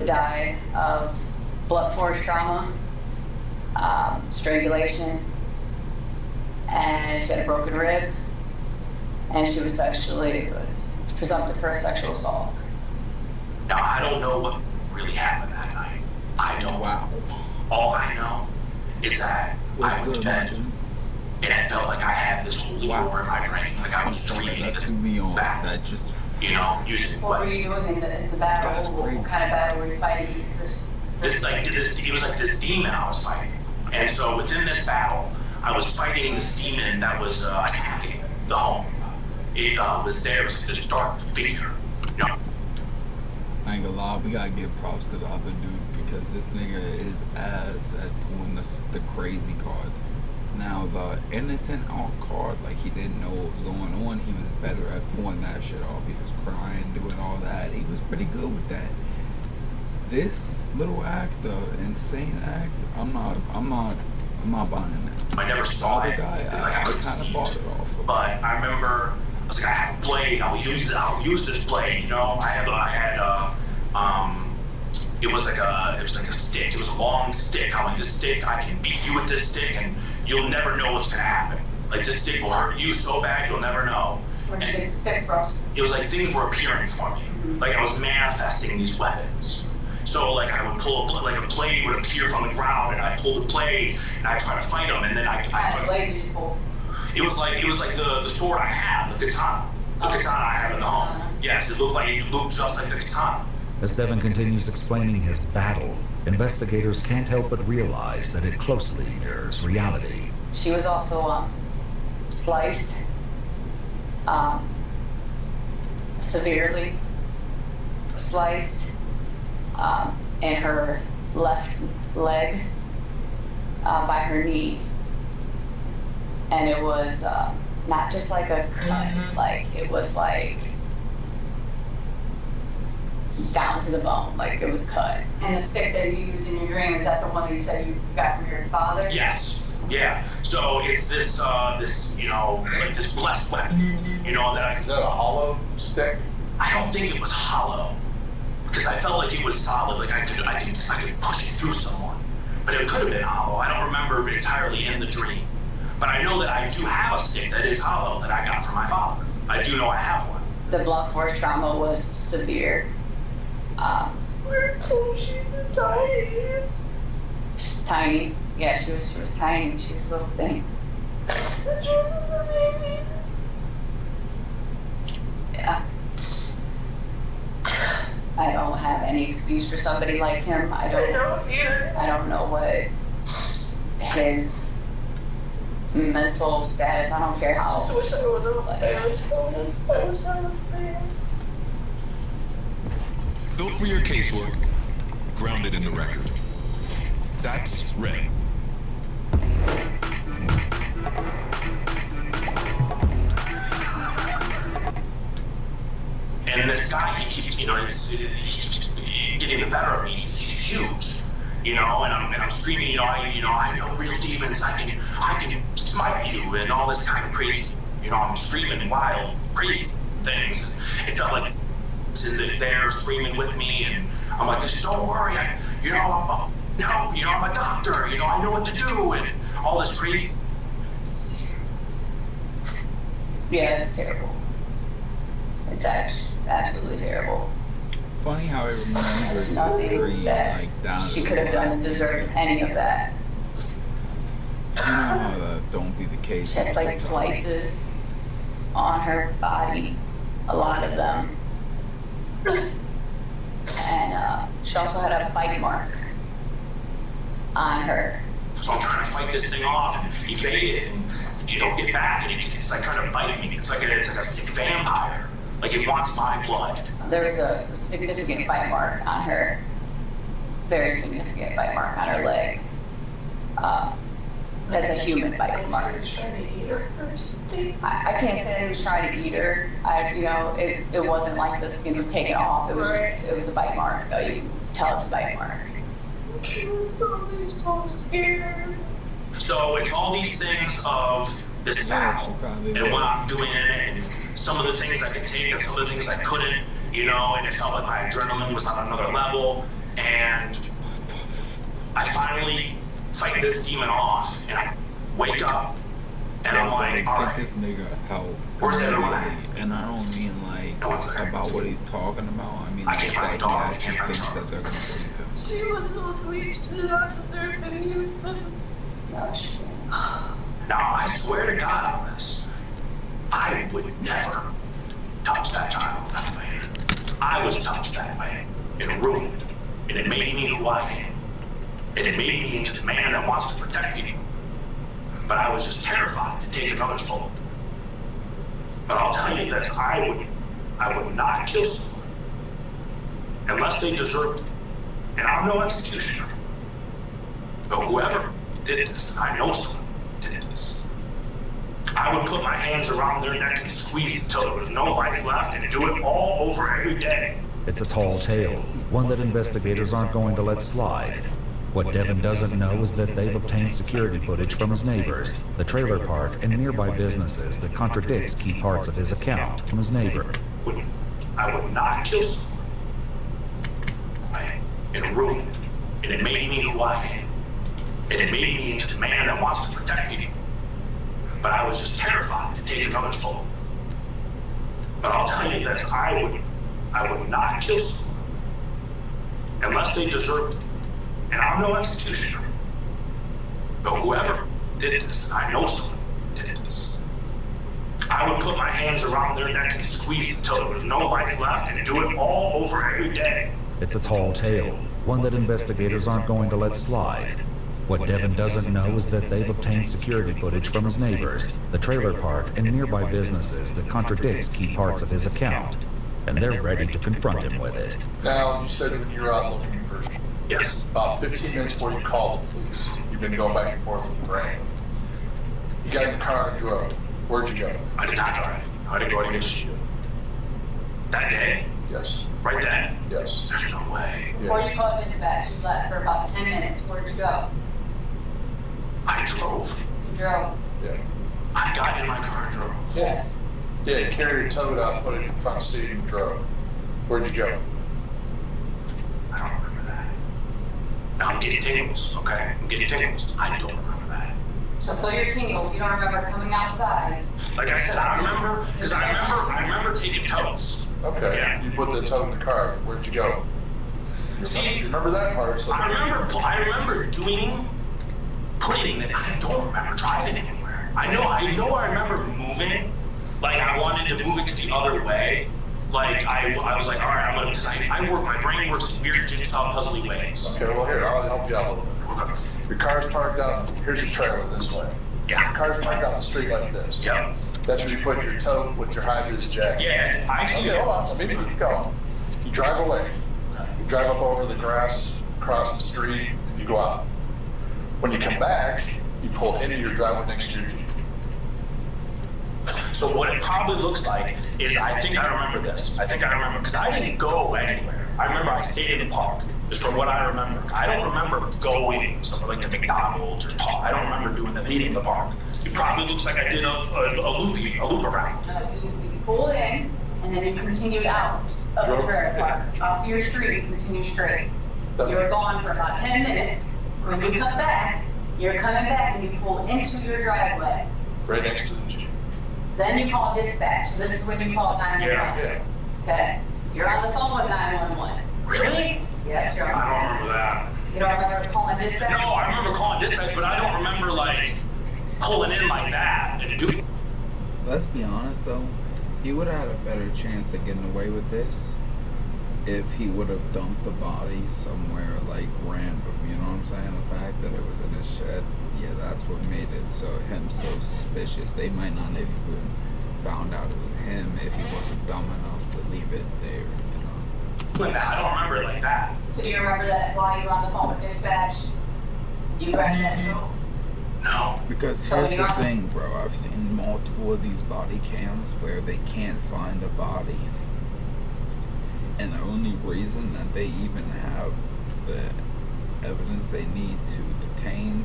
Died of blunt force trauma, strangulation, and she had a broken rib, and she was it's presumptive for a sexual assault. Now, I don't know what really happened that night. I don't. Wow. All I know is that I went to bed and it felt like I had this holy war in my brain, like I was dreaming this battle. That just, you know, using What were you doing in the battle? What kind of battle were you fighting? It was like this demon I was fighting. And so within this battle, I was fighting this demon that was attacking the home. It was there, it was this dark figure. You know? I ain't gonna lie, we gotta give props to the other dude because this nigga is ass at pulling the crazy card. Now the innocent card, like he didn't know what was going on, he was better at pulling that shit off. He was crying, doing all that. He was pretty good with that. This little act, the insane act, I'm not buying that. I never saw the it. guy. I kind of bought it off. But I remember, I was like, I have a blade. I'll use this blade. You know, it was like a stick. It was a long stick. I'm like, this stick, I can beat you with this stick, and you'll never know what's gonna happen. Like this stick will hurt you so bad you'll never know. Where'd you get the stick from? It was like things were appearing for me. Like I was manifesting these weapons. So like I would pull like a blade would appear from the ground, and I pulled the blade and I try to fight him, and then I blade did you pull? It was like the sword I have, the katana. The katana I have in the home. Yes, it looked just like the katana. As Devin continues explaining his battle, investigators can't help but realize that it closely mirrors reality. She was also sliced severely sliced in her left leg by her knee, and it was not just like a cut, like it was like down to the bone, like it was cut. And the stick that you used in your dream, is that the one that you said you got from your father? Yes. Yeah. So it's this like this blessed weapon, that Is that a hollow stick? I don't think it was hollow, because I felt like it was solid, like I could push it through someone. But it could have been hollow. I don't remember it entirely in the dream. But I know that I do have a stick that is hollow that I got from my father. I do know I have one. The blunt force trauma was severe. We're told she's tiny. She's tiny. Yeah, she was tiny. She was a little thing. Yeah. I don't have any excuse for somebody like him. I don't know what his mental status. I don't care how. I just wish I would know. I was telling him. Built for your casework, grounded in the record. That's Ray. And this guy, he keeps getting the better of me. He's huge, and I'm screaming, I know real demons. I can smite you and all this kind of crazy. I'm screaming wild, crazy things. It felt like they're screaming with me, and I'm like, just don't worry, I'm a doctor, I know what to do, and all this crazy. Yeah, it's terrible. It's absolutely terrible. Funny how it remembers nothing dream, that like down she could have done to deserve any of that. You know how that don't be the case. She had like slices on her body, a lot of them. And she also had a bite mark on her. So I'm trying to fight this thing off and evade it and, get back, and it's like trying to bite me. It's like a sick vampire. Like it wants my blood. There was a significant bite mark on her. Very significant bite mark on her leg. That's a human bite mark. I can't say he was trying to eat her. It wasn't like the skin was taken off. It was a bite mark. Though you can tell it's a bite mark. She was probably so scared. So it's all these things of this battle, and what I'm doing in it, and some of the things I could take, and some of the things I couldn't, and it felt like my adrenaline was on another level, and I finally fight this demon off, and I wake up, and I'm like, all right, this nigga help. Where's everyone at? And I don't mean like about what he's talking about. I mean like he actually thinks that they're gonna believe him. She was so sweet. She did not deserve any of this. No, she didn't. Now, I swear to God on this, I would never touch that child that way. I was touched that way and ruined, and it made me who I am. And it made me into the man that wants to protect people. But I was just terrified to take another's soul. But I'll tell you this, I would not kill someone unless they deserved it. And I'm no executioner. But whoever did this, I know someone did this. I would put my hands around their neck and squeeze until there was no life left and do it all over every day. It's a tall tale, one that investigators aren't going to let slide. What Devin doesn't know is that they've obtained security footage from his neighbors, the trailer park, and nearby businesses that contradicts key parts of his account from his neighbor. I would not kill someone. And ruin it. And it made me who I am. And it made me into the man that wants to protect people. But I was just terrified to take another's soul. But I'll tell you this, I would not kill someone unless they deserved it. And I'm no executioner. But whoever did this, I know someone did this. I would put my hands around their neck and squeeze until there was no life left and do it all over every day. It's a tall tale, one that investigators aren't going to let slide. What Devin doesn't know is that they've obtained security footage from his neighbors, the trailer park, and nearby businesses that contradicts key parts of his account. And they're ready to confront him with it. Now, you said when you were out looking for... Yes. About 15 minutes before you called the police, you've been going back and forth with the brain. You got in your car and drove. Where'd you go? I did not drive. I didn't go to Yes, you did. that day. Yes. Right then. Yes. There's no way. Before you called dispatch, you left for about 10 minutes. Where'd you go? I drove. You drove. Yeah. I got in my car and drove. Yes. Yeah, you carried your toad out, put it in the front seat and drove. Where'd you go? I don't remember that. Now I'm getting tingles, okay? I'm getting tingles. I don't remember that. So for your tingles, you don't remember coming outside. Like I said, I remember, because I remember taking totes. Okay. Yeah. You put the toad in the car. Where'd you go? You remember that part? So I remember putting it. I don't remember driving anywhere. I know I remember moving. Like I wanted to move it to the other way. Like I was like, all right, I'm gonna, because my brain works in weird jigsaw puzzly ways. Okay, well here, I'll help you out a little bit. Your car's parked out, here's your trailer this way. Yeah. Your car's parked out the street like this. Yep. That's where you put your tote with your high-vis jacket. Yeah, I see. Okay, hold on, let me keep going. You drive away. You drive up over the grass, across the street, and you go out. When you come back, you pull into your driveway next to your Jeep. So what it probably looks like is, I think I remember this. I think I remember, because I didn't go anywhere. I remember I stayed in the park, is from what I remember. I don't remember going somewhere like the McDonald's or park. I don't remember doing the leaving the park. It probably looks like I did a loop around. You pulled in, and then you continued out of the trailer park. Off your street, you continued straight. You were gone for about 10 minutes. When you come back, you're coming back and you pull into your driveway. Right next to the Jeep. Then you call dispatch. So this is when you call 911. Yeah. Okay? You're on the phone with 911. Really? Yes, you're on. I don't remember that. You don't remember calling dispatch? No, I remember calling dispatch, but I don't remember like pulling in like that and doing. Let's be honest though, he would have had a better chance of getting away with this if he would have dumped the body somewhere like random, you know what I'm saying? The fact that it was in his shed, yeah, that's what made it so suspicious. They might not have even found out it was him if he wasn't dumb enough to leave it there, you know. I don't remember it like that. So do you remember that while you were on the phone with dispatch, you grabbed that tool? No. Because here's the thing, bro. I've seen multiple of these body cams where they can't find the body. And the only reason that they even have the evidence they need to detain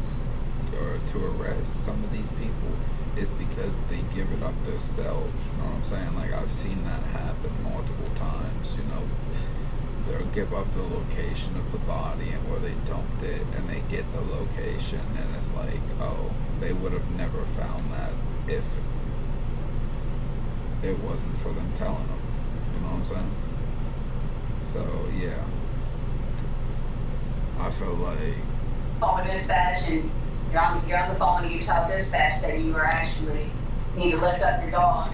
or to arrest some of these people is because they give it up themselves. You know what I'm saying? Like, I've seen that happen multiple times, you know. They'll give up the location of the body and where they dumped it, and they get the location, and it's like, oh, they would have never found that if it wasn't for them telling them. You know what I'm saying? So, yeah. I feel like... Call dispatch and You're on the phone and you tell dispatch that you are actually need to lift up your dog.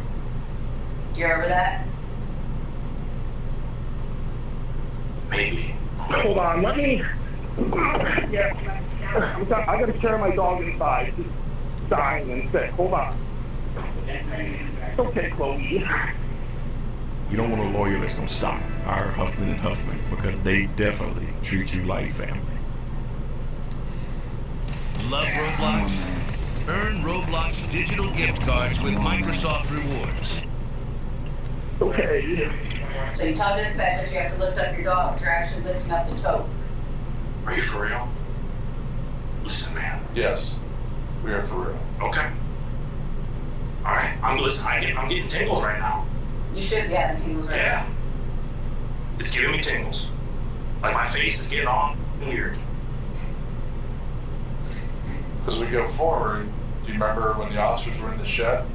Do you remember that? Maybe. Hold on, let me. Yeah, I'm sorry. I gotta carry my dog inside. He's dying and sick. Hold on. It's okay, Chloe. You don't want a loyalist on stock. Hire Huffman and Huffman because they definitely treat you like family. Love Roblox? Earn Roblox digital gift cards with Microsoft Rewards. Okay. So you tell dispatch that you have to lift up your dog, but you're actually lifting up the tote. Are you for real? Listen, man. Yes, we are for real. Okay. All right. I'm getting tingles right now. You should be having tingles right now. It's giving me tingles. Like my face is getting all weird. As we go forward, do you remember when the officers were in the shed?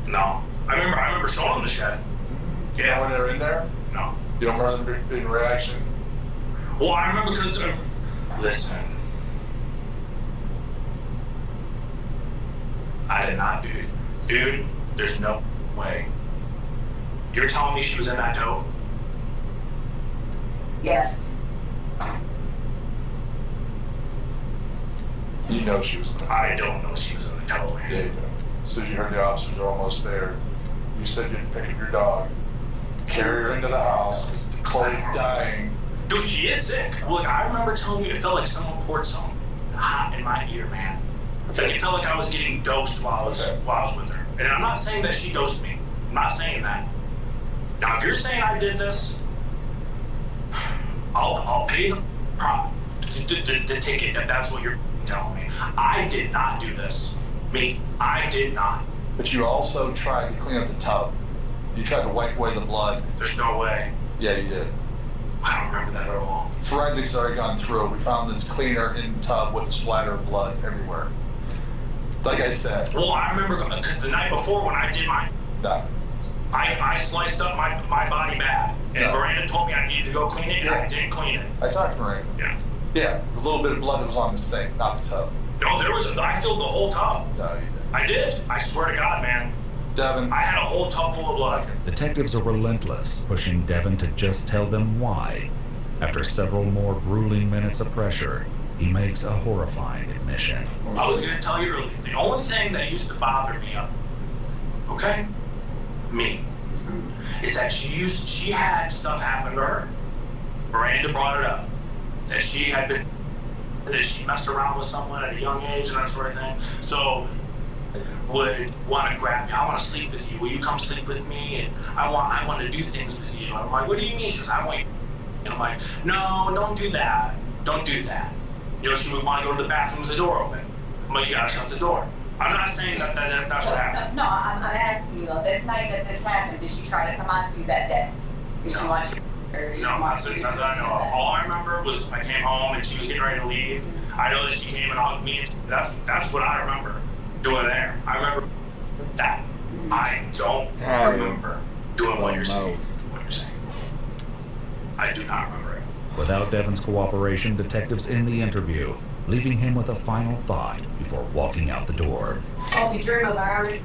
No. I remember showing them the shed. You know when they were in there? No. You don't remember them in reaction? Well, I remember because, listen. I did not, dude. Dude, there's no way. You're telling me she was in that tote? Yes. You know she was in the tote. I don't know she was in the tote. Yeah, you know. As soon as you heard the officers were almost there, you said you'd pick up your dog, carry her into the house, because Chloe's dying. Dude, she is sick. Look, I remember telling you it felt like someone poured something hot in my ear, man. Like it felt like I was getting dosed while I was with her. And I'm not saying that she dosed me. I'm not saying that. Now, if you're saying I did this, I'll pay the the ticket if that's what you're telling me. I did not do this. I did not. But you also tried to clean up the tub. You tried to wipe away the blood. There's no way. Yeah, you did. I don't remember that at all. Forensics already gone through it. We found this cleaner in the tub with a splatter of blood everywhere. Like I said. Well, I remember because the night before when I did mine, I sliced up my body bad. And Miranda told me I needed to go clean it, and I didn't clean it. I talked to Miranda. Yeah. Yeah, the little bit of blood that was on the sink, not the tub. No, I filled the whole tub. No, you didn't. I did. I swear to God, man. Devin. I had a whole tub full of blood. Detectives are relentless, pushing Devin to just tell them why. After several more grueling minutes of pressure, he makes a horrifying admission. I was going to tell you earlier, the only thing that used to bother me, okay, is that she had stuff happen to her. Miranda brought it up, that she messed around with someone at a young age and that sort of thing. So would want to grab me. I want to sleep with you. Will you come sleep with me? And I want to do things with you. I'm like, what do you mean? She goes, I want you. And I'm like, no, don't do that. Don't do that. You know, she would want to go to the bathroom with the door open. I'm like, you gotta shut the door. I'm not saying that's what happened. No, I'm asking you though. This night that this happened, did she try to come on to you that day? Did she want you? Or did she want you? Not that I know of. All I remember was I came home and she was getting ready to leave. I know that she came and hugged me. That's what I remember doing there. I remember that. I don't remember doing what you're saying. I do not remember it. Without Devin's cooperation, detectives end the interview, leaving him with a final thought before walking out the door. Oh, you dream about it.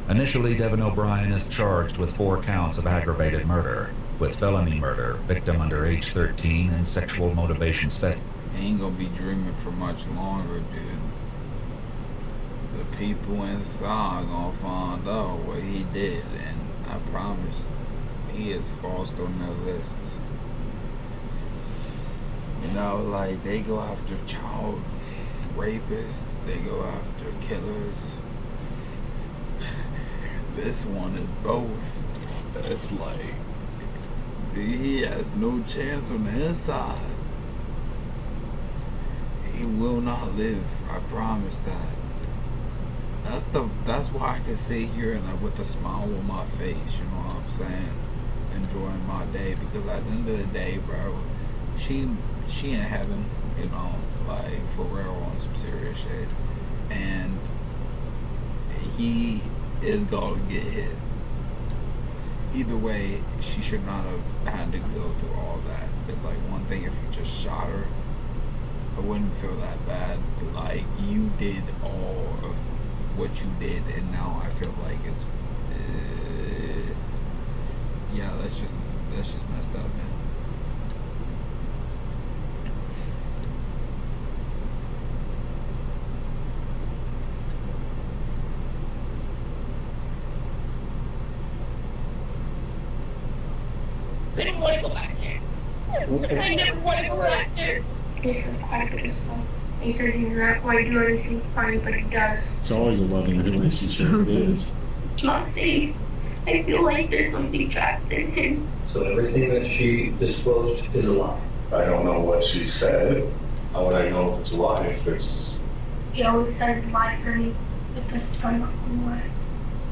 Initially, Devin O'Brien is charged with 4 counts of aggravated murder, with felony murder, victim under age 13, and sexual motivation He ain't gonna be dreaming for much longer, dude. The people inside gonna find out what he did, and I promise he is first on their list. You know, like, they go after child rapists, they go after killers. This one is both. It's like, he has no chance on the inside. He will not live, I promise that. That's why I can sit here and with a smile on my face, you know what I'm saying? Enjoying my day, because at the end of the day, bro, she in heaven, you know, like, for real, on some serious shit. And he is gonna get his. Either way, she should not have had to go through all that. It's like one thing if you just shot her, I wouldn't feel that bad. But like, you did all of what you did, and now I feel like it's yeah, that's just messed up, man. I didn't want to go back there. I never want to go back there. Why do everything fine, but it does. It's always a loving relationship. It is. Not safe. I feel like there's something trapped in him. So everything that she disclosed is a lie. I don't know what she said. How would I know if it's a lie? If it's... He always says lie for me, but this time not gonna lie.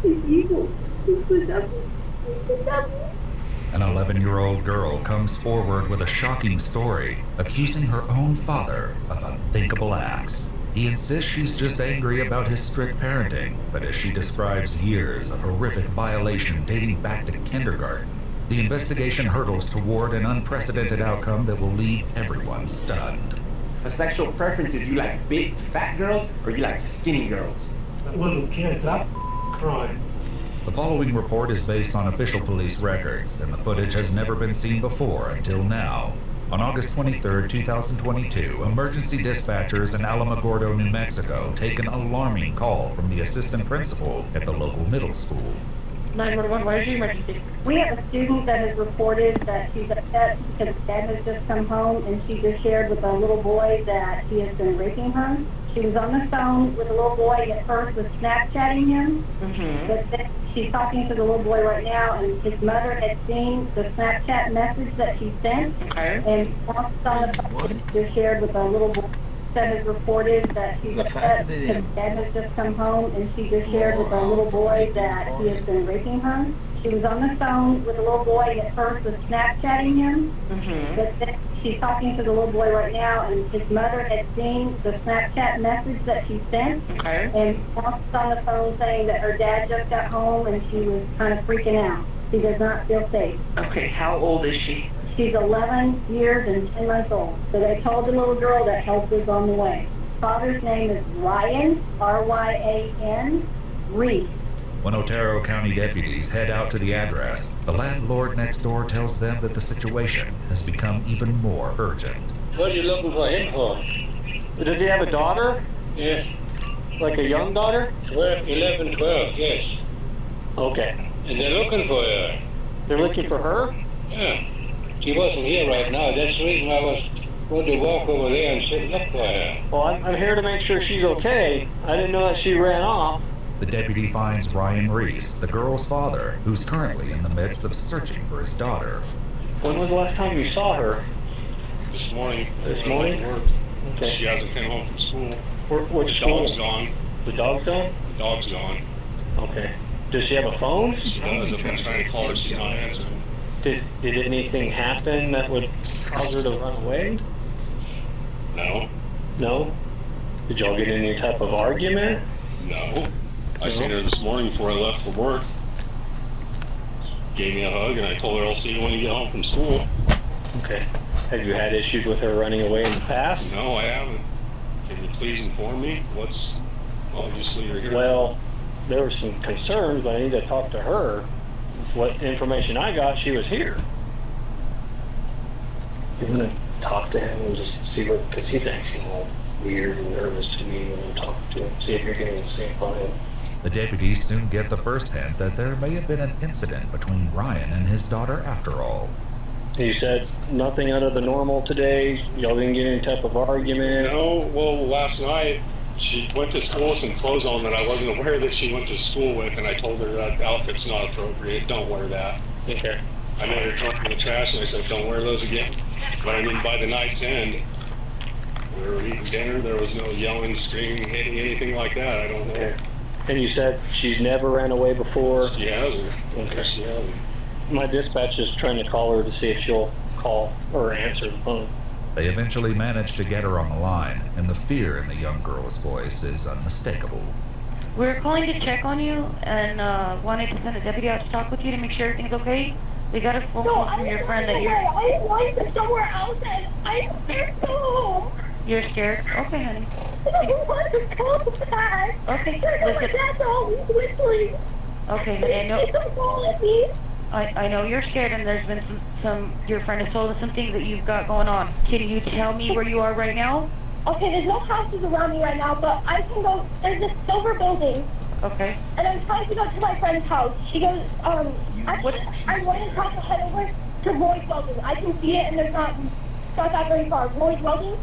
He's evil. He's the devil. He's the devil. An 11-year-old girl comes forward with a shocking story, accusing her own father of unthinkable acts. He insists she's just angry about his strict parenting, but as she describes years of horrific violation dating back to kindergarten, the investigation hurtles toward an unprecedented outcome that will leave everyone stunned. For sexual preferences, you like big, fat girls, or you like skinny girls? Little kids, that's crime. The following report is based on official police records, and the footage has never been seen before until now. On August 23, 2022, emergency dispatchers in Alamogordo, New Mexico, take an alarming call from the assistant principal at the local middle school. 911, what is your emergency? We have a student that has reported that she's upset because dad has just come home and she just shared with a little boy that he has been raping her. She was on the phone with a little boy at first was Snapchatting him, but then she's talking to the little boy right now, and his mother had seen the Snapchat message that she sent, and once on the phone just shared with a little boy that has reported that she's upset because dad has just come home, and she just shared with a little boy that he has been raping her. She was on the phone with a little boy at first was Snapchatting him, but then she's talking to the little boy right now, and his mother had seen the Snapchat message that she sent, and once on the phone saying that her dad just got home and she was kind of freaking out. She does not feel safe. Okay, how old is she? She's 11 years and 10 months old. So they told the little girl that help is on the way. Father's name is Ryan, R-Y-A-N, Reese. When Otero County deputies head out to the address, the landlord next door tells them that the situation has become even more urgent. What are you looking for him for? Does he have a daughter? Yes. Like a young daughter? 11, 12, yes. Okay. And they're looking for her. They're looking for her? Yeah. She wasn't here right now. That's the reason I was going to walk over there and sit and look for her. Well, I'm here to make sure she's okay. I didn't know that she ran off. The deputy finds Ryan Reese, the girl's father, who's currently in the midst of searching for his daughter. When was the last time you saw her? This morning. This morning? Okay. She hasn't come home from school. Which school? The dog's gone. The dog's gone? The dog's gone. Okay. Does she have a phone? She does. I've been trying to call her. She's not answering. Did anything happen that would cause her to run away? No. No? Did y'all get in any type of argument? No. I seen her this morning before I left for work. Gave me a hug, and I told her I'll see you when you get home from school. Okay. Have you had issues with her running away in the past? No, I haven't. Can you please inform me? Obviously you're here. Well, there were some concerns, but I need to talk to her. What information I got, she was here. You're gonna talk to him and just see what, because he's acting all weird and nervous to me when I'm talking to him. See if you're getting the same on him. The deputies soon get the first hint that there may have been an incident between Ryan and his daughter after all. You said nothing out of the normal today? Y'all didn't get any type of argument? No, well, last night she went to school with some clothes on that I wasn't aware that she went to school with, and I told her that outfit's not appropriate, don't wear that. Okay. I made her throw it in the trash, and I said, don't wear those again. But I mean, by the night's end, we were eating dinner, there was no yelling, screaming, hitting, anything like that, I don't know. Okay. And you said she's never ran away before? She hasn't. Okay. She hasn't. My dispatch is trying to call her to see if she'll call or answer the phone. They eventually manage to get her on the line, and the fear in the young girl's voice is unmistakable. We're calling to check on you and wanted to send a deputy out to talk with you to make sure everything's okay. We got a phone call from your friend that you're... I want to somewhere else, and I'm scared to go home. You're scared? Okay, honey. I don't want to go back. Okay, My dad's always whistling. Okay, honey, I know. Don't fall at me. I know you're scared, and there's been some. Your friend has told us some things that you've got going on. Can you tell me where you are right now? Okay, there's no houses around me right now, but I can go. There's this silver building. Okay. And I'm trying to go to my friend's house. She goes, I want to try to head over to Roy's Welding. I can see it, and there's not that very far. Roy's Welding?